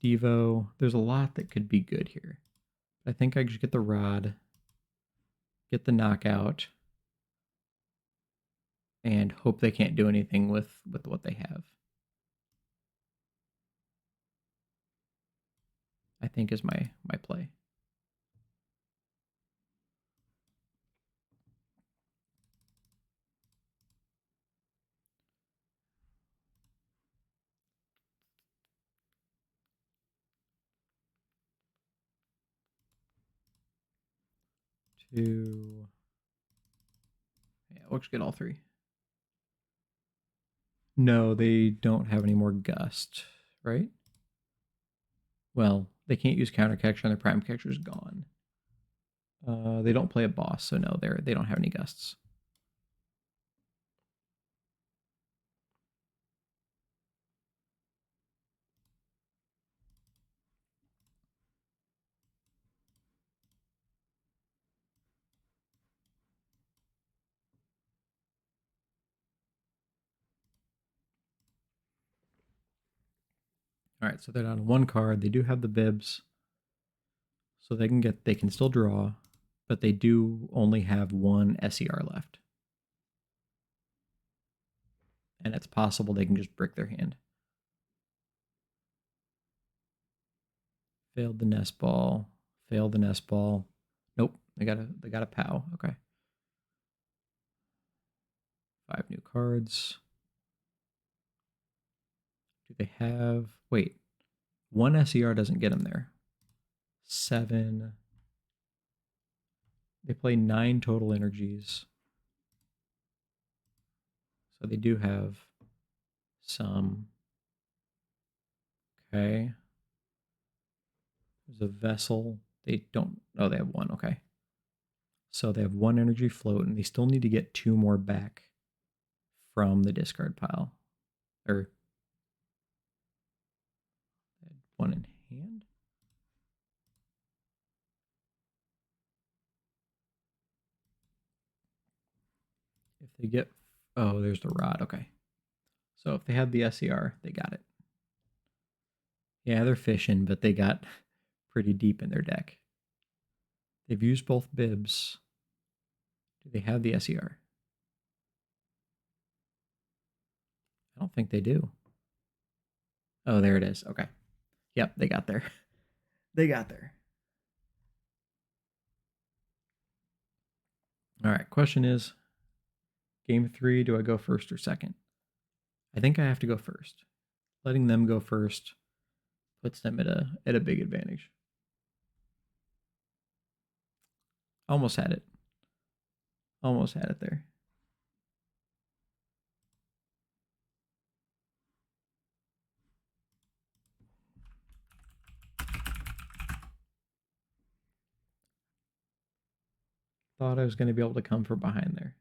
Devo, there's a lot that could be good here. I think I just get the rod, get the knockout, and hope they can't do anything with what they have. I think is my play. 2. Yeah, we'll just get all 3. No, they don't have any more Gust, right? Well, they can't use Counter Catcher and their Prime Catcher is gone. They don't play a boss, so no, they don't have any Gusts. All right, so they're down to 1 card. They do have the Bibs, so they can still draw, but they do only have 1 SER left, and it's possible they can just brick their hand. Failed the Nest Ball. Failed the Nest Ball. Nope, they got a POW. Okay. 5 new cards. Do they have? Wait, 1 SER doesn't get them there. 7. They play 9 total energies. So they do have some. Okay. There's a vessel. They don't. Oh, they have 1. Okay. So they have 1 energy float, and they still need to get 2 more back from the discard pile. Or 1 in hand. If they get, oh, there's the rod. Okay. So if they have the SER, they got it. Yeah, they're fishing, but they got pretty deep in their deck. They've used both Bibs. Do they have the SER? I don't think they do. Oh, there it is. Okay. Yep, they got there. They got there. All right, question is, game 3, do I go first or second? I think I have to go first. Letting them go first puts them at a big advantage. Almost had it. Almost had it there. Thought I was going to be able to come from behind there.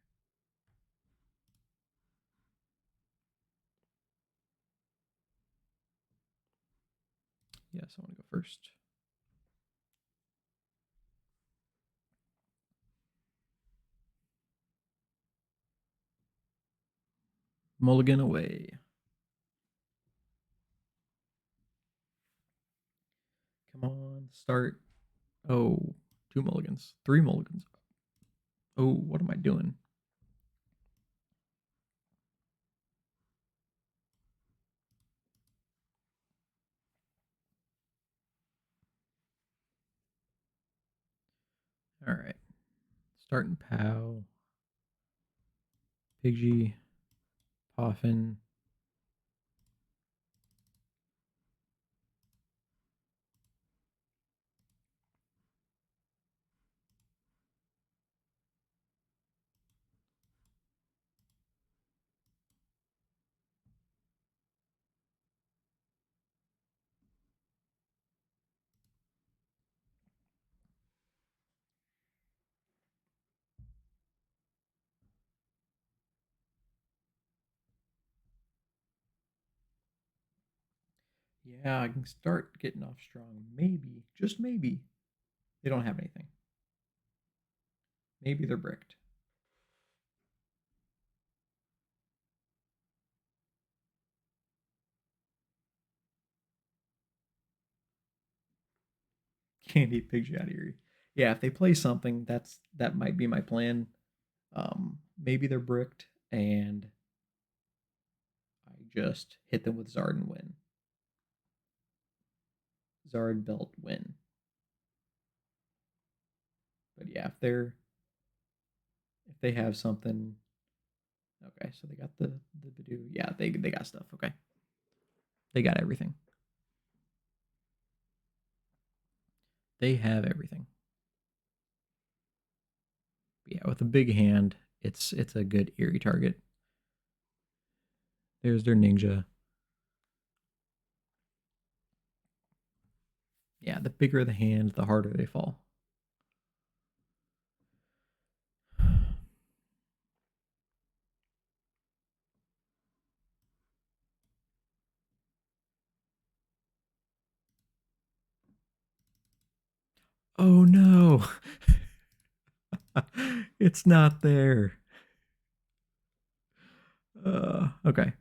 Yes, I want to go first. Mulligan away. Come on, start. Oh, 2 mulligans. 3 mulligans. Oh, what am I doing? All right. Starting POW. Pidgey. Poffin. Yeah, I can start getting off strong. Maybe, just maybe, they don't have anything. Maybe they're bricked. Can't eat Pidgeot out of here. Yeah, if they play something, that might be my plan. Maybe they're bricked, and I just hit them with Zard and win. Zard Belt win. But yeah, if they have something, okay. So they got the Bidoo. Yeah, they got stuff. Okay, they got everything. They have everything. Yeah, with a big hand, it's a good Eerie target. There's their Ninja. Yeah, the bigger the hand, the harder they fall. Oh no! It's not there. Okay.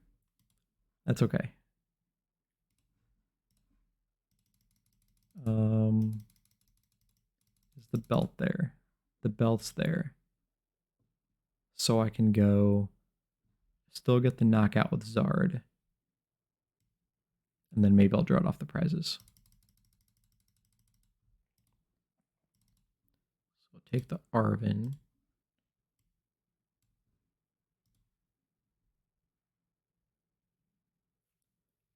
That's okay. Is the belt there? The belt's there. So I can go still get the knockout with Zard. And then maybe I'll draw it off the prizes. So I'll take the Arven.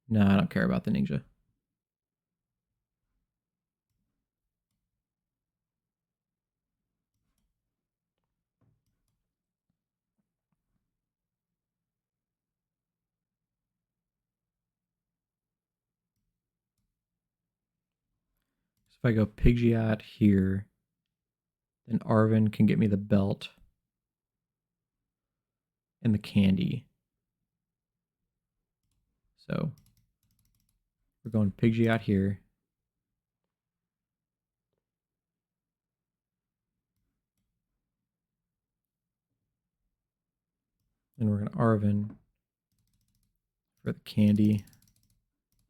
No, I don't care about the Ninja. So if I go Pidgeot here, then Arven can get me the belt and the candy. So we're going Pidgeot here. And we're going to Arven for the candy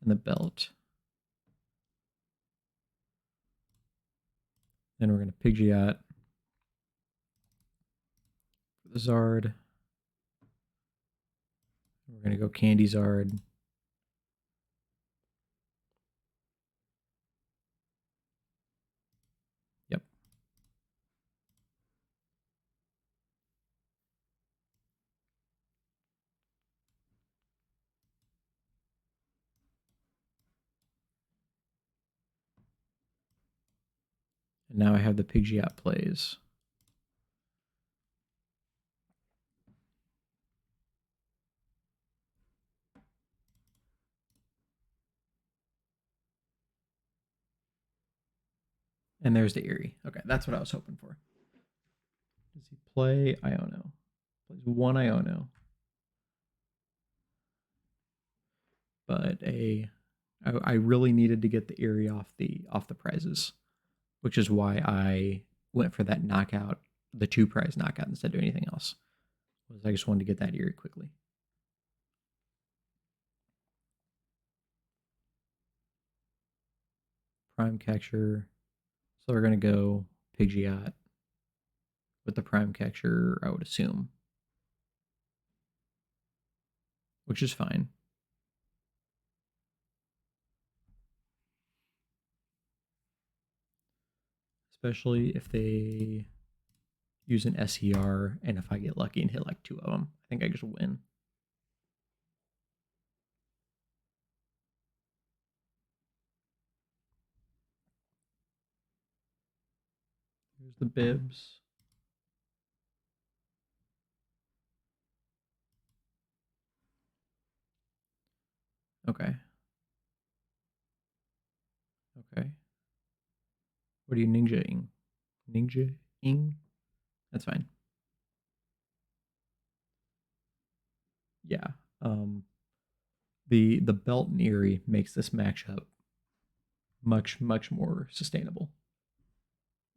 and the belt. Then we're going to Pidgeot for the Zard. We're going to go Candy Zard. Yep. And now I have the Pidgeot plays. And there's the Eerie. Okay, that's what I was hoping for. Does he play Iono? Plays one Iono. But I really needed to get the Eerie off the prizes, which is why I went for that knockout, the 2-prize knockout instead of anything else. I just wanted to get that Eerie quickly. Prime Catcher. So we're going to go Pidgeot with the Prime Catcher, I would assume. Which is fine. Especially if they use an SER and if I get lucky and hit like 2 of them. I think I just win. Here's the bibs. Okay. Okay. What are you ninja-ing? Ninja-ing? That's fine. Yeah. The belt and Eerie makes this matchup much, much more sustainable.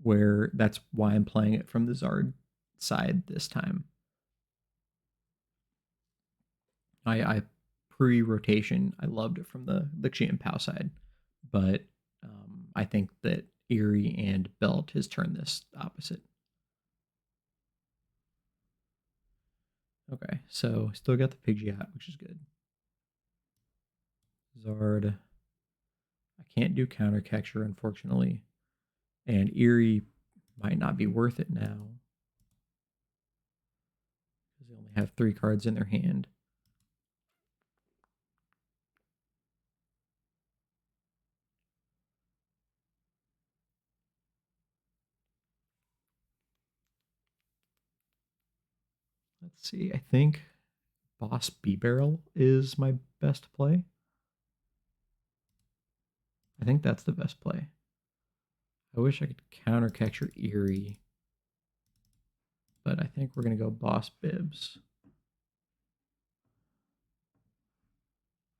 Where that's why I'm playing it from the Zard side this time. I pre-rotation, I loved it from the TM PAF side, but I think that Eerie and Belt has turned this opposite. Okay, so still got the Pidgeot, which is good. Zard. I can't do counter catcher, unfortunately. And Eerie might not be worth it now. Because they only have 3 cards in their hand. Let's see. I think Boss B-Barrel is my best play. I think that's the best play. I wish I could counter catcher Eerie, but I think we're going to go Boss Bibs.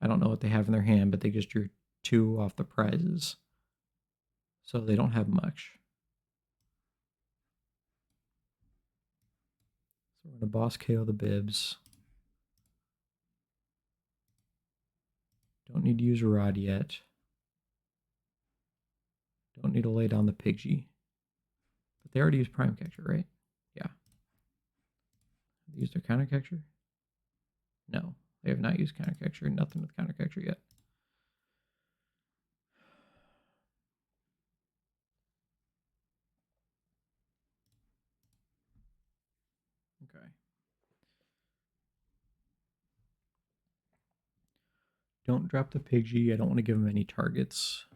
I don't know what they have in their hand, but they just drew 2 off the prizes. So they don't have much. So we're going to Boss KO the Bibs. Don't need to use a Rod yet. Don't need to lay down the Pidgey. But they already used Prime Catcher, right? Yeah. They used their Counter Catcher? No, they have not used Counter Catcher. Nothing with Counter Catcher yet. Okay. Don't drop the Pidgey. I don't want to give him any targets.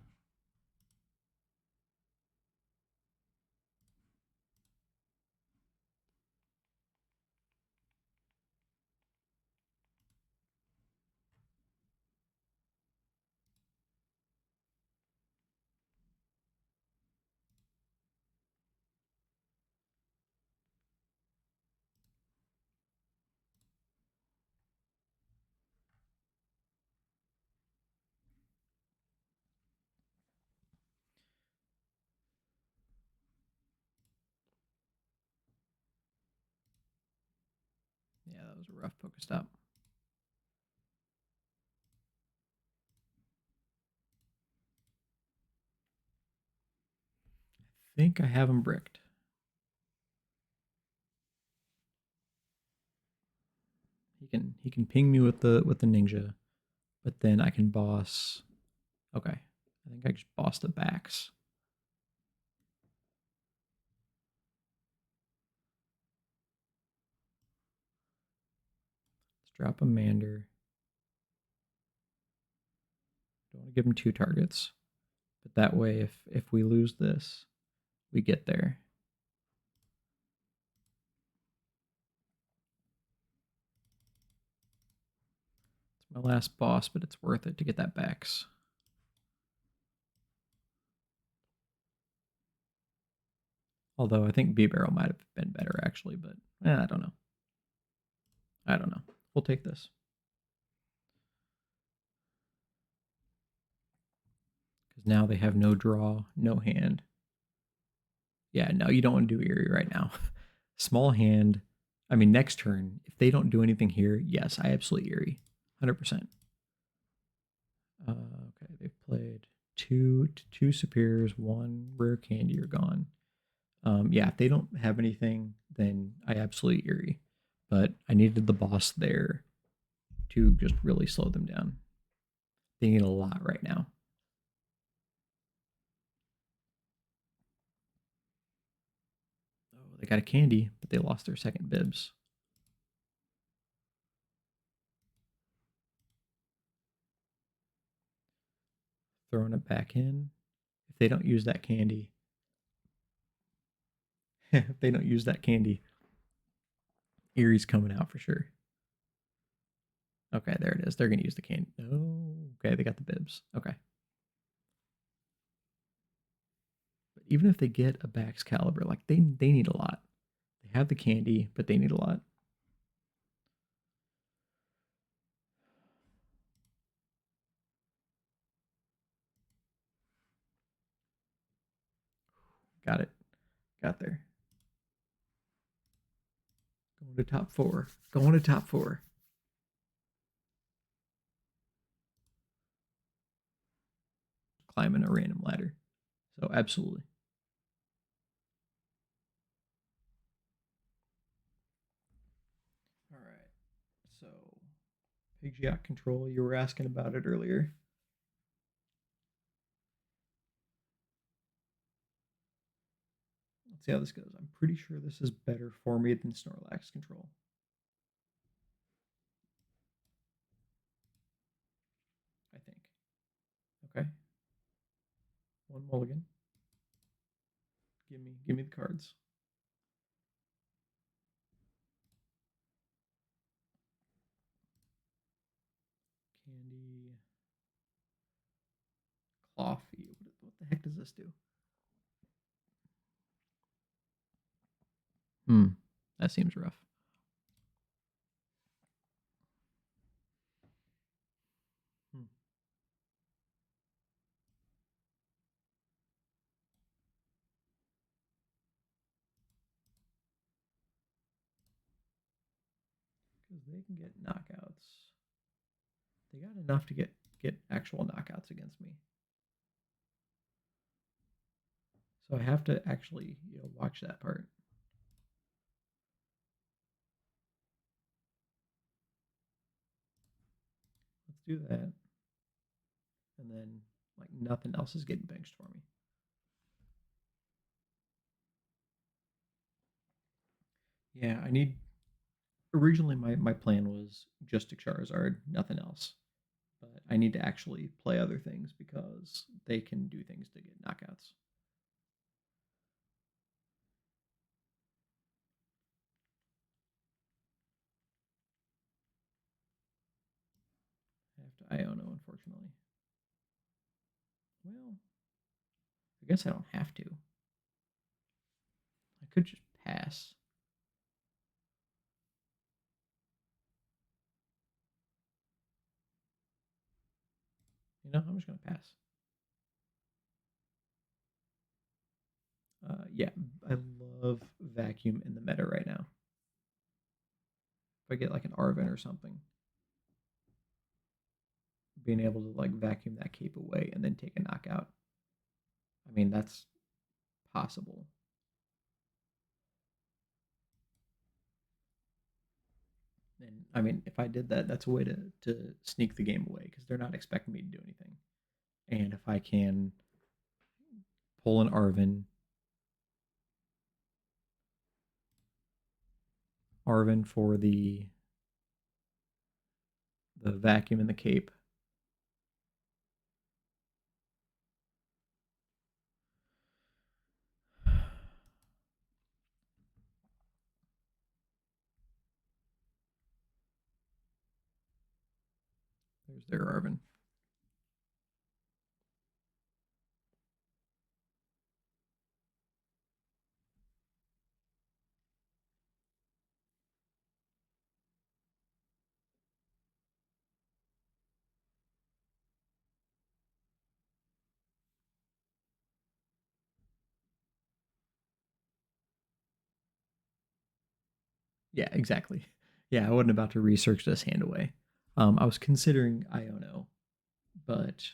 Yeah, that was a rough Pokestop. I think I have him bricked. He can ping me with the ninja, but then I can boss. Okay, I think I just boss the backs. Let's drop a Mander. Don't want to give him 2 targets, but that way, if we lose this, we get there. It's my last boss, but it's worth it to get that backs. Although I think B-Barrel might have been better actually, but I don't know. I don't know. We'll take this. Because now they have no draw, no hand. Yeah, no, you don't want to do Eerie right now. Small hand. I mean, next turn, if they don't do anything here, yes, I absolutely Eerie. 100%. Okay, they've played two superiors, 1 rare candy are gone. Yeah, if they don't have anything, then I absolutely Eerie. But I needed the boss there to just really slow them down. They need a lot right now. Oh, they got a candy, but they lost their second bibs. Throwing it back in. If they don't use that candy, if they don't use that candy, Eerie's coming out for sure. Okay, there it is. They're going to use the candy. Oh, okay, they got the bibs. Okay. But even if they get a Bax Caliber, like they need a lot. They have the candy, but they need a lot. Got it. Got there. Going to top 4. Going to top 4. Climbing a random ladder. So absolutely. All right. So Pidgeot control, you were asking about it earlier. Let's see how this goes. I'm pretty sure this is better for me than Snorlax control. I think. Okay. 1 mulligan. Give me the cards. off. What the heck does this do? That seems rough. Because they can get knockouts. They got enough to get actual knockouts against me. So I have to actually, watch that part. Let's do that. And then, like, nothing else is getting benched for me. Yeah, I need... Originally, my plan was just a Charizard, nothing else. But I need to actually play other things because they can do things to get knockouts. I have to Iono, unfortunately. Well, I guess I don't have to. I could just pass. I'm just going to pass. Yeah, I love Vacuum in the meta right now. If I get like an Arven or something, being able to like vacuum that cape away and then take a knockout. I mean, that's possible. And I mean, if I did that, that's a way to sneak the game away because they're not expecting me to do anything. And if I can pull an Arven for the vacuum and the cape. There's their Arven. Yeah, exactly. Yeah, I wasn't about to research this hand away. I was considering Iono, but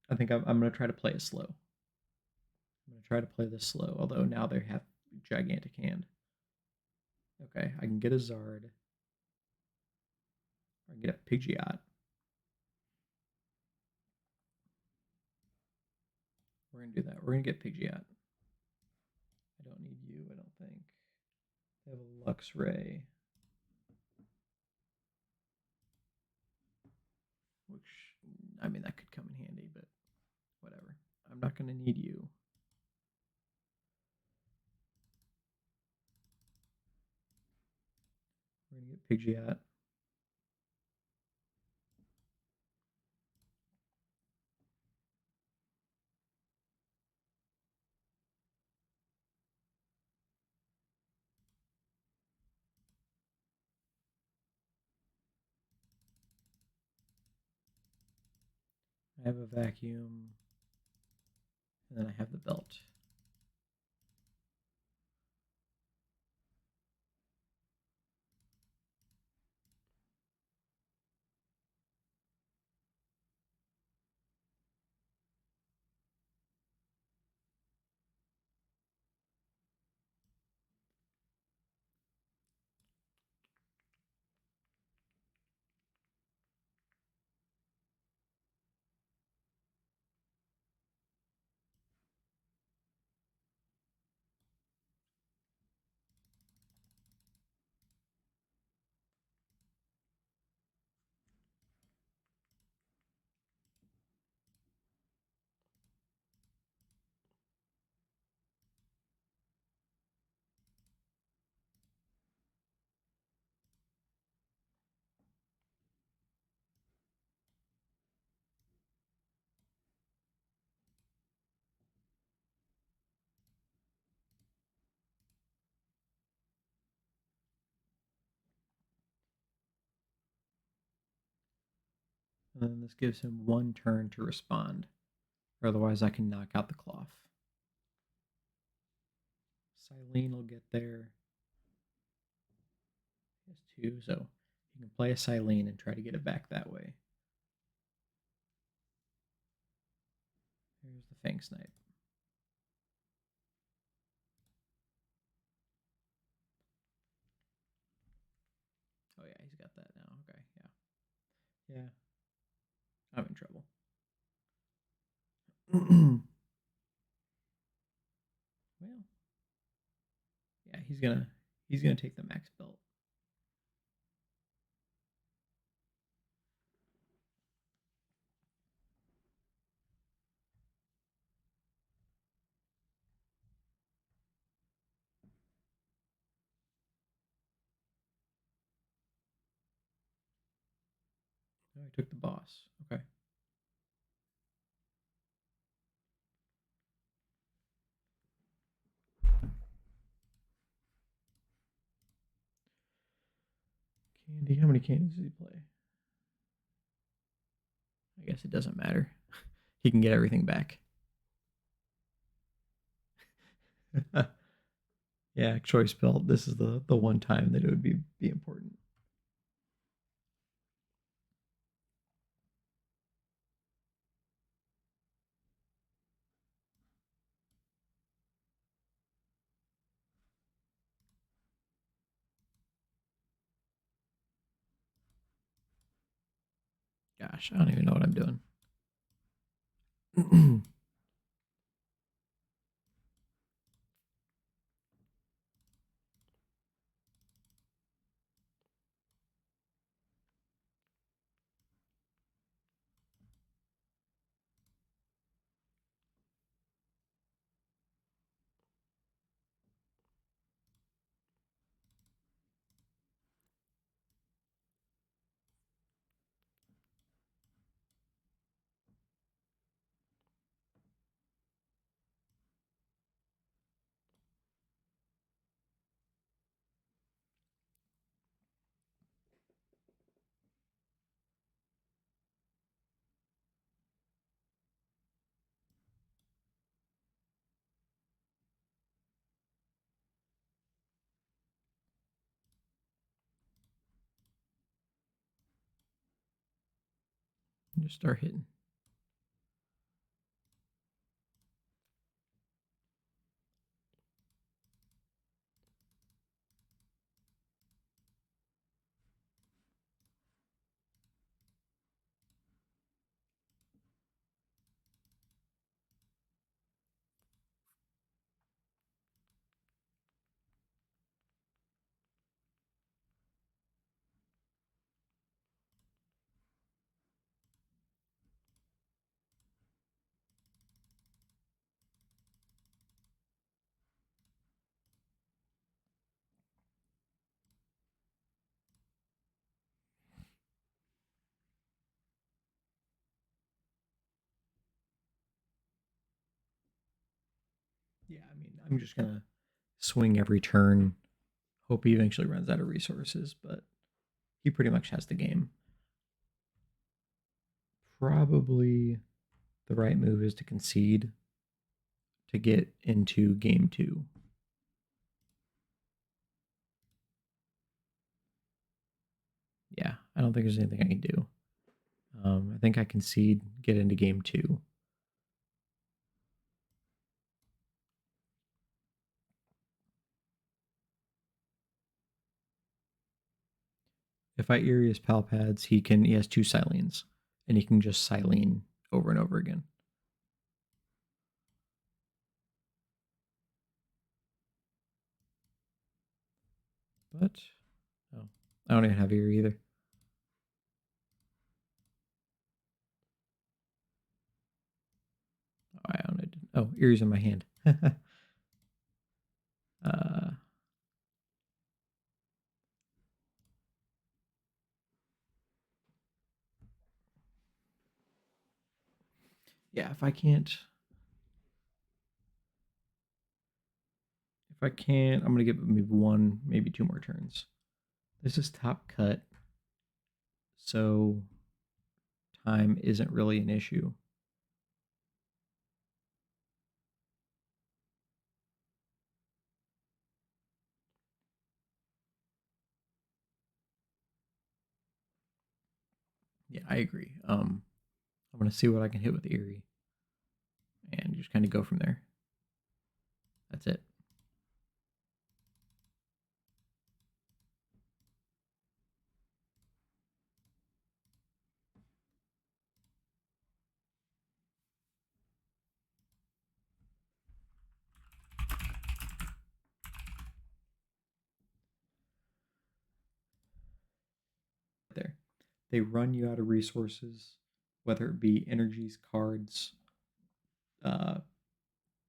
I think I'm going to try to play it slow. I'm going to try to play this slow, although now they have gigantic hand. Okay, I can get a Zard. I can get a Pidgeot. We're going to do that. We're going to get Pidgeot. I don't need you, I don't think. They have a Luxray. Which, I mean, that could come in handy, but whatever. I'm not going to need you. We're going to get Pidgeot. I have a Vacuum. And then I have the belt. then this gives him 1 turn to respond. Or otherwise I can knock out the Cloth. Silene will get there. He has 2, so you can play a Silene and try to get it back that way. Here's the Fang Snipe. Oh yeah, he's got that now. Okay, yeah. Yeah. I'm in trouble. Well, yeah, he's gonna take the max belt. Oh, he took the boss. Okay. Candy. How many candies does he play? I guess it doesn't matter. He can get everything back. Yeah, choice belt. This is the one time that it would be important. Gosh, I don't even know what I'm doing. Just start hitting. Yeah, I mean, I'm just gonna swing every turn. Hope he eventually runs out of resources, but he pretty much has the game. Probably the right move is to concede to get into game 2. Yeah, I don't think there's anything I can do. I think I concede, get into game 2. If I Eerie his Pal Pads, he has 2 Silenes, and he can just Silene over and over again. But, oh, I don't even have Eerie either. Oh, I don't know. Oh, Eerie's in my hand. Yeah, if I can't, I'm going to give it maybe 1, maybe 2 more turns. This is top cut. So time isn't really an issue. Yeah, I agree. I'm going to see what I can hit with Eerie and just kind of go from there. That's it. There. They run you out of resources, whether it be energies, cards,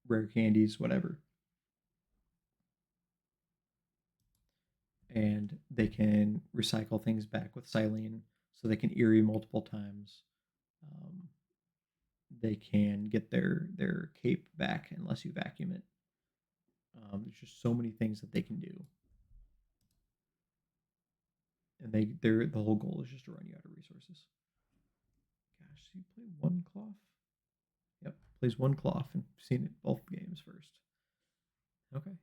rare candies, whatever. And they can recycle things back with Silene, so they can Eerie multiple times. They can get their cape back unless you vacuum it. There's just so many things that they can do, and the whole goal is just to run you out of resources. Gosh, so you play one cloth? Yep, plays one cloth, and I've seen it both games first. Okay.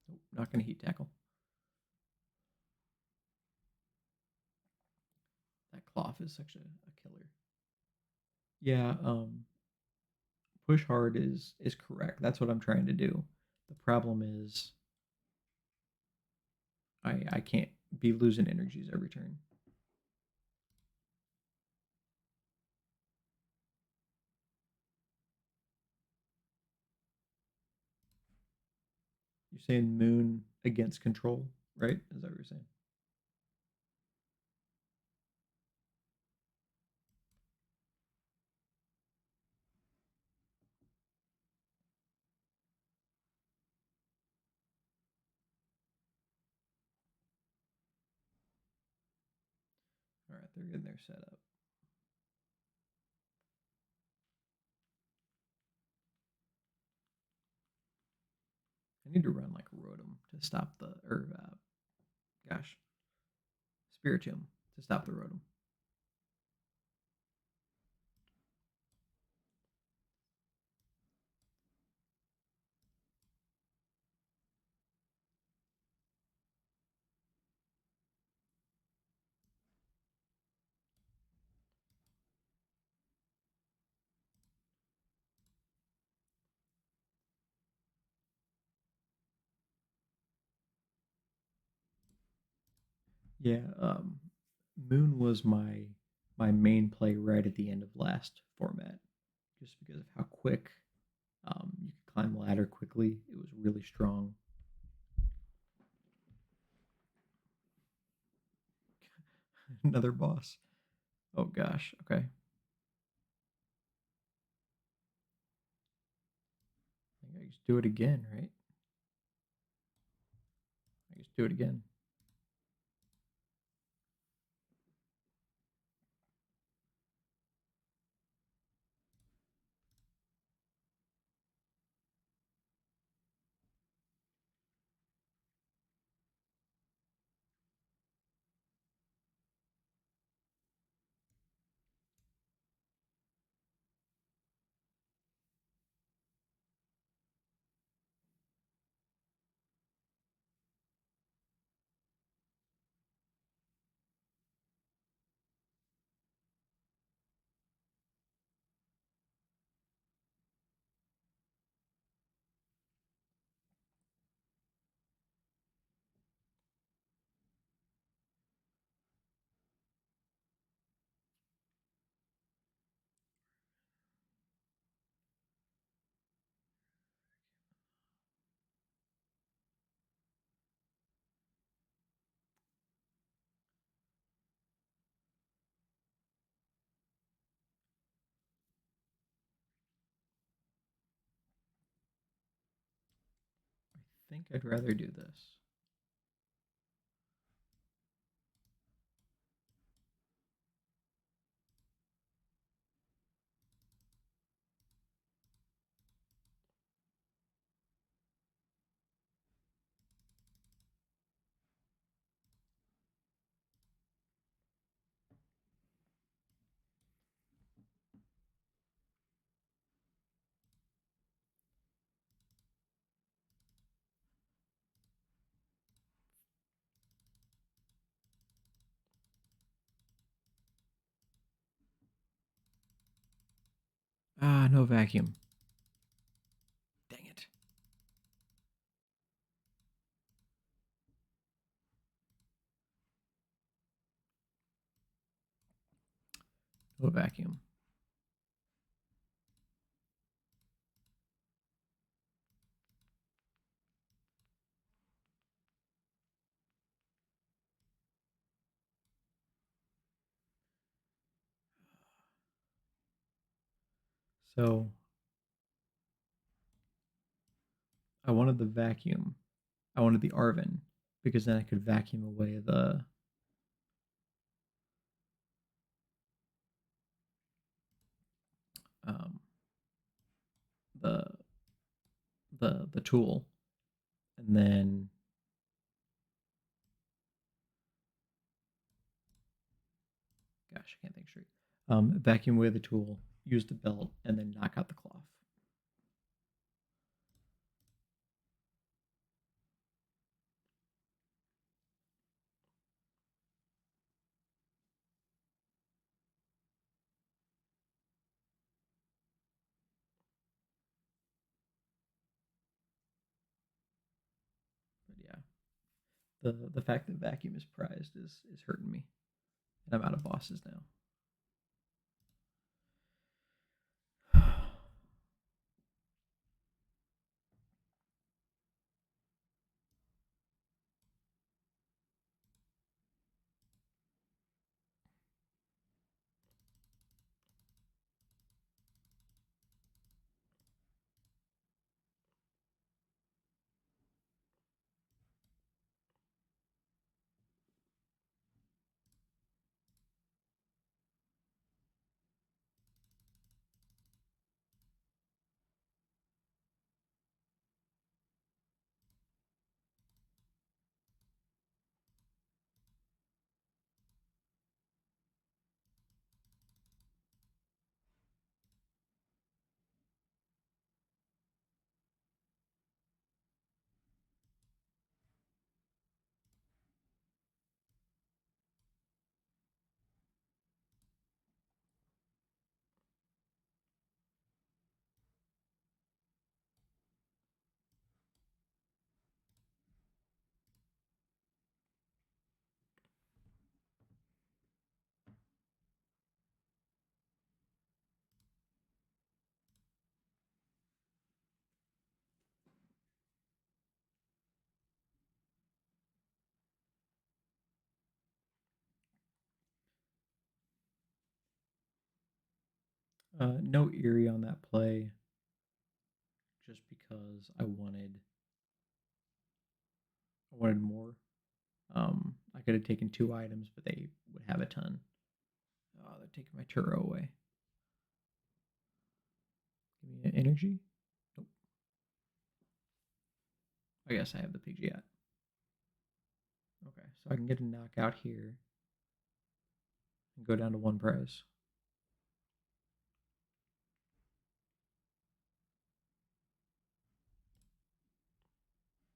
Nope, not going to heat tackle. That cloth is such a killer. Yeah, push hard is correct. That's what I'm trying to do. The problem is I can't be losing energies every turn. You're saying Moon against control, right? Is that what you're saying? All right, they're getting their setup. I need to run like Rotom to stop the, gosh, Spiritomb to stop the Rotom. Yeah, Moon was my main play right at the end of last format, just because of how quick you could climb the ladder quickly. It was really strong. Another boss. Oh gosh. Okay. I just do it again, right? I just do it again. I think I'd rather do this. no vacuum. Dang it. No vacuum. So I wanted the vacuum. I wanted the Arven because then I could vacuum away the um, the the tool, and then gosh, I can't think straight. Vacuum away the tool, use the belt, and then knock out the cloth. But yeah, the fact that vacuum is prized is hurting me, and I'm out of bosses now. No Eerie on that play, just because I wanted more. I could have taken 2 items, but they would have a ton. Oh, they're taking my Turo away. Give me an energy. Nope. I guess I have the Pidgeot. Okay, so I can get a knockout here and go down to 1 prize.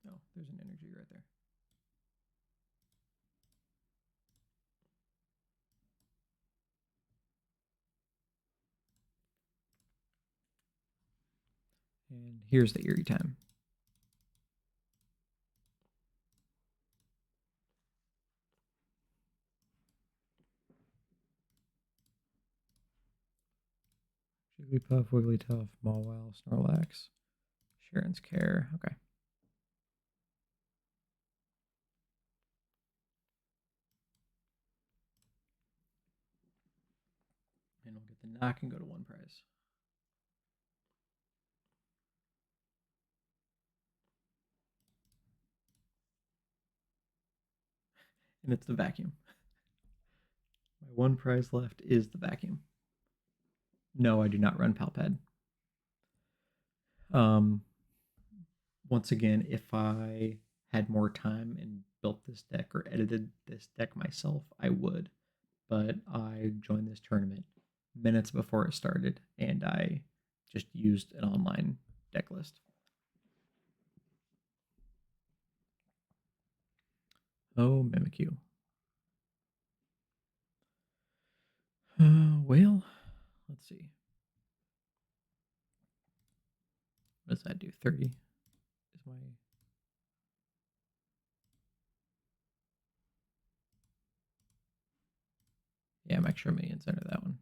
Oh, there's an energy right there. And here's the Eerie time. Jigglypuff, Wigglytuff, Mawile, Snorlax, Sharon's Care. Okay. And we'll get the knock and go to 1 prize. And it's the vacuum. My 1 prize left is the vacuum. No, I do not run Palpad. Once again, if I had more time and built this deck or edited this deck myself, I would. But I joined this tournament minutes before it started, and I just used an online deck list. Oh, Mimikyu. Well, let's see. What does that do? 30 is my... Yeah, Max Charmeleon's under that one.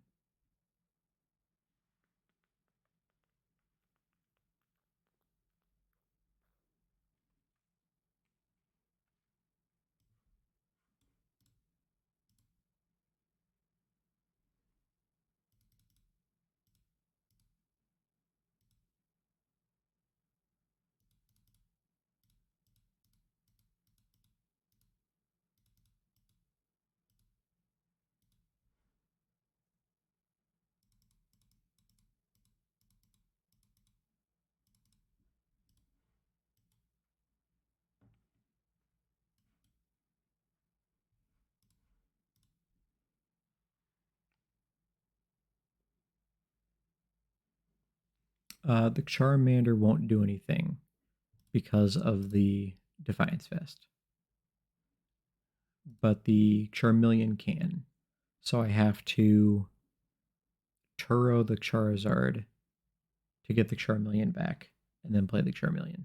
The Charmander won't do anything because of the Defiance Vest. But the Charmeleon can. So I have to Turo the Charizard to get the Charmeleon back, and then play the Charmeleon.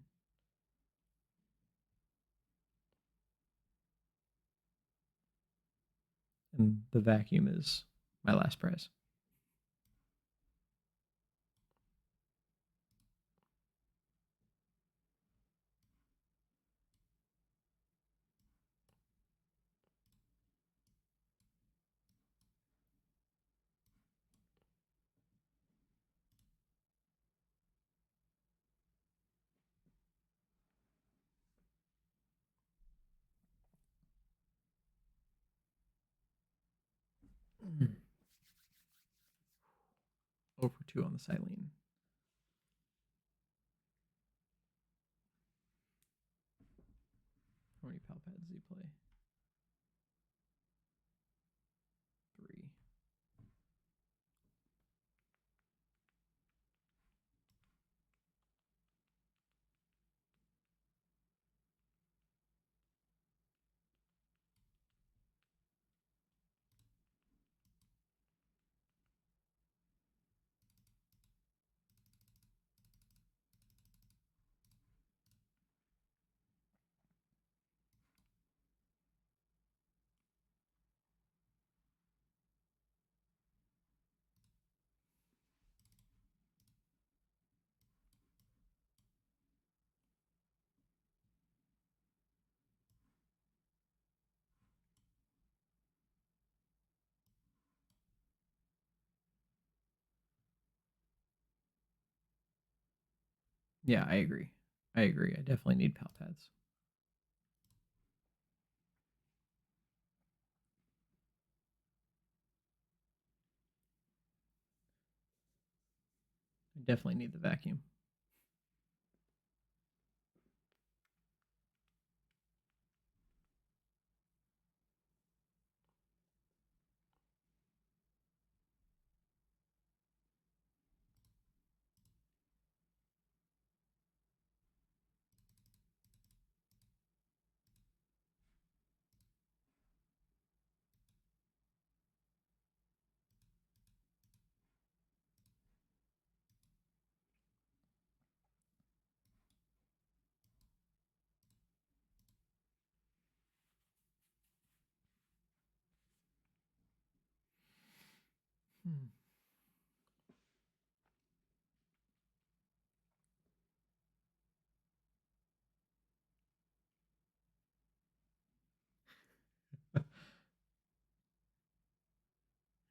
And the vacuum is my last prize. Over 2 on the Silene. How many PAL pads does he play? 3. Yeah, I agree. I definitely need PAL pads. I definitely need the vacuum.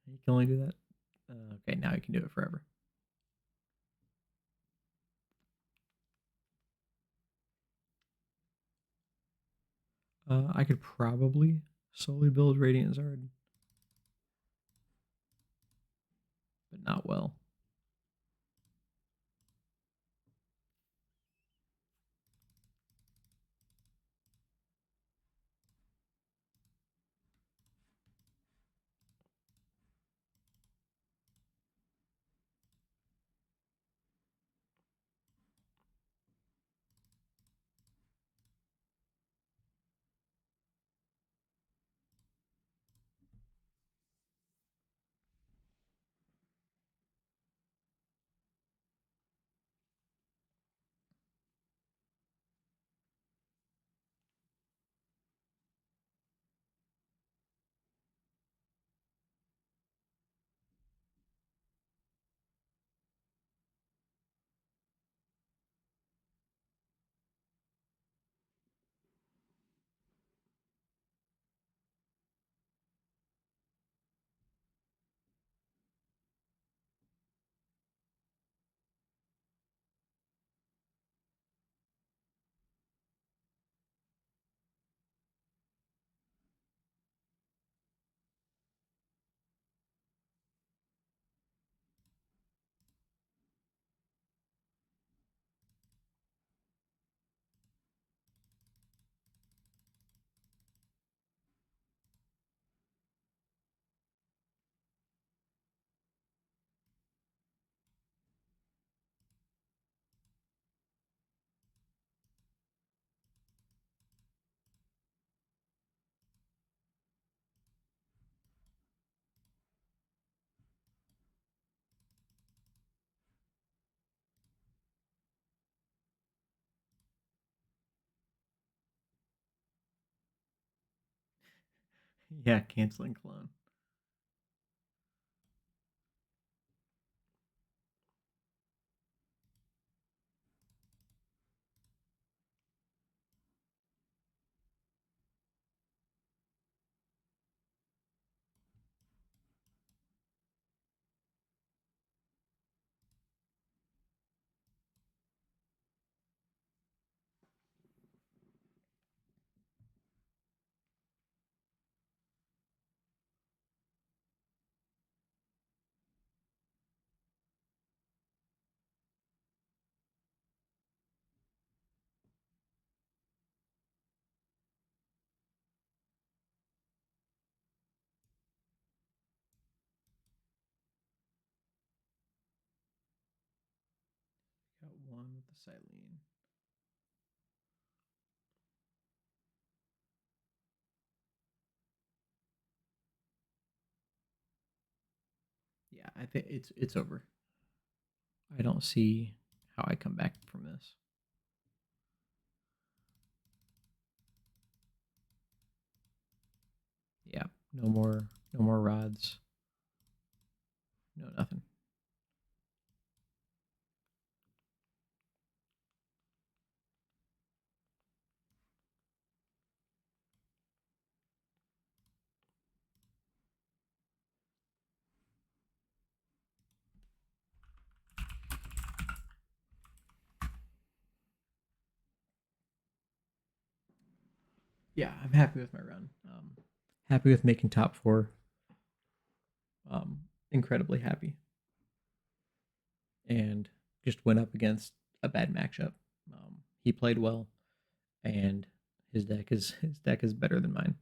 You can only do that? Okay, now you can do it forever. I could probably slowly build Radiant Zard, but not well. Yeah, canceling clone. Got one with the Silene. Yeah, I think it's over. I don't see how I come back from this. Yeah, no more rods. No nothing. Yeah, I'm happy with my run. Happy with making top 4. Incredibly happy. And just went up against a bad matchup. He played well, and his deck is better than mine.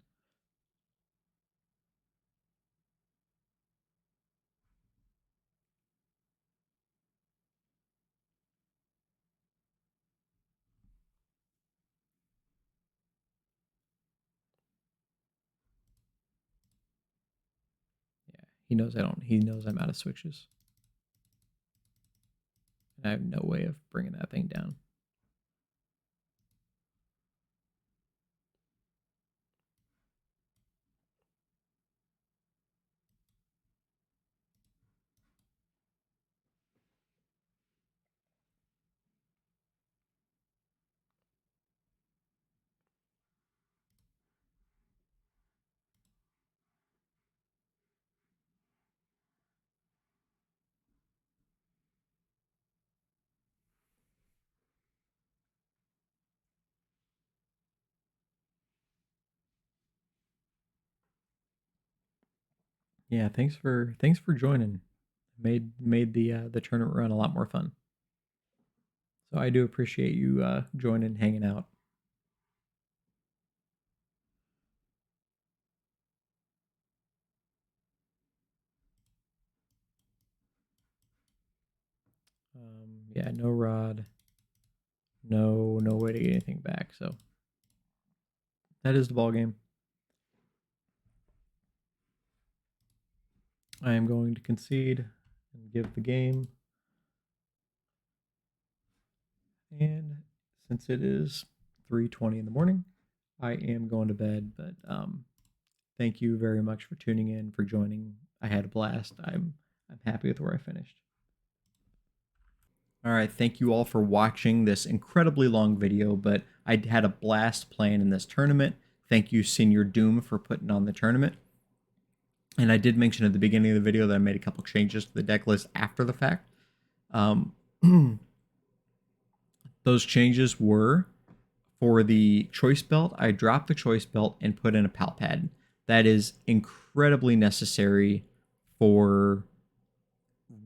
Yeah, he knows I don't. He knows I'm out of switches. And I have no way of bringing that thing down. Yeah, thanks for joining. Made the tournament run a lot more fun. So I do appreciate you joining, hanging out. Yeah, no rod, no way to get anything back. So that is the ball game. I am going to concede and give the game. And since it is 3:20 in the morning, I am going to bed. But thank you very much for tuning in, for joining. I had a blast. I'm happy with where I finished. All right, thank you all for watching this incredibly long video, but I had a blast playing in this tournament. Thank you, Senior Doom, for putting on the tournament. And I did mention at the beginning of the video that I made a couple changes to the deck list after the fact. Those changes were for the choice belt. I dropped the choice belt and put in a pal pad. That is incredibly necessary for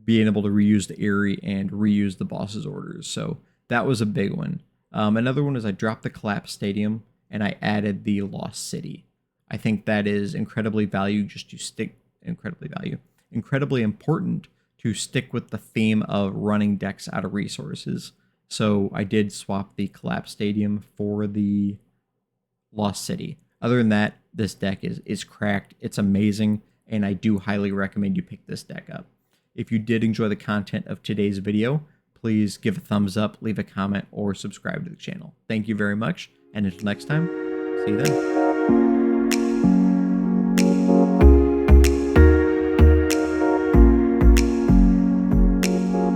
being able to reuse the Eerie and reuse the boss's orders. So that was a big one. Another one is I dropped the Collapse Stadium and I added the Lost City. I think that is incredibly incredibly important to stick with the theme of running decks out of resources. So I did swap the Collapse Stadium for the Lost City. Other than that, this deck is cracked. It's amazing, and I do highly recommend you pick this deck up. If you did enjoy the content of today's video, please give a thumbs up, leave a comment, or subscribe to the channel. Thank you very much, and until next time, see you then.